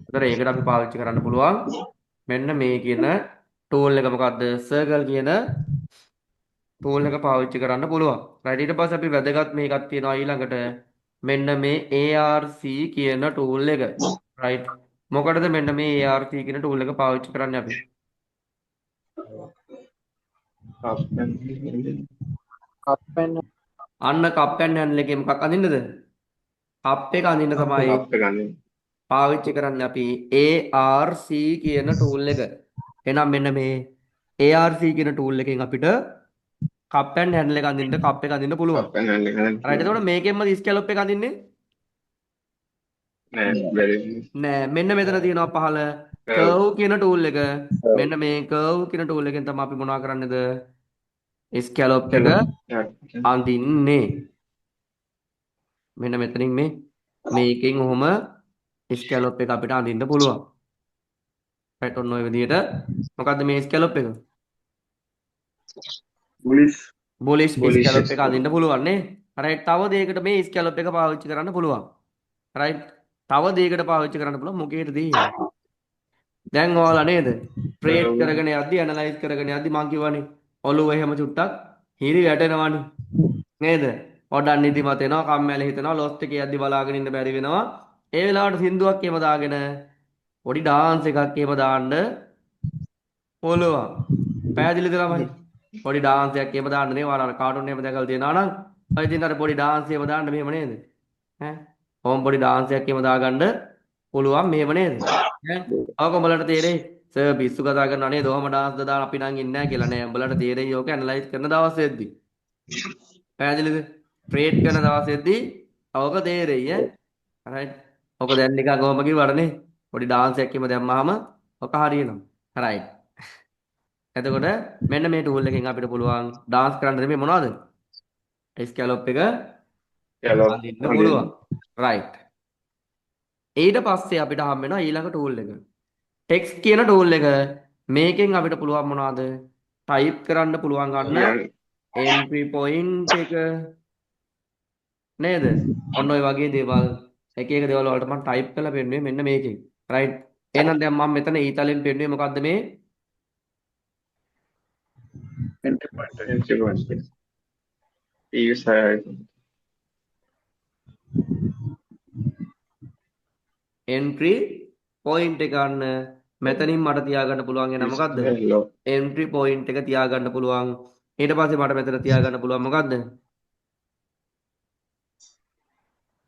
ඒතර ඒකට අපි පාවිච්චි කරන්න පුළුවන් මෙන්න මේ කියන ටූල් එක මොකද්ද circle කියන ටූල් එක පාවිච්චි කරන්න පුළුවන් right ඊට පස්සේ අපි වැදගත් මේකක් තියෙනවා ඊළඟට මෙන්න මේ ARC කියන ටූල් එක right මොකටද මෙන්න මේ ARC කියන ටූල් එක පාවිච්චි කරන්නේ අපි අන්න කප් ඇන්ඩ් හැන්ඩල් එකේ මොකක් අඳින්නද කප් එක අඳින්න තමයි Cup එක අඳින්න. පාවිච්චි කරන්නේ අපි ARC කියන ටූල් එක එහෙනම් මෙන්න මේ ARC කියන ටූල් එකෙන් අපිට කප් ඇන්ඩ් හැන්ඩල් එක අඳින්න කප් එක අඳින්න පුළුවන් Cup and handle එක අඳින්න. right එතකොට මේකෙන්ම ස්කැලොප් එක අඳින්නේ නෑ බැරි. නෑ මෙන්න මෙතන තියෙනවා පහළ කර්ව් කියන ටූල් එක මෙන්න මේ කර්ව් කියන ටූල් එකෙන් තමයි අපි මොනවා කරන්නේද ස්කැලොප් එක අඳින්නේ මෙන්න මෙතනින් මේකෙන් ඔහොම ස්කැලොප් එක අපිට අඳින්න පුළුවන් right ඔන්න ඔය විදිහට මොකද්ද මේ ස්කැලොප් එක Bullish. bullish Bullish ස්කැලොප් එක scallop. අඳින්න පුළුවන් නේ right තව දෙයකට මේ ස්කැලොප් එක පාවිච්චි කරන්න පුළුවන් right තව දෙයකට පාවිච්චි කරන්න පුළුවන් මොකේද දැන් ඔයාලා නේද ට්‍රේඩ් කරගෙන යද්දි ඇනලයිස් කරගෙන යද්දි මං කියවනේ ඔළුව එහෙම චුට්ටක් හිරි වැටෙනවනේ නේද පොඩ්ඩක් නිදිමත එනවා කම්මැලි හිතෙනවා ලොස්ට් එකේ යද්දි බලාගෙන ඉන්න බැරි වෙනවා ඒ වෙලාවට සින්දුවක් එහෙම දාගෙන පොඩි ඩාන්ස් එකක් එහෙම දාන්න පුළුවන් පැහැදිලිද ළමයි පොඩි ඩාන්ස් එකක් එහෙම දාන්න නේ ඔයාලා කාටුන් එහෙම දැකලා තියෙනවා නම් ඔය ඉතින් අර පොඩි ඩාන්ස් එහෙම දාන්න මෙහෙම නේද ඈ ඕම් පොඩි ඩාන්ස් එකක් එහෙම දාගන්න පුළුවන් මෙහෙම නේද ඈ ඔක උඹලට තේරෙයි සර් පිස්සු කතා කරනවා නේද ඔහම ඩාන්ස් දාලා අපි නම් ඉන්නේ නැහැ කියලා නෑ උඹලට තේරෙයි ඕක ඇනලයිස් කරන දවසෙද්දි පැහැදිලිද ට්‍රේඩ් කරන දවසෙද්දි ඕක තේරෙයි ඈ රයිට් ඔක දැන් නිකන් කොහොම කිව්වට නේ පොඩි ඩාන්ස් එකක් එහෙම දැම්මහම ඔක හරියනවා රයිට් එතකොට මෙන්න මේ ටූල් එකෙන් අපිට පුළුවන් ඩාන්ස් කරන්න නෙමෙයි මොනවද ස්කැලොප් එක Scallop අඳින්න පුළුවන් රයිට් ඊට පස්සේ අපිට හම් වෙනවා ඊළඟ ටූල් එක ටෙක්ස්ට් කියන ටූල් එක මේකෙන් අපිට පුළුවන් මොනවද ටයිප් කරන්න පුළුවන් ගන්න එන්ට්‍රි පොයින්ට් එක නේද ඔන්න ඔය වගේ දේවල් එක එක දේවල් වලට මම ටයිප් කරලා පෙන්නුවේ මෙන්න මේකෙන් රයිට් එහෙනම් දැන් මම මෙතන ඊතලෙන් පෙන්නුවේ මොකද්ද මේ Entry point. entry point. Each side. Entry point එක ගන්න මෙතනින් මට තියාගන්න පුළුවන් එන මොකද්ද Hello. එන්ට්‍රි පොයින්ට් එක තියාගන්න පුළුවන් ඊට පස්සේ මට මෙතන තියාගන්න පුළුවන් මොකද්ද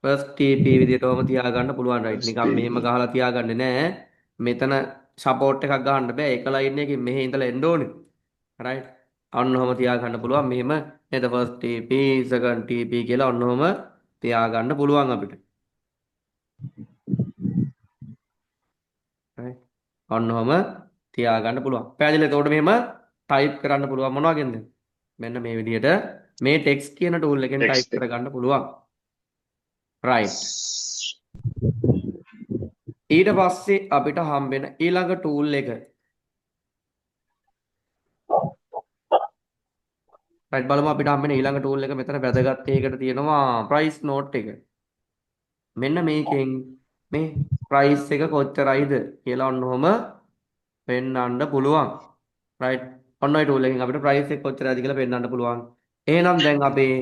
first TP විදිහටම තියාගන්න පුළුවන් right නිකන් මෙහෙම ගහලා තියාගන්නේ නෑ මෙතන සපෝට් එකක් ගහන්න බෑ එක ලයින් එකකින් මෙහෙ ඉඳලා එන්න ඕනේ right ඔන්න ඔහම තියාගන්න පුළුවන් මෙහෙම නේද first TP second TP කියලා ඔන්න ඔහම තියාගන්න පුළුවන් අපිට ඔන්න ඔහම තියාගන්න පුළුවන්. පැහැදිලිද? එතකොට මෙහෙම ටයිප් කරන්න පුළුවන් මොනවගෙන්ද? මෙන්න මේ විදිහට මේ ටෙක්ස්ට් කියන ටූල් එකෙන් ටයිප් Text. කරගන්න පුළුවන්. right. ඊට පස්සේ අපිට හම්බෙන ඊළඟ ටූල් එක. right බලමු අපිට හම්බෙන ඊළඟ ටූල් එක මෙතන වැදගත් එකකට තියෙනවා price note එක. මෙන්න මේකෙන් මේ price එක කොච්චරයිද කියලා ඔන්න ඔහම පෙන්වන්න පුළුවන්. right. ඔන්න ඔය ටූල් එකෙන් අපිට price එක කොච්චරයිද කියලා පෙන්වන්න පුළුවන්. එහෙනම් දැන් අපේ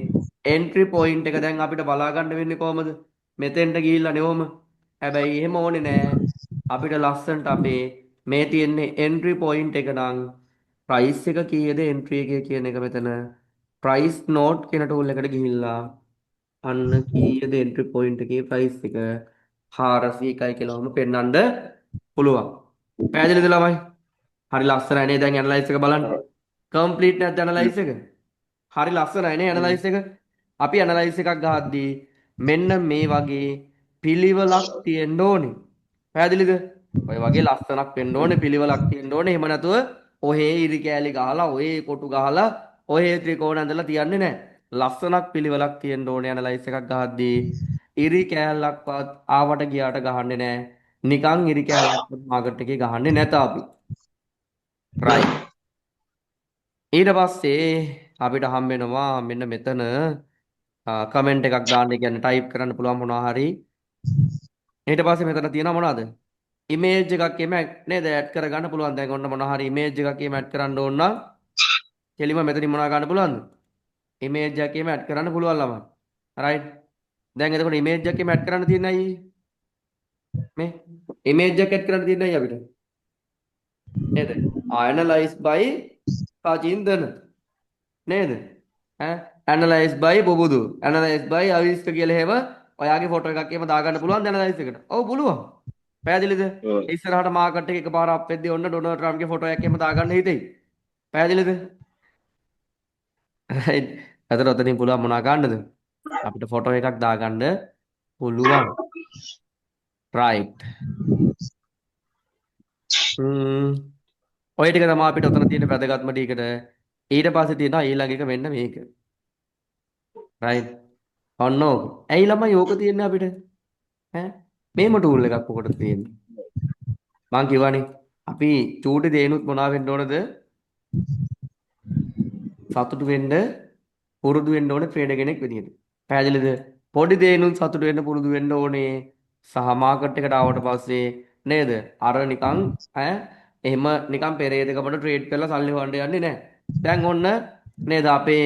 entry point එක දැන් අපිට බලා ගන්න වෙන්නේ කොහමද? මෙතෙන්ට ගිහිල්ලා නෙවම. හැබැයි එහෙම ඕනේ නෑ. අපිට ලස්සනට අපේ මේ තියෙන්නේ entry point එක නම් price එක කීයද entry එකේ කියන එක මෙතන price note කියන tool එකට ගිහිල්ලා අන්න කීයද entry point එකේ price එක 401යි කියලා වම පෙන්වන්න පුළුවන්. පැහැදිලිද ළමයි? හරි ලස්සනයි නේ දැන් ඇනලයිස් එක බලන්න. කම්ප්ලීට් නැද්ද ඇනලයිස් එක? හරි ලස්සනයි නේ ඇනලයිස් එක. අපි ඇනලයිස් එකක් ගහද්දී මෙන්න මේ වගේ පිළිවෙලක් තියෙන්න ඕනේ. පැහැදිලිද? ඔය වගේ ලස්සනක් වෙන්න ඕනේ පිළිවෙලක් තියෙන්න ඕනේ. එහෙම නැතුව ඔහේ ඉරි කෑලි ගහලා ඔහේ කොටු ගහලා ඔහේ ත්‍රිකෝණ ඇඳලා තියන්නේ නැහැ. ලස්සනක් පිළිවෙලක් තියෙන්න ඕනේ ඇනලයිස් එකක් ගහද්දී. ඉරි කෑල්ලක්වත් ආවට ගියාට ගහන්නේ නැහැ. නිකන් ඉරි කෑල්ලක්වත් මාකට් එකේ ගහන්නේ නැත අපි. right. ඊට පස්සේ අපිට හම් වෙනවා මෙන්න මෙතන කමෙන්ට් එකක් දාන්න කියන්නේ ටයිප් කරන්න පුළුවන් මොනවා හරි. ඊට පස්සේ මෙතන තියෙනවා මොනවද? ඉමේජ් එකක් එම නේද ඇඩ් කරගන්න පුළුවන්. දැන් ඔන්න මොනවා හරි ඉමේජ් එකක් එම ඇඩ් කරන්න ඕන නම් කෙලිම මෙතනින් මොනවා ගන්න පුළුවන්ද? ඉමේජ් එකක් එම ඇඩ් කරන්න පුළුවන් ළමයි. right. දැන් එතකොට ඉමේජ් එකක් එම ඇඩ් කරන්න තියෙන අය මේ ඉමේජ් එකක් ඇඩ් කරන්න තියෙන අය අපිට නේද? analyze by සචින්දන නේද? analyze by බොබුදු analyze by අවිස්ක කියලා එහෙම ඔයාගේ ෆොටෝ එකක් එහෙම දාගන්න පුළුවන් analyze එකට. ඔව් පුළුවන්. පැහැදිලිද? ඉස්සරහට මාකට් එක එකපාර අප් වෙද්දී ඔන්න ඩොනල්ඩ් ට්‍රම්ප්ගේ ෆොටෝ එකක් එහෙම දාගන්න හිතෙයි. පැහැදිලිද? right. එතකොට ඔතනින් පුළුවන් මොනවා ගන්නද? අපිට ෆොටෝ එකක් දාගන්න පුළුවන්. right. ඔය ටික තමයි අපිට ඔතන තියෙන වැදගත්ම ටිකට. ඊට පස්සේ තියෙනවා ඊළඟ එක මෙන්න මේක. right. ඔන්න ඕක. ඇයි ළමයි ඕක තියෙන්නේ අපිට? මේම ටූල් එකක් ඔකට තියෙන්නේ. මං කිව්වනේ අපි චූටි දේනුත් මොනවා වෙන්න ඕනද? සතුටු වෙන්න පුරුදු වෙන්න ඕනේ ට්‍රේඩර් කෙනෙක් විදිහට. පැහැදිලිද? පොඩි දේනුත් සතුටු වෙන්න පුරුදු වෙන්න ඕනේ. සහ මාකට් එකට ආවට පස්සේ නේද? අර නිකන් එහෙම නිකන් පෙරේතකමට ට්‍රේඩ් කරලා සල්ලි හොයන්න යන්නේ නැහැ. දැන් ඔන්න නේද අපේ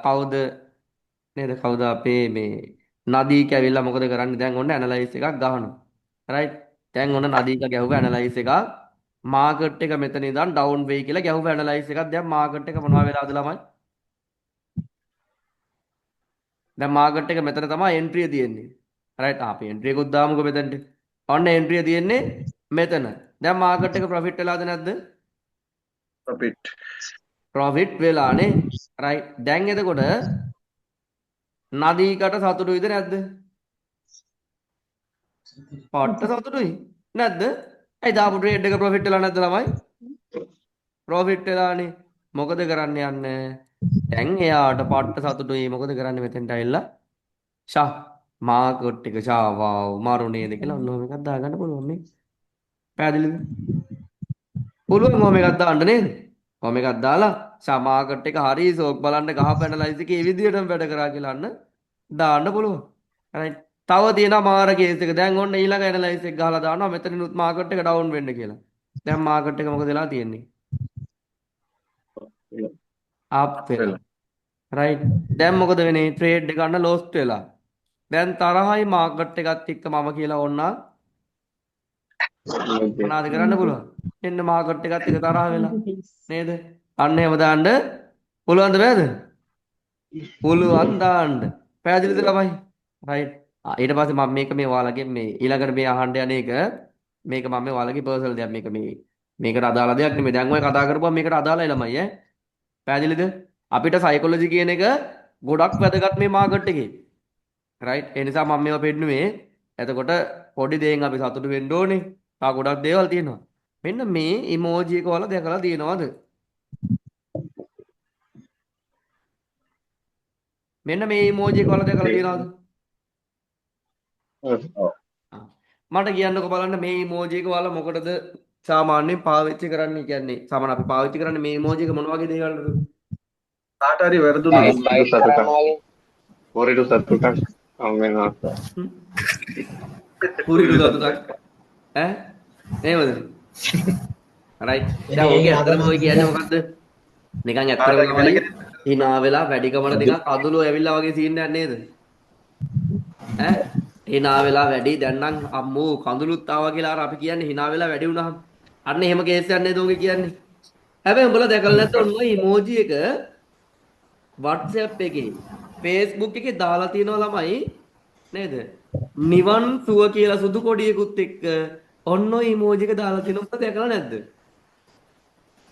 කවුද අපේ මේ නදීක ඇවිල්ලා මොකද කරන්නේ? දැන් ඔන්න ඇනලයිස් එකක් ගහනවා. right. දැන් ඔන්න නදීක ගැහුව ඇනලයිස් එකක් මාකට් එක මෙතන ඉඳන් ඩවුන් වෙයි කියලා ගැහුව ඇනලයිස් එකක්. දැන් මාකට් එක මොනවා වෙලාද ළමයි? දැන් මාකට් එක මෙතන තමයි එන්ට්‍රිය තියෙන්නේ. right. අපි එන්ට්‍රි එකක් දාමුකෝ මෙතනට. ඔන්න එන්ට්‍රිය තියෙන්නේ මෙතන. දැන් මාකට් එක ප්‍රොෆිට් වෙලාද නැද්ද? Profit. ප්‍රොෆිට් වෙලානේ. right. දැන් එතකොට නදීකට සතුටුයිද නැද්ද? පට්ට සතුටුයි නැද්ද? ඇයි දාපු ට්‍රේඩ් එක ප්‍රොෆිට් වෙලා නැද්ද ළමයි? ප්‍රොෆිට් වෙලානේ. මොකද කරන්න යන්නේ? දැන් එයාට පට්ට සතුටුයි. මොකද කරන්නේ මෙතෙන්ට ඇවිල්ලා? ෂා මාකට් එක ෂා වාව් මාරු නේද කියලා ඔන්න ඔහොම එකක් දාගන්න පුළුවන් මේ. පැහැදිලිද? පුළුවන් ඔහොම එකක් දාන්න නේද? ඔහොම එකක් දාලා ෂා මාකට් එක හරි සෝක් බලන්න ගහප ඇනලයිස් එකේ මේ විදිහටම වැඩ කරා කියලා අන්න දාන්න පුළුවන්. right. තව තියෙනවා මාර කේස් එක. දැන් ඔන්න ඊළඟ ඇනලයිස් එක ගහලා දානවා මෙතනිනුත් මාකට් එක ඩවුන් වෙන්න කියලා. දැන් මාකට් එක මොකද වෙලා තියෙන්නේ? අප් වෙලා. right. දැන් මොකද වෙන්නේ? ට්‍රේඩ් එක ගන්න ලොස්ට් වෙලා. දැන් තරහයි මාකට් එකත් එක්ක මම කියලා ඕන්න මොනවද කරන්න පුළුවන්? එන්න මාකට් එකත් එක්ක තරහ වෙලා නේද? අන්න එහෙම දාන්න පුළුවන්ද බෑද? පුළුවන් දාන්න. පැහැදිලිද ළමයි? right. ඊට පස්සේ මම මේක මේ ඔයාලගෙන් මේ ඊළඟට මේ අහන්න යන එක මේක මම මේ ඔයාලගේ පර්සනල් දෙයක් මේකට අදාළ දෙයක් නෙමෙයි. දැන් ඔය කතා කරපුවා මේකට අදාළයි ළමයි ඈ. පැහැදිලිද? අපිට සයිකොලොජි කියන එක ගොඩක් වැදගත් මේ මාකට් එකේ. right. ඒ නිසා මම මේවා පෙන්නුවේ. එතකොට පොඩි දෙයෙන් අපි සතුටු වෙන්න ඕනේ. තා ගොඩක් දේවල් තියෙනවා. මෙන්න මේ ඉමෝජි එක වල දැකලා තියෙනවද? මෙන්න මේ ඉමෝජි එක වල දැකලා තියෙනවද? ආ. මට කියන්නකෝ බලන්න මේ ඉමෝජි එක වල මොකටද සාමාන්‍යයෙන් පාවිච්චි කරන්නේ කියන්නේ සාමාන්‍ය අපි පාවිච්චි කරන්නේ මේ ඉමෝජි එක මොන වගේ දේවල්ද? කාට හරි වැරදුනා ටයිප් ටයිප් කරනවා Poridu satukan වෙනවා. පුරිදු සතුටක් ඈ නේද? රයිට්. දැන් ඔගේ අතම ඔය කියන්නේ මොකද්ද? නිකන් ඇත්තටම තමයි hina වෙලා වැඩිකමන ටිකක් අදුලෝ ඇවිල්ලා වගේ සීන් එකක් නේද? ඈ hina වෙලා වැඩි දැන් නම් අම්මෝ කඳුළුත් ආවා කියලා අර අපි කියන්නේ hina වෙලා වැඩි වුණාම අන්න එහෙම කේස් එකක් නේද ඔගේ කියන්නේ. හැබැයි උඹලා දැකලා නැත්නම් ඔන්න ඔය ඉමෝජි එක WhatsApp එකේ Facebook එකේ දාලා තියෙනවා ළමයි නේද? නිවන් සුව කියලා සුදු කොඩියකුත් එක්ක ඔන්න ඔය ඉමෝජි එක දාලා තියෙනවා දැකලා නැද්ද?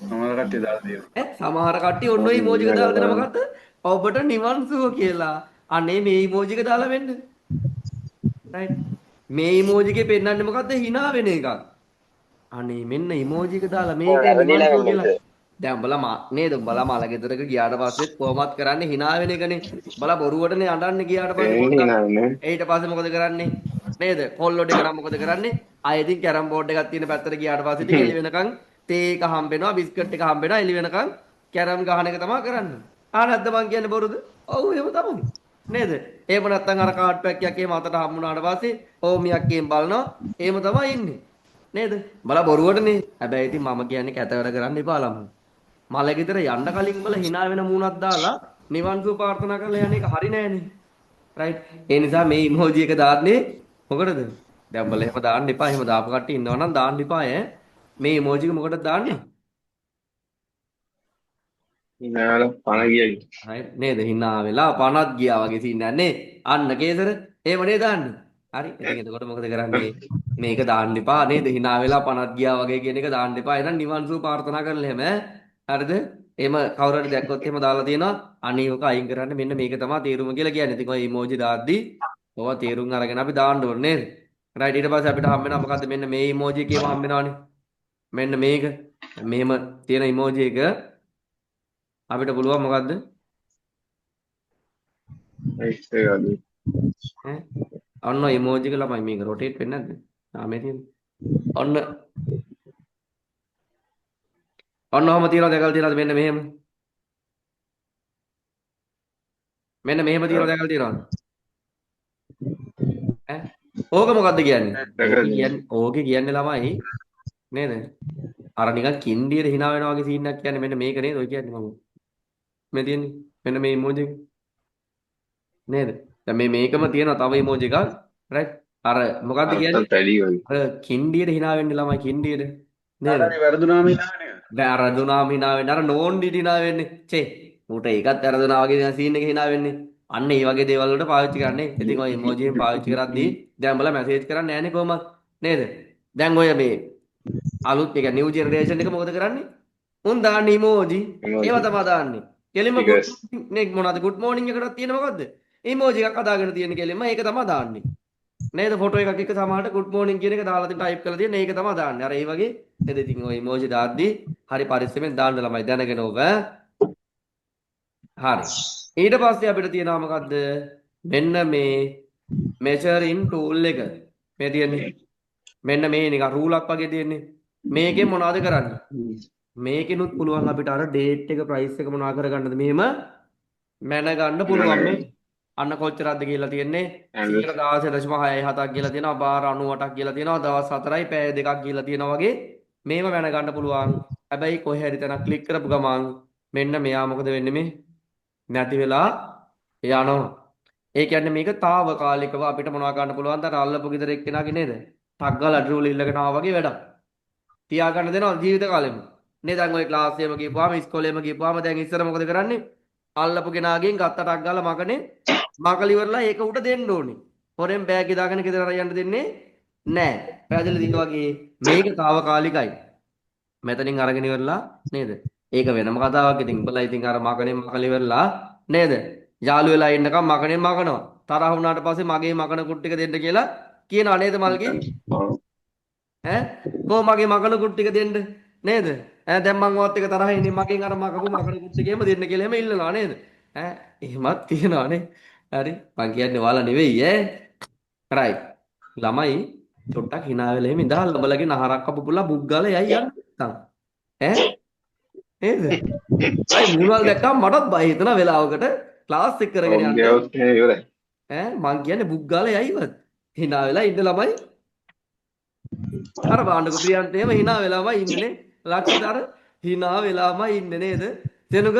සමහර කට්ටිය දාලා තියෙනවා. සමහර කට්ටිය ඔන්න ඔය ඉමෝජි එක දාලා දෙන මොකද්ද? ඔබට නිවන් සුව කියලා. අනේ මේ ඉමෝජි එක දාලා වෙන්න. රයිට්. මේ ඉමෝජි එකේ පෙන්නන්නේ මොකද්ද? hina වෙන එකක්. අනේ මෙන්න ඉමෝජි එක දාලා මේක නිවන් සුව කියලා. දැන් උඹලා නේද? උඹලා මල ගෙදරක ගියාට පස්සෙත් කොහොමත් කරන්නේ hina වෙන එකනේ. උඹලා බොරුවටනේ අඬන්නේ ගියාට පස්සේ පොඩ්ඩක්. ඊට පස්සේ මොකද කරන්නේ? නේද? කොල්ලොඩ එක නම් මොකද කරන්නේ? ආයෙ ඉතින් කැරම් බෝඩ් එකක් තියෙන පැත්තට ගියාට පස්සේ ඉතින් එළි වෙනකන් තේ එක හම්බෙනවා, බිස්කට් එක හම්බෙනවා, එළි වෙනකන් කැරම් ගහන එක තමයි කරන්නේ. නැද්ද මං කියන්නේ බොරුද? ඔව් එහෙම තමයි. නේද? එහෙම නැත්නම් අර කාඩ් පැක් එකක් එහෙම අතට හම්බුනාට පස්සේ ඕමියක් එහෙම බලනවා. එහෙම තමයි ඉන්නේ. නේද? බලා බොරුවටනේ. හැබැයි ඉතින් මම කියන්නේ කැත වැඩ කරන්න එපා ළමයි. මල ගෙදර යන්න කලින් බල hina වෙන මූණක් දාලා නිවන් සුව ප්‍රාර්ථනා කරලා යන්නේ ඒක හරි නෑනේ. රයිට්. ඒ නිසා මේ ඉමෝජි එක දාන්නේ මොකටද? දැන් බල එහෙම දාන්න එපා. එහෙම දාපු කට්ටිය ඉන්නවා නම් දාන්න එපා ඈ. මේ ඉමෝජි එක මොකටද දාන්නේ? නෑල පණ ගියයි. හරි නේද? hina වෙලා පණක් ගියා වගේ සීන් නෑනේ. අන්න කේසර එහෙම නේ දාන්නේ. හරි. ඉතින් එතකොට මොකද කරන්නේ? මේක දාන්න එපා නේද? hina වෙලා පණක් ගියා වගේ කියන එක දාන්න එපා. එහෙනම් නිවන් සුව ප්‍රාර්ථනා කරලා එහෙම ඈ. හරිද? එහෙම කවුරු හරි දැක්කොත් එහෙම දාලා තියෙනවා. අනේ ඔක අයින් කරන්න මෙන්න මේක තමයි තේරුම කියලා කියන්නේ. ඉතින් ඔය ඉමෝජි දාද්දි ඔවා තේරුම් අරගෙන අපි දාන්න ඕනේ නේද? රයිට් ඊට පස්සේ අපිට හම්බ වෙනවා මොකද්ද? මෙන්න මේ ඉමෝජි එකේම හම්බ වෙනවානේ. මෙන්න මේක. මෙහෙම තියෙන ඉමෝජි එක අපිට පුළුවන් මොකද්ද? ඈ ඔන්න ඉමෝජි එක ළමයි මේක රොටේට් වෙන්නේ නැද්ද? මේ තියෙන්නේ. ඔන්න ඔහම තියනවා දැකලා තියෙනවද මෙන්න මෙහෙම තියනවා දැකලා තියෙනවද ඈ ඕක මොකද්ද කියන්නේ ඕකේ කියන්නේ ළමයි නේද අර නිකන් කින්ඩියට hina වෙනවා වගේ සීන් එකක් කියන්නේ මෙන්න මේක නේද ඔය කියන්නේ මම මේ තියෙන්නේ මෙන්න මේ ඉමෝජි එක නේද දැන් මේකම තියෙනවා තව ඉමෝජි එකක් රයිට් අර මොකද්ද කියන්නේ අර කින්ඩියට hina වෙන්නේ ළමයි කින්ඩියට නේද හරි වැරදුනාම ඉනානේ. දැන් අර වැරදුනාම hina වෙන්නේ අර නෝන්ඩිට hina වෙන්නේ චේ ඌට ඒකත් වැරදුනා වගේ සීන් එකේ hina වෙන්නේ අන්න ඒ වගේ දේවල් වලට පාවිච්චි කරන්නේ ඉතින් ඔය ඉමෝජි එක පාවිච්චි කරද්දී දැන් බලලා මැසේජ් කරන්නේ නැහනේ කොහමද නේද දැන් ඔය මේ අලුත් එක නිව් ජෙනරේෂන් එක මොකද කරන්නේ උන් දාන්නේ ඉමෝජි ඒව තමයි දාන්නේ කෙලින්ම නේ මොනවද good morning එකටත් තියෙන මොකද්ද ඉමෝජි එකක් අදාගෙන තියෙන කෙලින්ම ඒක තමයි දාන්නේ නේද ෆොටෝ එකක් එක්ක සමහරට good morning කියන එක දාලා තියෙන ටයිප් කරලා තියෙන ඒක තමයි දාන්නේ අර ඒ වගේ නේද ඉතින් ඔය ඉමෝජි දාද්දී හරි පරිස්සමෙන් දාන්න ළමයි දැනගෙන ඔබ හරි ඊට පස්සේ අපිට තියෙනවා මොකද්ද මෙන්න මේ measuring tool එක මේ තියෙන්නේ මෙන්න මේ නිකන් රූලක් වගේ තියෙන්නේ මේකෙන් මොනවද කරන්නේ මේකෙනුත් පුළුවන් අපිට අර date එක price එක මොනවා කරගන්නද මෙහෙම මැන ගන්න පුළුවන් මේ අන්න කොච්චරක්ද කියලා තියෙන්නේ 16.67ක් කියලා තියෙනවා බාර 98ක් කියලා තියෙනවා දවස් 4යි පැය 2ක් කියලා තියෙනවා වගේ මේව මැන ගන්න පුළුවන් හැබැයි කොහේ හරි තැනක් ක්ලික් කරපු ගමන් මෙන්න මෙයා මොකද වෙන්නේ මේ නැති වෙලා යනවා ඒ කියන්නේ මේක తాවකාලිකව අපිට මොනවා ගන්න පුළුවන් ද අල්ලපු ගෙදර එක්කෙනාගේ නේද ටක් ගාලා ඩ්‍රෝල් ඉල්ලගෙන ආවා වගේ වැඩක් තියා ගන්න දෙනවා ජීවිත කාලෙම නේ දැන් ඔය ක්ලාස් එකේම ගිහපුවාම ඉස්කෝලේම ගිහපුවාම දැන් ඉස්සර මොකද කරන්නේ අල්ලපු කෙනාගෙන් ගත්ත ටක් ගාලා මකනේ මකල ඉවරලා ඒක උට දෙන්න ඕනේ හොරෙන් බෑග් එක දාගෙන ගෙදර යන්න දෙන්නේ නැහැ පැහැදිලිද වගේ මේක తాවකාලිකයි මෙතනින් අරගෙන ඉවරලා නේද ඒක වෙනම කතාවක් ඉතින් උඹලා ඉතින් අර මකනේ මකල ඉවරලා නේද යාළු වෙලා ඉන්නකම් මකනේ මකනවා තරහ වුණාට පස්සේ මගේ මකන කුට් ටික දෙන්න කියලා කියනවා නේද මල්කි ඈ කො මගේ මකන කුට් ටික දෙන්න නේද ඈ දැන් මං ඔයත් එක තරහ ඉන්නේ මගෙන් අර මකපු මකන කුට් ටිකේම දෙන්න කියලා එහෙම ඉල්ලනවා නේද ඈ එහෙමත් තියනවා නේ හරි මං කියන්නේ ඔයාලා නෙවෙයි ඈ රයිට් ළමයි චොට්ටක් hina වෙලා එහෙම ඉඳලා ලබලගේ නහරක් කපු පුලා බුක් ගාලා යයි යන්න නැත්තම් ඈ නේද අයි මුණල් දැක්කම මටත් බය හිතෙන වෙලාවකට ක්ලාස් එක කරගෙන යන්න ඔවුන්ගේ අවුත් ඉවරයි. ඈ මං කියන්නේ බුක් ගාලා යයිවත් hina වෙලා ඉන්න ළමයි අර බාණ්ඩක ප්‍රියන්ත එහෙම hina වෙලාමයි ඉන්නේ ලක්ෂිත අර hina වෙලාමයි ඉන්නේ නේද තෙනුක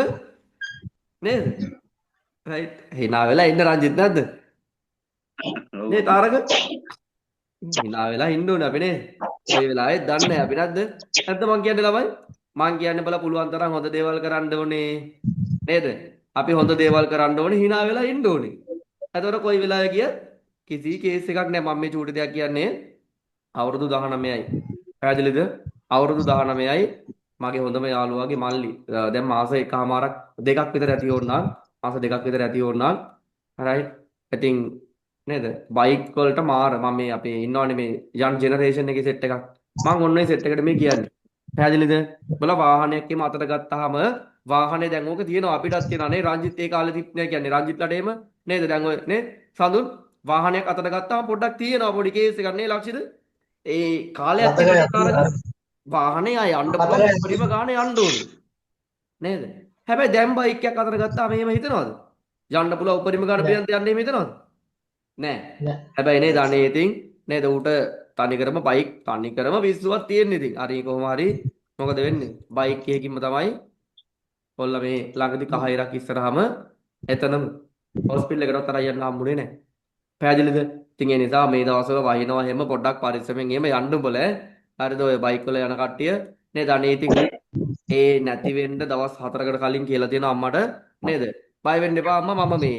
නේද රයිට් hina වෙලා ඉන්න රංජිත් නැද්ද නේ තාරක hina වෙලා ඉන්න ඕනේ අපි නේ ඒ වෙලාවේ දන්නේ නැහැ අපි නැද්ද නැද්ද මං කියන්නේ ළමයි මං කියන්නේ බල පුළුවන් තරම් හොඳ දේවල් කරන්න ඕනේ නේද අපි හොඳ දේවල් කරන්න ඕනේ hina වෙලා ඉන්න ඕනේ එතකොට කොයි වෙලාවෙ කිය කිසි කේස් එකක් නැහැ මම මේ චූටි දෙයක් කියන්නේ අවුරුදු 19යි. පැහැදිලිද? අවුරුදු 19යි මගේ හොඳම යාළුවාගේ මල්ලි. දැන් මාස එකමාරක් දෙකක් විතර ඇති වුණා. මාස දෙකක් විතර ඇති වුණා. right? ඉතින් නේද? බයික් වලට මාර මම මේ අපේ ඉන්නවනේ මේ යන් ජෙනරේෂන් එකේ සෙට් එකක්. මම ඔන්න ඔය සෙට් එකට මේ කියන්නේ. පැහැදිලිද? බල වාහනයක් එම අතට ගත්තාම වාහනේ දැන් ඕක තියෙනවා අපිටත් තියෙනවා නේ රංජිත් ඒ කාලේ තිබ්බේ කියන්නේ රංජිත්ලට එහෙම නේද? දැන් ඔය නේ සඳුන් වාහනයක් අතට ගත්තාම පොඩ්ඩක් තියෙනවා පොඩි කේස් එකක් නේ ලක්ෂිත ඒ කාලයක් තිබුණා වාහනේ ආය යන්න පුළුවන් පරිම ගානේ යන්න ඕනේ නේද හැබැයි දැන් බයික් එකක් අතට ගත්තාම එහෙම හිතනවද යන්න පුළුවන් උපරිම ගාන පියන්ත යන්න එහෙම හිතනවද නෑ හැබැයි නේද අනේ ඉතින් නේද ඌට තනිකරම බයික් තනිකරම විශ්වාසයක් තියෙන ඉතින් හරි කොහොම හරි මොකද වෙන්නේ බයික් එකකින්ම තමයි කොල්ල මේ ළඟදි කහයිරක් ඉස්සරහම එතනම හොස්පිටල් එකකට තරයි යන්න හම්බුනේ නෑ පැහැදිලිද ඉතින් ඒ නිසා මේ දවස්වල වහිනවා හැම පොඩ්ඩක් පරිස්සමෙන් එහෙම යන්න බල හරිද ඔය බයික් වල යන කට්ටිය නේද අනේ ඉතින් ඒ නැති වෙන්න දවස් 4කට කලින් කියලා තියෙනවා අම්මට නේද බය වෙන්න එපා අම්මා මම මේ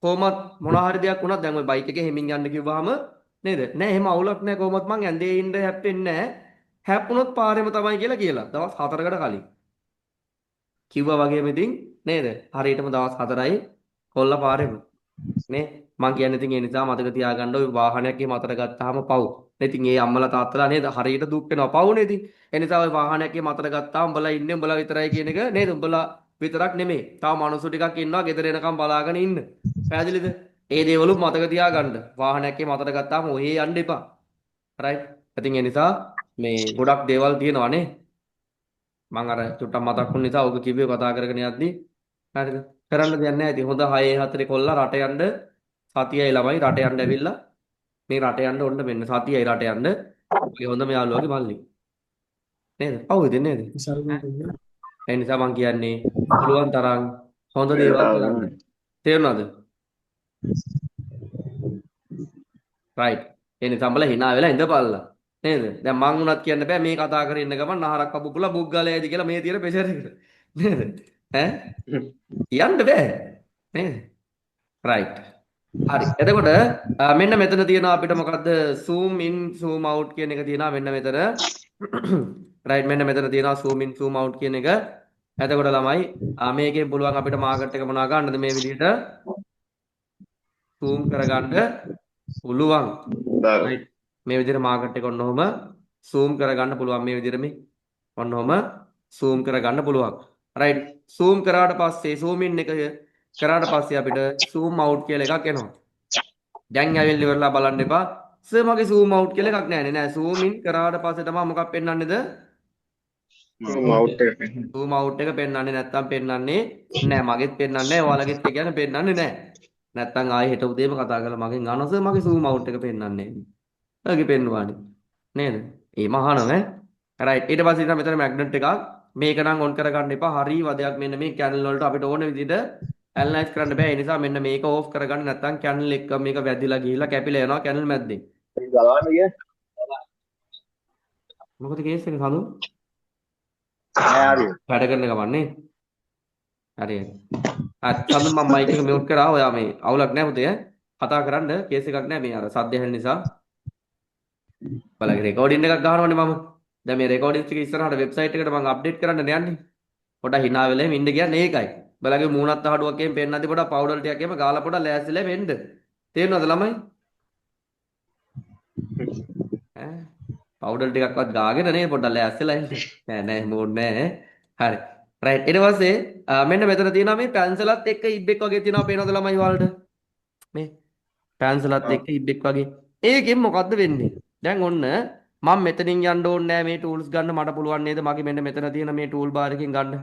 කොහොමත් මොන හරි දෙයක් වුණත් දැන් ඔය බයික් එකේ හිමින් යන්න කිව්වහම නේද නෑ එහෙම අවුලක් නෑ කොහොමත් මං ඇඳේ ඉන්න හැප්පෙන්නේ නෑ හැප්පුණොත් පාරෙම තමයි කියලා දවස් 4කට කලින් කිව්වා වගේම ඉතින් නේද හරියටම දවස් 4යි කොල්ල පාරෙම නේ මං කියන්නේ ඉතින් ඒ නිසා මතක තියාගන්න ඔය වාහනයක් එහෙම අතට ගත්තාම පව්. ඉතින් ඒ අම්මලා තාත්තලා නේද හරියට දුක් වෙනවා පව්නේ ඉතින්. ඒ නිසා ඔය වාහනයක් එහෙම අතට ගත්තාම උඹලා ඉන්නේ උඹලා විතරයි කියන එක නේද උඹලා විතරක් නෙමෙයි. තව මිනිස්සු ටිකක් ඉන්නවා ගෙදර එනකම් බලාගෙන ඉන්න. පැහැදිලිද? ඒ දේවලුත් මතක තියාගන්න. වාහනයක් එහෙම අතට ගත්තාම ඔහේ යන්න එපා. රයිට්. ඉතින් ඒ නිසා මේ ගොඩක් දේවල් තියෙනවා නේ. මං අර චුට්ටක් මතක් වුන නිසා ඔක කිව්වේ කතා කරගෙන යද්දි. හරිද? කරන්න දෙයක් නැහැ. ඉතින් හොඳ 6 4 කොල්ලා රට යන්න සතියයි ළමයි රට යන්න ඇවිල්ලා මේ රට යන්න ඔන්න මෙන්න සතියයි රට යන්න ඔය හොඳම යාළුවාගේ මල්ලි නේද? ඔව් ඉතින් නේද? ඒ නිසා මං කියන්නේ පුළුවන් තරම් හොඳ දේවල් කරන්න. තේරුණාද? රයිට්. ඒ නිසා උඹලා hina වෙලා ඉඳපල්ලා. නේද? දැන් මං උනත් කියන්න බෑ මේ කතා කරගෙන ඉන්න ගමන් නහරක් කපුපුලා බුක් ගාලා යයිද කියලා මේ තියෙන ප්‍රෙෂර් එකට. නේද? ඈ? කියන්න බෑ. නේද? රයිට්. හරි. එතකොට මෙන්න මෙතන තියෙනවා අපිට මොකද්ද zoom in zoom out කියන එක තියෙනවා මෙන්න මෙතන. right මෙන්න මෙතන තියෙනවා zoom in zoom out කියන එක. එතකොට ළමයි මේකෙන් පුළුවන් අපිට මාකට් එක මොනවා ගන්නද මේ විදිහට zoom කරගන්න පුළුවන්. right මේ විදිහට මාකට් එක ඔන්න ඔහම zoom කරගන්න පුළුවන් මේ විදිහට මේ ඔන්න ඔහම zoom කරගන්න පුළුවන්. right zoom කරාට පස්සේ zoom in එක කරාට පස්සේ අපිට zoom out කියලා එකක් එනවා. දැන් ඇවිල්ලි ඉවරලා බලන්න එපා. සර් මගේ zoom out කියලා එකක් නැහැ නෑ. zoom in කරාට පස්සේ තමයි මොකක් පෙන්වන්නේද? zoom out එක පෙන්නන. zoom out එක පෙන්වන්නේ නැත්තම් පෙන්වන්නේ නෑ. මගෙත් පෙන්වන්නේ නෑ. ඔයාලගෙත් ඒ කියන්නේ පෙන්වන්නේ නෑ. නැත්තම් ආයෙ හෙට උදේම කතා කරලා මගෙන් අහනවා සර් මගේ zoom out එක පෙන්වන්නේ නෑ. ඔයගේ පෙන්වන්නේ. නේද? ඒම අහනවා ඈ. right ඊට පස්සේ ඉතින් මෙතන මැග්නට් එකක් මේක නම් ඔන් කරගන්න එපා. හරි වදයක් මෙන්න මේ channel වලට අපිට ඕන විදිහට ඇනලයිස් කරන්න බෑ. ඒ නිසා මෙන්න මේක ඕෆ් කරගන්න නැත්නම් channel එක මේක වැදිලා ගිහිල්ලා කැපිලා යනවා channel මැද්දෙන්. ගලවන්න ගිය. මොකද කේස් එක සඳු? හරි. වැඩ කරන ගමන්නේ. හරි. සඳු මම මයික් එක මියුට් කරා. ඔයා මේ අවුලක් නැහැ පුතේ ඈ. කතා කරන්න කේස් එකක් නැහැ මේ අර සද්ද ඇහෙන නිසා. බලන්න රෙකෝඩින් එකක් ගහනවනේ මම. දැන් මේ රෙකෝඩින්ස් ටික ඉස්සරහට වෙබ්සයිට් එකට මම අප්ඩේට් කරන්න යන්නේ. පොඩක් hina වෙලා ඉන්න කියන්නේ ඒකයි. බලගේ මූණත් අහඩුවක් එකෙන් පෙන්නද්දි පොඩක් පවුඩර් ටිකක් එහෙම ගාලා පොඩක් ලෑස්තිලා වෙන්න. තේරෙනවද ළමයි? පවුඩර් ටිකක්වත් ගාගෙන නේ පොඩ්ඩක් ලෑස්තිලා ඉන්න. නෑ මූඩ් නෑ. හරි. රයිට්. ඊට පස්සේ මෙන්න මෙතන තියෙනවා මේ පැන්සලත් එක්ක ඉබ්බෙක් වගේ තියෙනවා පේනවද ළමයි වලට? මේ පැන්සලත් එක්ක ඉබ්බෙක් වගේ. ඒකෙන් මොකද්ද වෙන්නේ? දැන් ඔන්න මම මෙතනින් යන්න ඕනේ නෑ මේ ටූල්ස් ගන්න මට පුළුවන් නේද මගේ මෙන්න මෙතන තියෙන මේ ටූල් බාර් එකකින් ගන්න.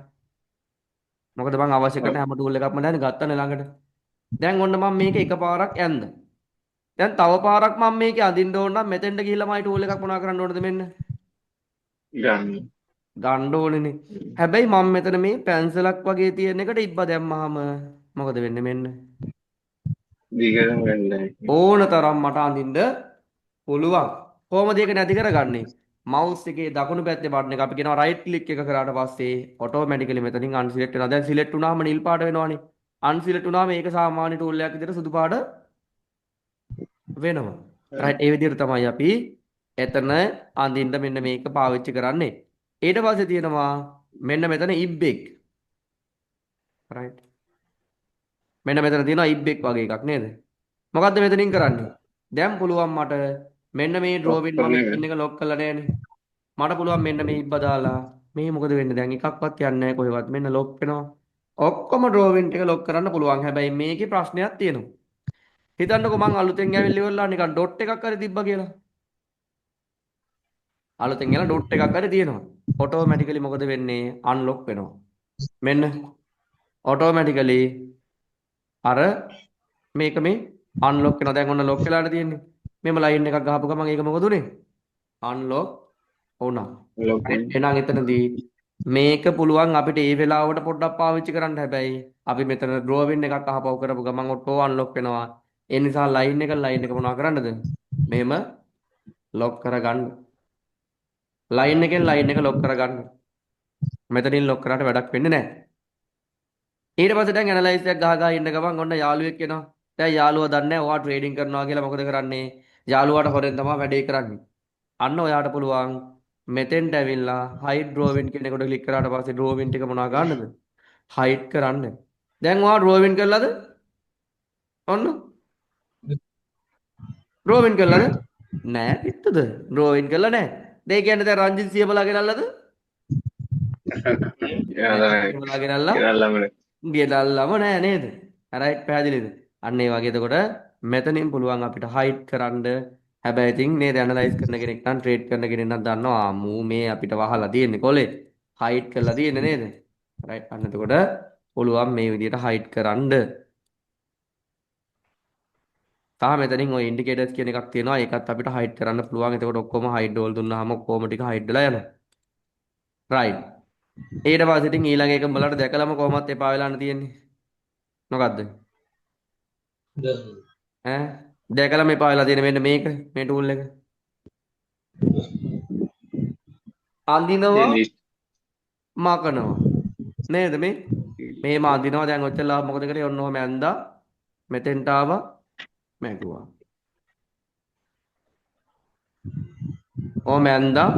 මොකද මං අවශ්‍ය කරන හැම ටූල් එකක්ම දැන් ගත්තනේ ළඟට. දැන් ඔන්න මම මේක එකපාරක් යන්න. දැන් තව පාරක් මම මේකේ අදින්න ඕන නම් මෙතෙන්ට ගිහිල්ලා මයි ටූල් එකක් මොනවා කරන්න ඕනද මෙන්න ගන්න ඕනේනේ. හැබැයි මම මෙතන මේ පැන්සලක් වගේ තියෙන එකට ඉබ්බා දැම්මහම මොකද වෙන්නේ මෙන්න ඕන තරම් මට අඳින්න පුළුවන්. කොහොමද ඒක නැති කරගන්නේ? මවුස් එකේ දකුණු පැත්තේ බටන් එක අපි කියනවා රයිට් ක්ලික් එක කරාට පස්සේ ඔටෝමැටිකලි මෙතනින් අන්සිලෙක්ට් වෙනවා. දැන් සිලෙක්ට් වුණාම නිල් පාට වෙනවනේ. අන්සිලෙක්ට් වුණාම මේක සාමාන්‍ය ටූල් එකක් විදිහට සුදු පාට වෙනවා. රයිට් ඒ විදිහට තමයි අපි එතන අඳින්න මෙන්න මේක පාවිච්චි කරන්නේ. ඊට පස්සේ තියෙනවා මෙන්න මෙතන ඉබ්බෙක්. රයිට්. මෙන්න මෙතන තියෙනවා ඉබ්බෙක් වගේ එකක් නේද? මොකද්ද මෙතනින් කරන්නේ? දැන් පුළුවන් මට මෙන්න මේ ඩ්‍රෝවින් මම ස්කින් එක ලොක් කරලා නැහැනේ. මට පුළුවන් මෙන්න මේ ඉබ්බා දාලා මේ මොකද වෙන්නේ දැන් එකක්වත් යන්නේ නැහැ කොහෙවත්. මෙන්න ලොක් වෙනවා. ඔක්කොම ඩ්‍රෝවින් ටික ලොක් කරන්න පුළුවන්. හැබැයි මේකේ ප්‍රශ්නයක් තියෙනවා. හිතන්නකෝ මං අලුතෙන් ඇවිල්ලා ඉවරලා නිකන් ඩොට් එකක් හරි තිබ්බා කියලා. අලුතෙන් එලා ඩොට් එකක් හරි තියෙනවා. ඔටෝමැටිකලි මොකද වෙන්නේ? අන්ලොක් වෙනවා. මෙන්න ඔටෝමැටිකලි අර මේක මේ අන්ලොක් වෙනවා. දැන් ඔන්න ලොක් වෙලාට තියෙන්නේ. මෙම ලයින් එකක් ගහපු ගමන් ඒක මොකද උනේ? අන්ලොක් වුණා. එහෙනම් එතනදී මේක පුළුවන් අපිට ඒ වෙලාවට පොඩ්ඩක් පාවිච්චි කරන්න. හැබැයි අපි මෙතන ඩ්‍රෝවින් එකක් අහපව කරපු ගමන් ඔටෝ අන්ලොක් වෙනවා. ඒ නිසා ලයින් එක මොනවා කරන්නද? මෙහෙම ලොක් කරගන්න. ලයින් එකෙන් ලයින් එක ලොක් කරගන්න. මෙතනින් ලොක් කරාට වැඩක් වෙන්නේ නැහැ. ඊට පස්සේ දැන් ඇනලයිස් එකක් ගහ ඉන්න ගමන් ඔන්න යාළුවෙක් එනවා. දැන් යාළුවා දන්නේ නැහැ ඔයා ට්‍රේඩින් කරනවා කියලා මොකද කරන්නේ? යාළුවාට හොරෙන් තමයි වැඩේ කරන්නේ. අන්න ඔයාට පුළුවන් මෙතෙන්ට ඇවිල්ලා හයිඩ් ඩ්‍රෝවින් කියන එකට ක්ලික් කරාට පස්සේ ඩ්‍රෝවින් ටික මොනවා ගන්නද? හයිඩ් කරන්න. දැන් ඔයා ඩ්‍රෝවින් කළාද? ඔන්න ඩ්‍රෝවින් කළාද? නෑ පිටුද? ඩ්‍රෝවින් කළා නෑ. දෙය කියන්නේ දැන් රංජිත් සියමලා ගෙනල්ලාද? සියමලා ගෙනල්ලාම නෑ නේද? රයිට් පැහැදිලිද? අන්න ඒ වගේ එතකොට මෙතනින් පුළුවන් අපිට හයිඩ් කරන්න. හැබැයි ඉතින් නේද ඇනලයිස් කරන කෙනෙක් නම් ට්‍රේඩ් කරන කෙනෙක් නම් දන්නවා මූ මේ අපිට වහලා තියෙන්නේ කොලේ හයිඩ් කරලා තියෙන්නේ නේද? රයිට් අන්න එතකොට පුළුවන් මේ විදිහට හයිඩ් කරන්න. තා මෙතනින් ওই ඉන්ඩිකේටර්ස් කියන එකක් තියෙනවා. ඒකත් අපිට හයිඩ් කරන්න පුළුවන්. එතකොට ඔක්කොම හයිඩ් වල දුන්නාම ඔක්කොම ටික හයිඩ් වෙලා යනවා. රයිට්. ඊට පස්සේ ඉතින් ඊළඟ එක බලන්න දැකලාම කොහොමත් එපා වෙලා තියෙන්නේ. මොකද්ද? ඈ දැකලාම එපා වෙලා තියෙන්නේ මෙන්න මේක මේ ටූල් එක. අඳිනවා මකනවා. නේද මේ? මේම අඳිනවා දැන් ඔච්චරලා මොකද කරේ? ඔන්න ඔහම ඇඳා මෙතෙන්ට ආවා මැකුවා. ඔහම ඇඳා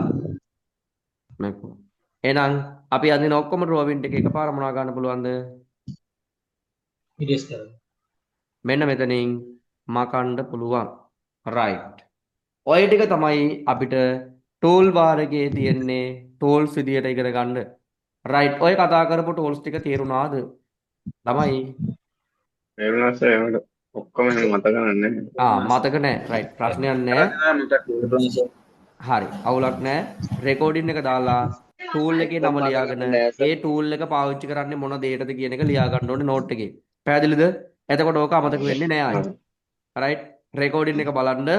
මැකුවා. එහෙනම් අපි අඳින ඔක්කොම ඩ්‍රෝවින් ටික එකපාර මොනවා ගන්න පුළුවන්ද? ඉරේස් කරන්න. මෙන්න මෙතනින් මකන්න පුළුවන්. රයිට්. ඔය ටික තමයි අපිට ටූල් බාර් එකේ තියෙන්නේ ටූල්ස් විදියට ඉගෙන ගන්න. රයිට්. ඔය කතා කරපු ටූල්ස් ටික තේරුණාද? ළමයි ඔක්කොම මතක නැහැ. මතක නැහැ. රයිට්. ප්‍රශ්නයක් නැහැ. හරි. අවුලක් නැහැ. රෙකෝඩින් එක දාලා ටූල් එකේ නම ලියාගෙන ඒ ටූල් එක පාවිච්චි කරන්නේ මොන දෙයකටද කියන එක ලියා ගන්න ඕනේ නෝට් එකේ. පැහැදිලිද? එතකොට ඕක අමතක වෙන්නේ නැහැ ආයෙ. රයිට්. රෙකෝඩින් එක බලන්න.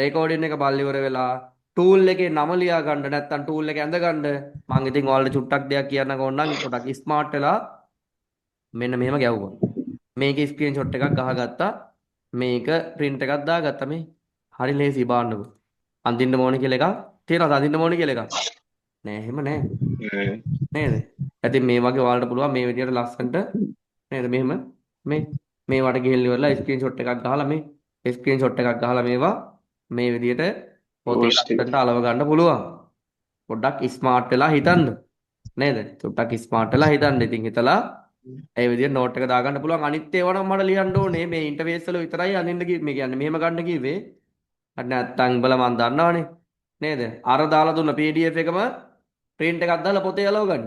රෙකෝඩින් එක බලලා ඉවර වෙලා ටූල් එකේ නම ලියා ගන්න නැත්නම් ටූල් එක ඇඳ ගන්න. මම ඉතින් ඔයාලට චුට්ටක් දෙයක් කියන්න ඕනනම් පොඩක් ස්මාර්ට් වෙලා මෙන්න මෙහෙම ගැව්වා. මේකේ ස්ක්‍රීන්ෂොට් එකක් ගහගත්තා. මේක print එකක් දාගත්තා මේ. හරි ලේසි බලන්නකො. අඳින්න ඕනේ කියලා එකක් තියෙනවද? අඳින්න ඕනේ කියලා එකක් නෑ. එහෙම නෑ නේද? ඉතින් මේ වගේ ඔයාලට පුළුවන් මේ විදිහට ලස්සනට නේද මෙහෙම මේ වට ගිහින් ඉවරලා ස්ක්‍රීන්ෂොට් එකක් ගහලා මේ ස්ක්‍රීන්ෂොට් එකක් ගහලා මේවා මේ විදිහට පොතේ ලස්සනට අලව ගන්න පුළුවන්. පොඩ්ඩක් ස්මාර්ට් වෙලා හිතන්න නේද? චුට්ටක් ස්මාර්ට් වෙලා හිතන්න. ඉතින් හිතලා ඒ විදිහට නෝට් එක දාගන්න පුළුවන්. අනිත් ඒවා නම් මට ලියන්න ඕනේ මේ ඉන්ටර්ෆේස් වල විතරයි අඳින්න මේ කියන්නේ මෙහෙම ගන්න කිව්වේ. අර නැත්තම් උඹලා මන් දන්නවනේ නේද? අර දාලා දුන්න PDF එකම print එකක් දාලා පොතේ යලව ගන්න.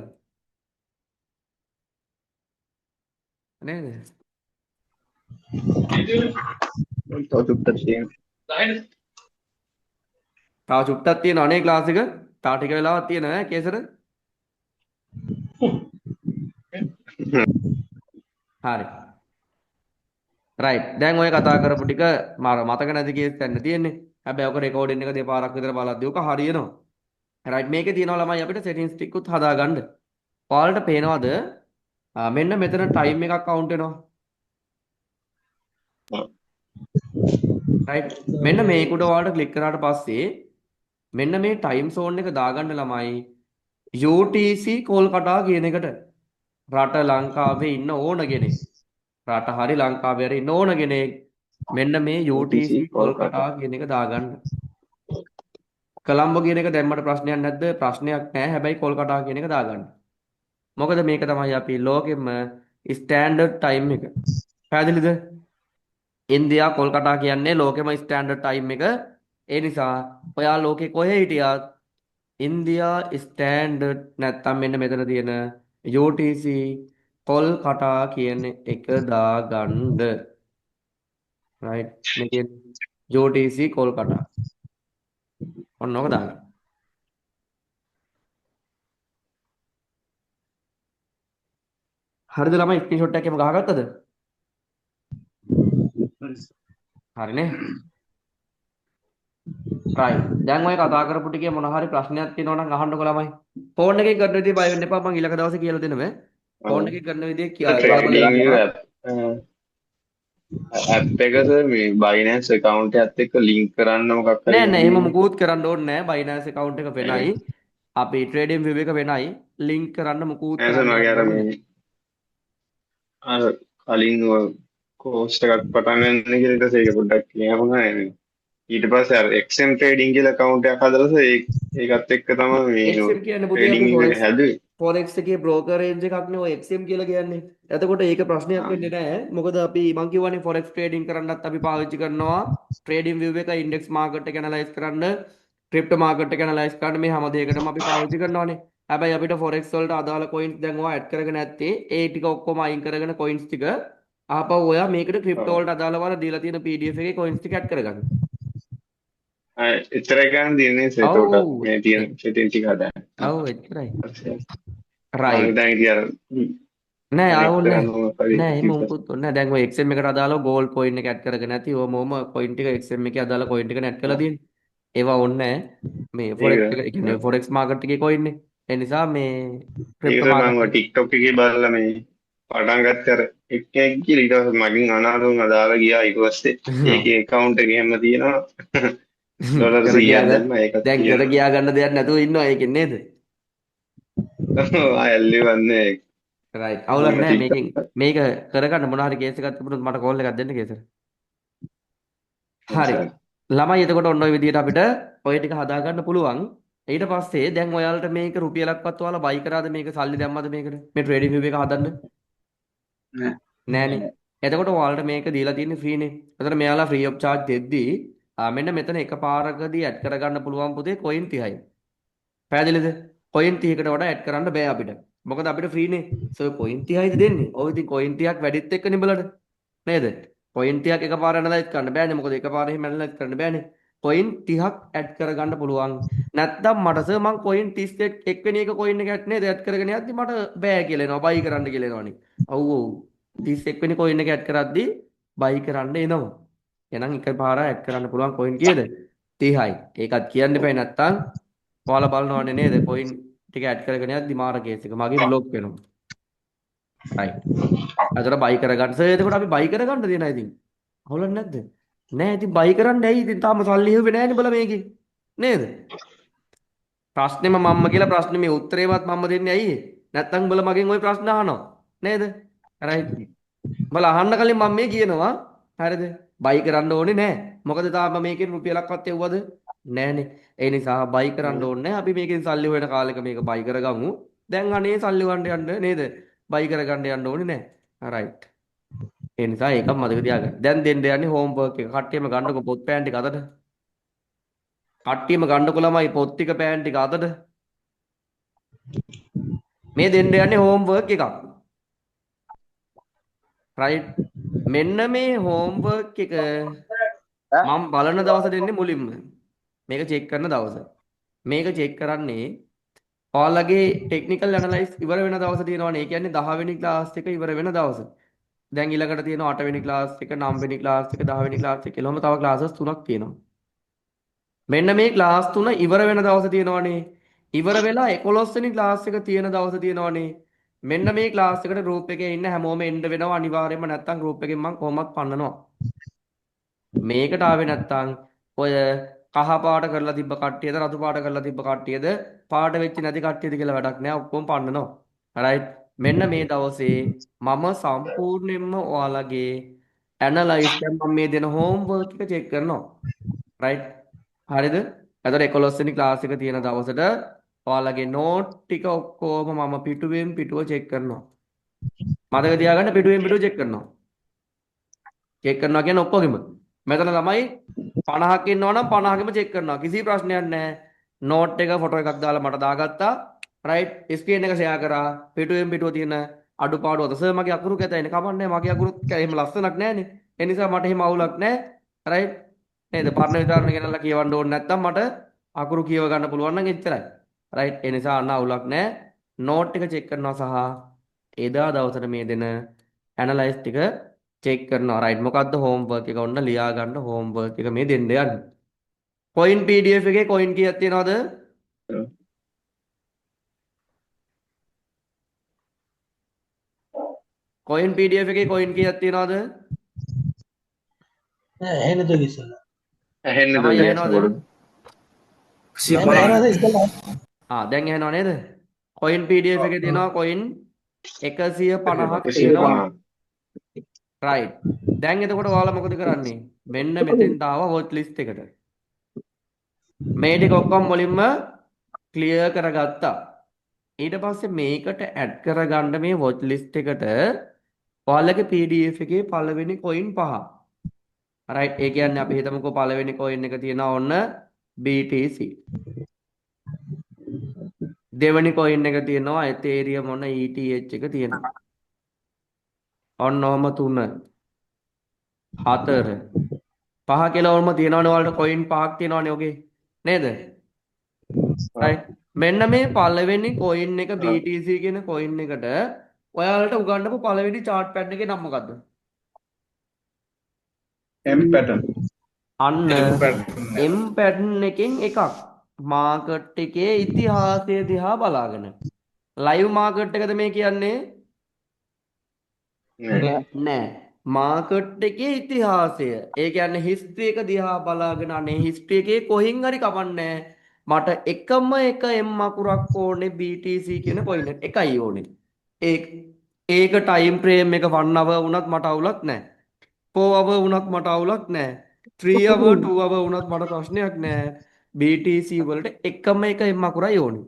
නේද? තව චුට්ටක් තියෙනවා. තව චුට්ටක් තියෙනවා නේ ක්ලාස් එක. තව ටික වෙලාවක් තියෙනවා ඈ කේසර. හරි. රයිට්. දැන් ඔය කතා කරපු ටික මතක නැති කේස් ගන්න තියෙන්නේ. හැබැයි ඔක රෙකෝඩින් එක දෙපාරක් විතර බලද්දී ඔක හරියනවා. රයිට් මේකේ තියෙනවා ළමයි අපිට settings ටිකකුත් හදාගන්න. ඔයාලට පේනවද? මෙන්න මෙතන ටයිම් එකක් කවුන්ට් වෙනවා. රයිට්. මෙන්න මේකට ඔයාලට ක්ලික් කරාට පස්සේ මෙන්න මේ ටයිම් zone එක දාගන්න ළමයි UTC කොල්කටා කියන එකට. රට ලංකාවේ ඉන්න ඕන කෙනෙක්. රට හරි ලංකාවේ හරි ඉන්න ඕන කෙනෙක් මෙන්න මේ UTC කොල්කටා කියන එක දාගන්න. කොළඹ කියන එක දැම්මට ප්‍රශ්නයක් නැද්ද? ප්‍රශ්නයක් නැහැ. හැබැයි කොල්කටා කියන එක දාගන්න. මොකද මේක තමයි අපි ලෝකෙම ස්ටෑන්ඩඩ් ටයිම් එක. පැහැදිලිද? ඉන්දියා කොල්කටා කියන්නේ ලෝකෙම ස්ටෑන්ඩඩ් ටයිම් එක. ඒ නිසා ඔයා ලෝකේ කොහේ හිටියත් ඉන්දියා ස්ටෑන්ඩඩ් නැත්තම් මෙන්න මෙතන තියෙන UTC කොල්කටා කියන එක දාගන්න. රයිට්. මේකේ UTC කොල්කටා. ඔන්න ඔක දාගන්න. හරිද ළමයි ස්ක්‍රීන්ෂොට් එකක් එම ගහගත්තද? හරිනේ. රයිට්. දැන් ඔය කතා කරපු ටිකේ මොන හරි ප්‍රශ්නයක් තියෙනවා නම් අහන්නකෝ ළමයි. ෆෝන් එකේ කරන විදිය බය වෙන්න එපා. මම ඊළඟ දවසේ කියලා දෙනවා. ෆෝන් එකේ කරන විදිය ඇප් එකද මේ බයිනෑන්ස් account එකත් එක්ක link කරන්න මොකක් හරි නෑ නෑ එහෙම මුකුත් කරන්න ඕනේ නෑ. Binance account එක වෙනයි. අපි trading view එක වෙනයි. link කරන්න මුකුත් නැසන වගේ අර මේ අර කලින් කෝස්ට් එකක් පටන් ගන්න කියලා ඊට පස්සේ ඒක පොඩ්ඩක් කියවුණා නේ. ඊට පස්සේ අර XM trading කියලා account එකක් හදලා ඒකත් එක්ක තමයි මේ XM කියන්නේ trading එක හැදුවේ. forex එකේ brokerage එකක් නේ ඔය XM කියලා කියන්නේ. එතකොට ඒක ප්‍රශ්නයක් වෙන්නේ නැහැ. මොකද අපි මං කියවනේ forex trading කරන්නත් අපි පාවිච්චි කරනවා trading view එක index market එක analyze කරන්න, crypto market එක analyze කරන්න මේ හැම දෙයකටම අපි පාවිච්චි කරනවානේ. හැබැයි අපිට forex වලට අදාළ coins දැන් ඔයා add කරගෙන නැත්තේ ඒ ටික ඔක්කොම අයින් කරගෙන coins ටික ආපහු ඔයා මේකට crypto වලට අදාළව දීලා තියෙන PDF එකේ coins ටික add කරගන්න. එතරයි ගන්න දිනේ සේතෝට මේ තියෙන setting ටික හදාගන්න. ඔව් එච්චරයි. right දැන් ඉතින් නෑ ආවුනේ නෑ එහෙම මොකුත් ඕනේ නෑ. දැන් ඔය XM එකට අදාළව gold coin එක add කරගෙන නැති ඕම coin ටික XM එකේ අදාළ coin ටික add කරලා තියෙන්නේ. ඒවා ඕනේ නෑ මේ forex එක කියන්නේ forex market එකේ coin නේ. ඒ නිසා මේ crypto market මම TikTok එකේ බලලා මේ පටන් ගත්ත අර එක්කෙනෙක් කියලා ඊට පස්සේ මගෙන් අනාදුන් අදාලා ගියා ඊට පස්සේ ඒකේ account එකේ හැම තියෙනවා ඩොලර් 100ක් දැම්ම ඒක දැන් කර ගියා ගන්න දෙයක් නැතුව ඉන්නවා ඒකෙන් නේද? ආයෙල්ලි වන්නේ right අවුලක් නැහැ මේකෙන් මේක කරගන්න මොන හරි කේස් එකක් තිබුණොත් මට කෝල් එකක් දෙන්න කේසර. හරි ළමයි එතකොට ඔන්න ඔය විදිහට අපිට ඔය ටික හදා ගන්න පුළුවන්. ඊට පස්සේ දැන් ඔයාලට මේක රුපියලක්වත් ඔයාලා බයි කරාද මේක සල්ලි දැම්මද මේකට මේ ට්‍රේඩින් view එක හදන්න? නෑනේ. එතකොට ඔයාලට මේක දීලා තියෙන්නේ ෆ්‍රී නේ. එතකොට මෙයාලා ෆ්‍රී ඔෆ් charge දෙද්දී මෙන්න මෙතන එකපාරකදී ඇඩ් කරගන්න පුළුවන් පුතේ coin 30යි. පැහැදිලිද? coin 30කට වඩා ඇඩ් කරන්න බෑ අපිට. මොකද අපිට ෆ්‍රී නේ. සෝ coin 30යිද දෙන්නේ. ඔය ඉතින් coin 30ක් වැඩිත් එක්ක නිබලට. නේද? coin 30ක් එකපාර ඇනලයිස් කරන්න බෑනේ. මොකද එකපාර එහෙම ඇනලයිස් කරන්න බෑනේ. coin 30ක් ඇඩ් කරගන්න පුළුවන්. නැත්නම් මට සර් මං coin 31 එක්වෙනි එක coin එක ඇඩ් නේද ඇඩ් කරගෙන යද්දි මට බෑ කියලා එනවා. බයි කරන්න කියලා එනවනේ. ඔව් ඔව්. 31 වෙනි coin එක ඇඩ් කරද්දි බයි කරන්න එනවා. එහෙනම් එකපාර ඇඩ් කරන්න පුළුවන් coin කීයද? 30යි. ඒකත් කියන්න එපා නැත්තම් ඔයාලා බලනවනේ නේද? coin ටික ඇඩ් කරගෙන යද්දි මාර කේස් එක මගේ බ්ලොක් වෙනවා. right. අතන බයි කරගන්න. සර් එතකොට අපි බයි කරගන්න දෙනා ඉතින්. අවුලක් නැද්ද? නෑ ඉතින් බයි කරන්න ඇයි? ඉතින් තාම සල්ලි හුවේ නෑනේ බල මේකේ. නේද? ප්‍රශ්නේම මම්ම කියලා ප්‍රශ්නේ මේ උත්තරේවත් මම්ම දෙන්නේ ඇයි? නැත්තම් උඹලා මගෙන් ওই ප්‍රශ්න අහනවා. නේද? right. උඹලා අහන්න කලින් මම මේ කියනවා. හරිද? බයි කරන්න ඕනේ නෑ. මොකද තාම මේකෙන් රුපියලක්වත් එව්වද? නෑනේ. ඒ නිසා බයි කරන්න ඕනේ නෑ. අපි මේකෙන් සල්ලි හොයන කාලෙක මේක බයි කරගමු. දැන් අනේ සල්ලි වන්න යන්න නේද? බයි කරගන්න යන්න ඕනේ නෑ. right. ඒ නිසා ඒකම මතක තියාගන්න. දැන් දෙන්න යන්නේ හෝම්වර්ක් එක. කට්ටියම ගන්නකො පොත් පෑන් ටික අතට. කට්ටියම ගන්නකො ළමයි පොත් ටික පෑන් ටික අතට. මේ දෙන්න යන්නේ හෝම්වර්ක් එකක්. රයිට්. මෙන්න මේ හෝම්වර්ක් එක මම බලන දවස දෙන්නේ මුලින්ම. මේක චෙක් කරන දවස. මේක චෙක් කරන්නේ ඔයාලගේ ටෙක්නිකල් ඇනලයිස් ඉවර වෙන දවස තියෙනවනේ. ඒ කියන්නේ 10 වෙනි ක්ලාස් එක ඉවර වෙන දවස. දැන් ඊළඟට තියෙනවා 8 වෙනි ක්ලාස් එක, 9 වෙනි ක්ලාස් එක, 10 වෙනි ක්ලාස් එක කියලා තව ක්ලාසස් 3ක් තියෙනවා. මෙන්න මේ ක්ලාස් 3 ඉවර වෙන දවස තියෙනවනේ. ඉවර වෙලා 11 වෙනි ක්ලාස් එක තියෙන දවස තියෙනවනේ. මෙන්න මේ ක්ලාස් එකට ගෲප් එකේ ඉන්න හැමෝම එන්න වෙනවා අනිවාර්යයෙන්ම. නැත්තම් ගෲප් එකෙන් මම කොහොමවත් පන්නනවා. මේකට ආවේ නැත්තම් ඔය කහ පාට කරලා තිබ්බ කට්ටියද රතු පාට කරලා තිබ්බ කට්ටියද පාට වෙච්ච නැති කට්ටියද කියලා වැඩක් නෑ. ඔක්කොම පන්නනවා. රයිට්. මෙන්න මේ දවසේ මම සම්පූර්ණයෙන්ම ඔයාලගේ ඇනලයිස් දැන් මම මේ දෙන හෝම්වර්ක් එක චෙක් කරනවා. රයිට්. හරිද? එතකොට 11 වෙනි ක්ලාස් එක තියෙන දවසට ඔයාලගේ නෝට් ටික ඔක්කොම මම පිටුවෙන් පිටුව චෙක් කරනවා. මතක තියාගන්න පිටුවෙන් පිටුව චෙක් කරනවා. චෙක් කරනවා කියන්නේ ඔක්කොගෙම. මෙතන ළමයි 50ක් ඉන්නවා නම් 50ගෙම චෙක් කරනවා. කිසි ප්‍රශ්නයක් නැහැ. නෝට් එක ෆොටෝ එකක් දාලා මට දාගත්තා. රයිට්. ස්ක්‍රීන් එක ෂෙයා කරා. පිටුවෙන් පිටුව තියෙන අඩුපාඩු අත සර් මගේ අකුරු කැතයිනේ. කමන්නේ මගේ අකුරුත් එහෙම ලස්සනක් නැහැනේ. ඒ නිසා මට එහෙම අවුලක් නැහැ. රයිට්. නේද? පරණ විතරණ ගෙනල්ලා කියවන්න ඕනේ නැත්තම් මට අකුරු කියව ගන්න පුළුවන් නම් එච්චරයි. රයිට්. ඒ නිසා අන්න අවුලක් නැහැ. නෝට් එක චෙක් කරනවා සහ එදා දවසට මේ දෙන ඇනලයිස් ටික චෙක් කරනවා. රයිට්. මොකද්ද හෝම්වර්ක් එක? ඔන්න ලියා ගන්න හෝම්වර්ක් එක මේ දෙන්න යන්නේ. කොයින් PDF එකේ කොයින් කීයක් තියෙනවද? කොයින් PDF එකේ කොයින් කීයක් තියෙනවද? එහෙම තු ඉස්සලා. ඇහෙන්න ළමයි දුන්නේ ඇහෙනවද? දැන් ඇහෙනව නේද? කොයින් PDF එකේ තියෙනවා කොයින් 150ක් තියෙනවා. රයිට්. දැන් එතකොට ඔයාලා මොකද කරන්නේ? මෙන්න මෙතෙන්ට ආවා වොච් ලිස්ට් එකට. මේ ටික ඔක්කොම මුලින්ම ක්ලියර් කරගත්තා. ඊට පස්සේ මේකට ඇඩ් කරගන්න මේ වොච් ලිස්ට් එකට ඔයාලගේ PDF එකේ පළවෙනි කොයින් 5. රයිට්. ඒ කියන්නේ අපි හිතමුකෝ පළවෙනි කොයින් එක තියෙනවා ඔන්න BTC. දෙවෙනි කොයින් එක තියෙනවා Ethereum ඔන්න ETH එක තියෙනවා. ඔන්න ඔහම 3 4 5 කියලා ඔන්න තියෙනවනේ ඔයාලට කොයින් 5ක් තියෙනවනේ ඔගේ නේද? රයිට්. මෙන්න මේ පළවෙනි කොයින් එක BTC කියන කොයින් එකට ඔයාලට උගන්වපු පළවෙනි chart pattern එකේ නම මොකද්ද? M pattern. අන්න M pattern එකෙන් එකක් මාකට් එකේ ඉතිහාසය දිහා බලාගෙන ලයිව් මාකට් එකද මේ කියන්නේ? නෑ. මාකට් එකේ ඉතිහාසය. ඒ කියන්නේ හිස්ටරි එක දිහා බලාගෙන අනේ හිස්ටරි එකේ කොහින් හරි කපන්නේ මට එකම එක M අකුරක් ඕනේ BTC කියන කොයින් එකයි ඕනේ. ඒක ටයිම් ෆ්‍රේම් එක 1 hour වුණත් මට අවුලක් නැහැ. 4 hour වුණත් මට අවුලක් නැහැ. 3 hour 2 hour වුණත් මට ප්‍රශ්නයක් නැහැ. BTC වලට එකම එක M අකුරයි ඕනේ.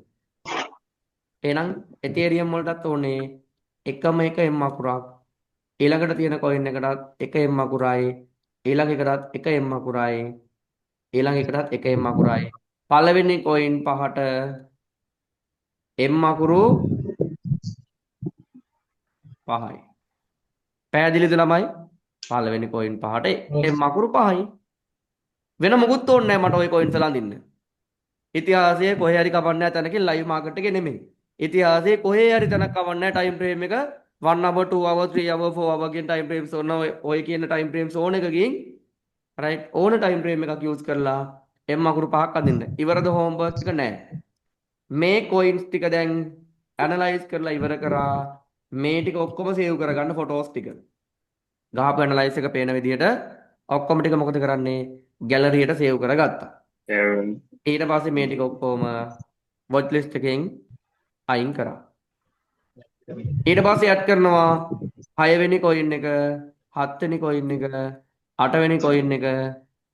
එහෙනම් Ethereum වලටත් ඕනේ එකම එක M අකුරක්. ඊළඟට තියෙන කොයින් එකටත් එක M අකුරයි. ඊළඟ එකටත් එක M අකුරයි. ඊළඟ එකටත් එක M අකුරයි. පළවෙනි කොයින් 5ට M අකුරු 5යි. පැහැදිලිද ළමයි? පළවෙනි කොයින් 5ට M අකුරු 5යි. වෙන මොකුත් ඕනේ නැහැ මට ওই කොයින්ස් ලඳින්න. ඉතිහාසයේ කොහේ හරි කවන්නේ තැනකින් ලයිව් මාකට් එකේ නෙමෙයි. ඉතිහාසයේ කොහේ හරි තැනක් කවන්නේ ටයිම් ෆ්‍රේම් එක 1 hour 2 hour 3 hour 4 hour කියන ටයිම් ෆ්‍රේම්ස් ඕන ඔය කියන ටයිම් ෆ්‍රේම්ස් ඕන එකකින් රයිට් ඕන ටයිම් ෆ්‍රේම් එකක් යූස් කරලා M අකුරු 5ක් අඳින්න. ඉවරද හෝම්වර්ක් එක? නැහැ. මේ කොයින්ස් ටික දැන් ඇනලයිස් කරලා ඉවර කරා. මේ ටික ඔක්කොම සේව් කරගන්න ෆොටෝස් ටික. ගහපු ඇනලයිස් එක පේන විදිහට ඔක්කොම ටික මොකද කරන්නේ? ගැලරියට සේව් කරගත්තා. ඊට පස්සේ මේ ටික ඔක්කොම වොච් ලිස්ට් එකෙන් අයින් කරා. ඊට පස්සේ ඇඩ් කරනවා 6 වෙනි කොයින් එක, 7 වෙනි කොයින් එක, 8 වෙනි කොයින් එක,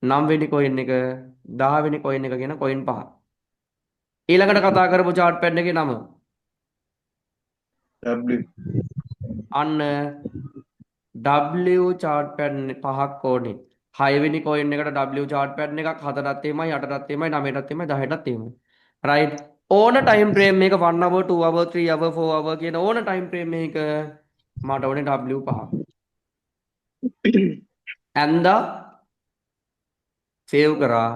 9 වෙනි කොයින් එක, 10 වෙනි කොයින් එක කියන කොයින් 5. ඊළඟට කතා කරපු chart pattern එකේ නම W. අන්න W chart pattern 5ක් ඕනේ. හයවෙනි කොයින් එකට W chart pattern එකක් 4ටත් එහෙමයි 8ටත් එහෙමයි 9ටත් එහෙමයි 10ටත් එහෙමයි right ඕන time frame මේක 1 hour 2 hour 3 hour 4 hour කියන ඕන time frame මේක මට ඕනේ W 5 ඇන්දා save කරා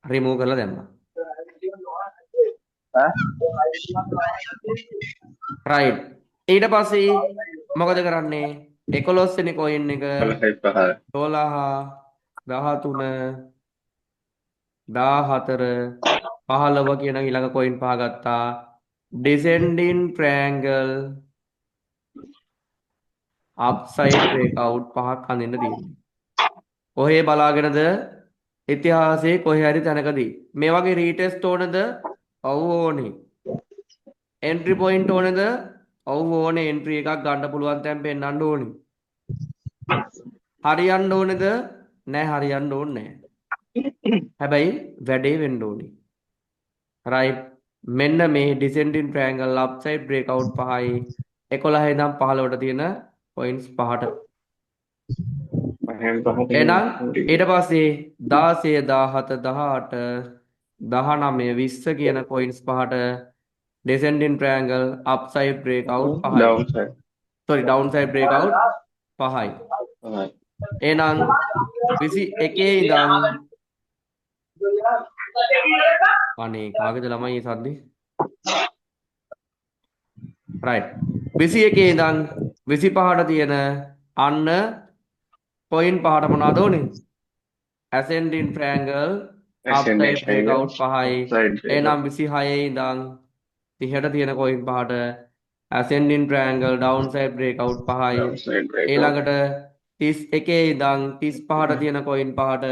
remove කරලා දැම්මා right ඊට පස්සේ මොකද කරන්නේ 11 වෙනි කොයින් එක 12යි 5යි 12 13 14 15 කියන ඊළඟ කොයින් පහ ගත්තා descending triangle upside breakout පහක් අඳින්න තියෙනවා කොහේ බලාගෙනද ඉතිහාසයේ කොහේ හරි තැනකදී මේ වගේ රීටෙස්ට් ඕනද ඔව් ඕනේ entry point ඕනේද ඔව් ඕනේ entry එකක් ගන්න පුළුවන් තැන් පෙන්නන්න ඕනේ හරියන්න ඕනේද නෑ හරියන්න ඕනේ නෑ හැබැයි වැඩේ වෙන්න ඕනේ right මෙන්න මේ descending triangle upside breakout පහයි 11 ඉඳන් 15ට තියෙන points පහට පහෙන් පහට එහෙනම් ඊට පස්සේ 16 17 18 19 20 කියන points පහට descending triangle upside breakout පහයි down side sorry downside breakout පහයි 5යි එහෙනම් 21 ඉඳන් අනේ කාගේද ළමයි මේ සද්දේ right 21 ඉඳන් 25ට තියෙන අන්න point පහට මොනවද උනේ ascending triangle upside breakout පහයි එහෙනම් 26 ඉඳන් 30ට තියෙන coin පහට ascending triangle downside breakout පහයි ඊළඟට 31 ඉඳන් 35ට තියෙන coin පහට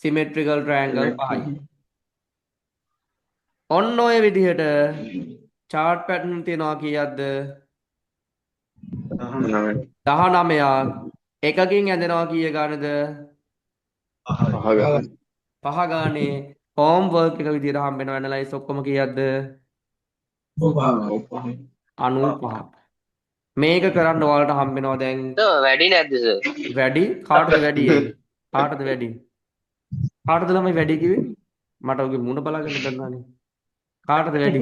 symmetrical triangle පහයි ඔන්න ඔය විදිහට chart pattern තියනවා කීයක්ද 19ක් එකකින් ඇඳෙනවා කීය ගානද 5 ගානේ homework එක විදිහට හම්බ වෙනවා analyze ඔක්කොම කීයක්ද 95ක් මේක කරන්න ඔයාලට හම්බ වෙනවා දැන් වැඩි නැද්ද සර් වැඩි කාටද වැඩි කාටද වැඩි කාටද ළමයි වැඩි කිව්වේ මට ඔගේ මුණ බලාගෙන දන්නානේ කාටද වැඩි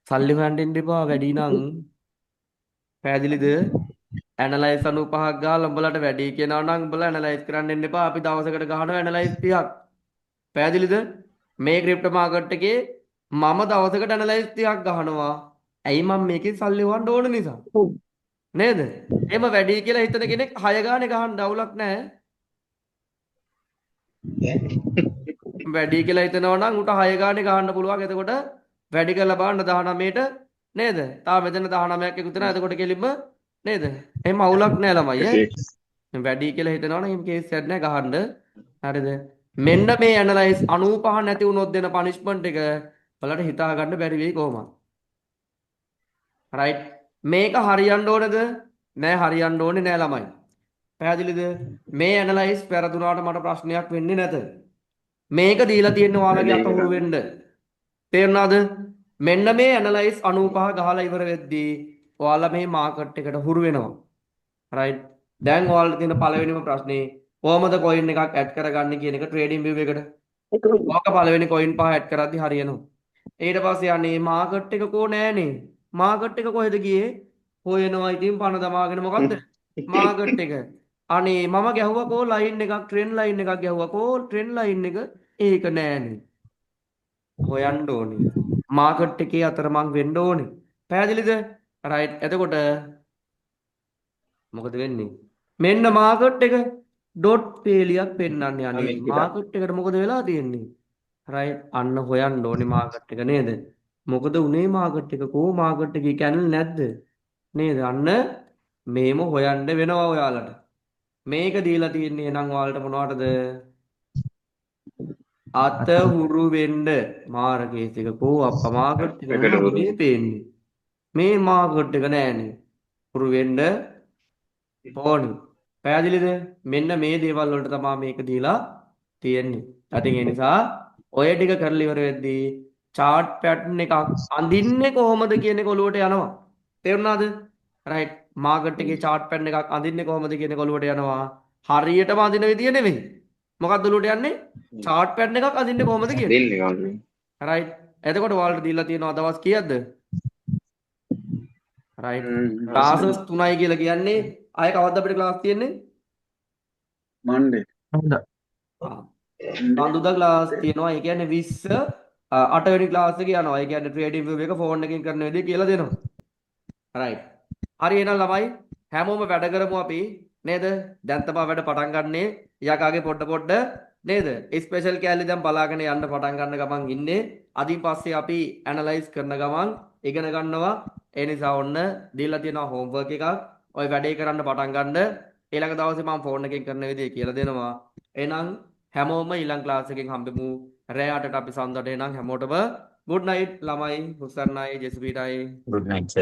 සල්ලි හොයන්න ඉන්න එපා වැඩි නම් පැහැදිලිද ඇනලයිස් 95ක් ගාලා උඹලට වැඩි කියනවා නම් උඹලා ඇනලයිස් කරන්න ඉන්න එපා අපි දවසකට ගහනවා ඇනලයිස් 30ක් පැහැදිලිද මේ ක්‍රිප්ටෝ මාකට් එකේ මම දවසකට ඇනලයිස් 30ක් ගහනවා ඇයි මම මේකෙන් සල්ලි හොයන්න ඕන නිසා නේද එහෙම වැඩි කියලා හිතන කෙනෙක් 6 ගානේ ගහන්න අවුලක් නැහැ වැඩි කියලා හිතනවා නම් උට 6 ගානේ ගහන්න පුළුවන් එතකොට වැඩි කරලා බලන්න 19ට නේද තාම මෙතන 19ක් එකතු වෙනවා එතකොට කෙලින්ම නේද එහෙම අවුලක් නැහැ ළමයි වැඩි කියලා හිතනවා නම් එහෙම කේස් එකක් නැහැ ගහන්න හරිද මෙන්න මේ ඇනලයිස් 95 නැති වුණොත් දෙන පනිෂ්මන්ට් එක බලන්න හිතා ගන්න බැරි වෙයි කොහොමද right මේක හරියන්න ඕනේද නෑ හරියන්න ඕනේ නෑ ළමයි පැහැදිලිද මේ ඇනලයිස් පෙරදුනාට මට ප්‍රශ්නයක් වෙන්නේ නැත මේක දීලා තියෙන ඔයාලගේ අත හුරු වෙන්න තේරුණාද මෙන්න මේ ඇනලයිස් 95 ගහලා ඉවර වෙද්දී ඔයාලා මේ මාකට් එකට හුරු වෙනවා right දැන් ඔයාලට තියෙන පළවෙනිම ප්‍රශ්නේ කොහමද coin එකක් ඇඩ් කරගන්නේ කියන එක trading view එකට ඔක පළවෙනි coin පහ ඇඩ් කරද්දී හරියනවා ඊට පස්සේ අනේ මාකට් එක කෝ නෑනේ මාකට් එක කොහෙද ගියේ හොයනවා ඉතින් පණ දමාගෙන මොකද්ද මාකට් එක අනේ මම ගැහුවා කෝ ලයින් එකක් ට්‍රෙන්ඩ් ලයින් එකක් ගැහුවා කෝ ට්‍රෙන්ඩ් ලයින් එක ඒක නෑනේ හොයන්න ඕනේ මාකට් එකේ අතරමං වෙන්න ඕනේ පැහැදිලිද රයිට් එතකොට මොකද වෙන්නේ මෙන්න මාකට් එක ඩොට් පේලියක් පෙන්වන්නේ අනේ මාකට් එකට මොකද වෙලා තියෙන්නේ රයිට් අන්න හොයන්න ඕනේ මාකට් එක නේද මොකද උනේ මාකට් එක කෝ මාකට් එකේ කැනල් නැද්ද නේද අන්න මේම හොයන්න වෙනවා ඔයාලට මේක දීලා තියෙන්නේ එහෙනම් ඔයාලට මොනවටද අත හුරු වෙන්න මාර කේස් එක කෝ අප්පා මාකට් එක මොකද මේ පේන්නේ මේ මාකට් එක නෑනේ හුරු වෙන්න ඕනේ පැහැදිලිද මෙන්න මේ දේවල් වලට තමයි මේක දීලා තියෙන්නේ අතින් ඒ නිසා ඔය ටික කරලා ඉවර වෙද්දී chart pattern එකක් අඳින්නේ කොහොමද කියන එක ඔලුවට යනවා තේරුණාද right මාකට් එකේ chart pattern එකක් අඳින්නේ කොහොමද කියන එක ඔලුවට යනවා හරියටම අඳින විදිය නෙමෙයි. මොකක්ද ඔලුවට යන්නේ? chart pattern එකක් අඳින්නේ කොහොමද කියන්නේ. දෙන්නේ කවුනේ. right. එතකොට ඔයාලට දීලා තියෙනවා දවස් කීයක්ද? right. classes 3යි කියලා කියන්නේ අය කවද්ද අපිට class තියෙන්නේ? මන්ඩේ. බඳුදා class තියෙනවා. ඒ කියන්නේ 20 8 වෙනි class එක යනවා. ඒ කියන්නේ trading view එක phone එකකින් කරන විදිය කියලා දෙනවා. right. හරි එහෙනම් ළමයි හැමෝම වැඩ කරමු අපි නේද? දැන් තමයි වැඩ පටන් ගන්නෙ. යකාගේ පොඩ නේද? ස්පෙෂල් කැලේ දැන් බලාගෙන යන්න පටන් ගන්න ගමන් ඉන්නේ. අදින් පස්සේ අපි ඇනලයිස් කරන ගමන් ඉගෙන ගන්නවා. ඒ නිසා ඔන්න දීලා තියෙනවා homework එකක්. ඔය වැඩේ කරන්න පටන් ගන්න. ඊළඟ දවසේ මම ෆෝන් එකෙන් කරන විදිය කියලා දෙනවා. එහෙනම් හැමෝම ඊළඟ ක්ලාස් එකෙන් හම්බෙමු. රෑ 8ට අපි සඳට එහෙනම් හැමෝටම good night ළමයි. හුසන්නයි ජෙසිපීටයි. Good night, sir.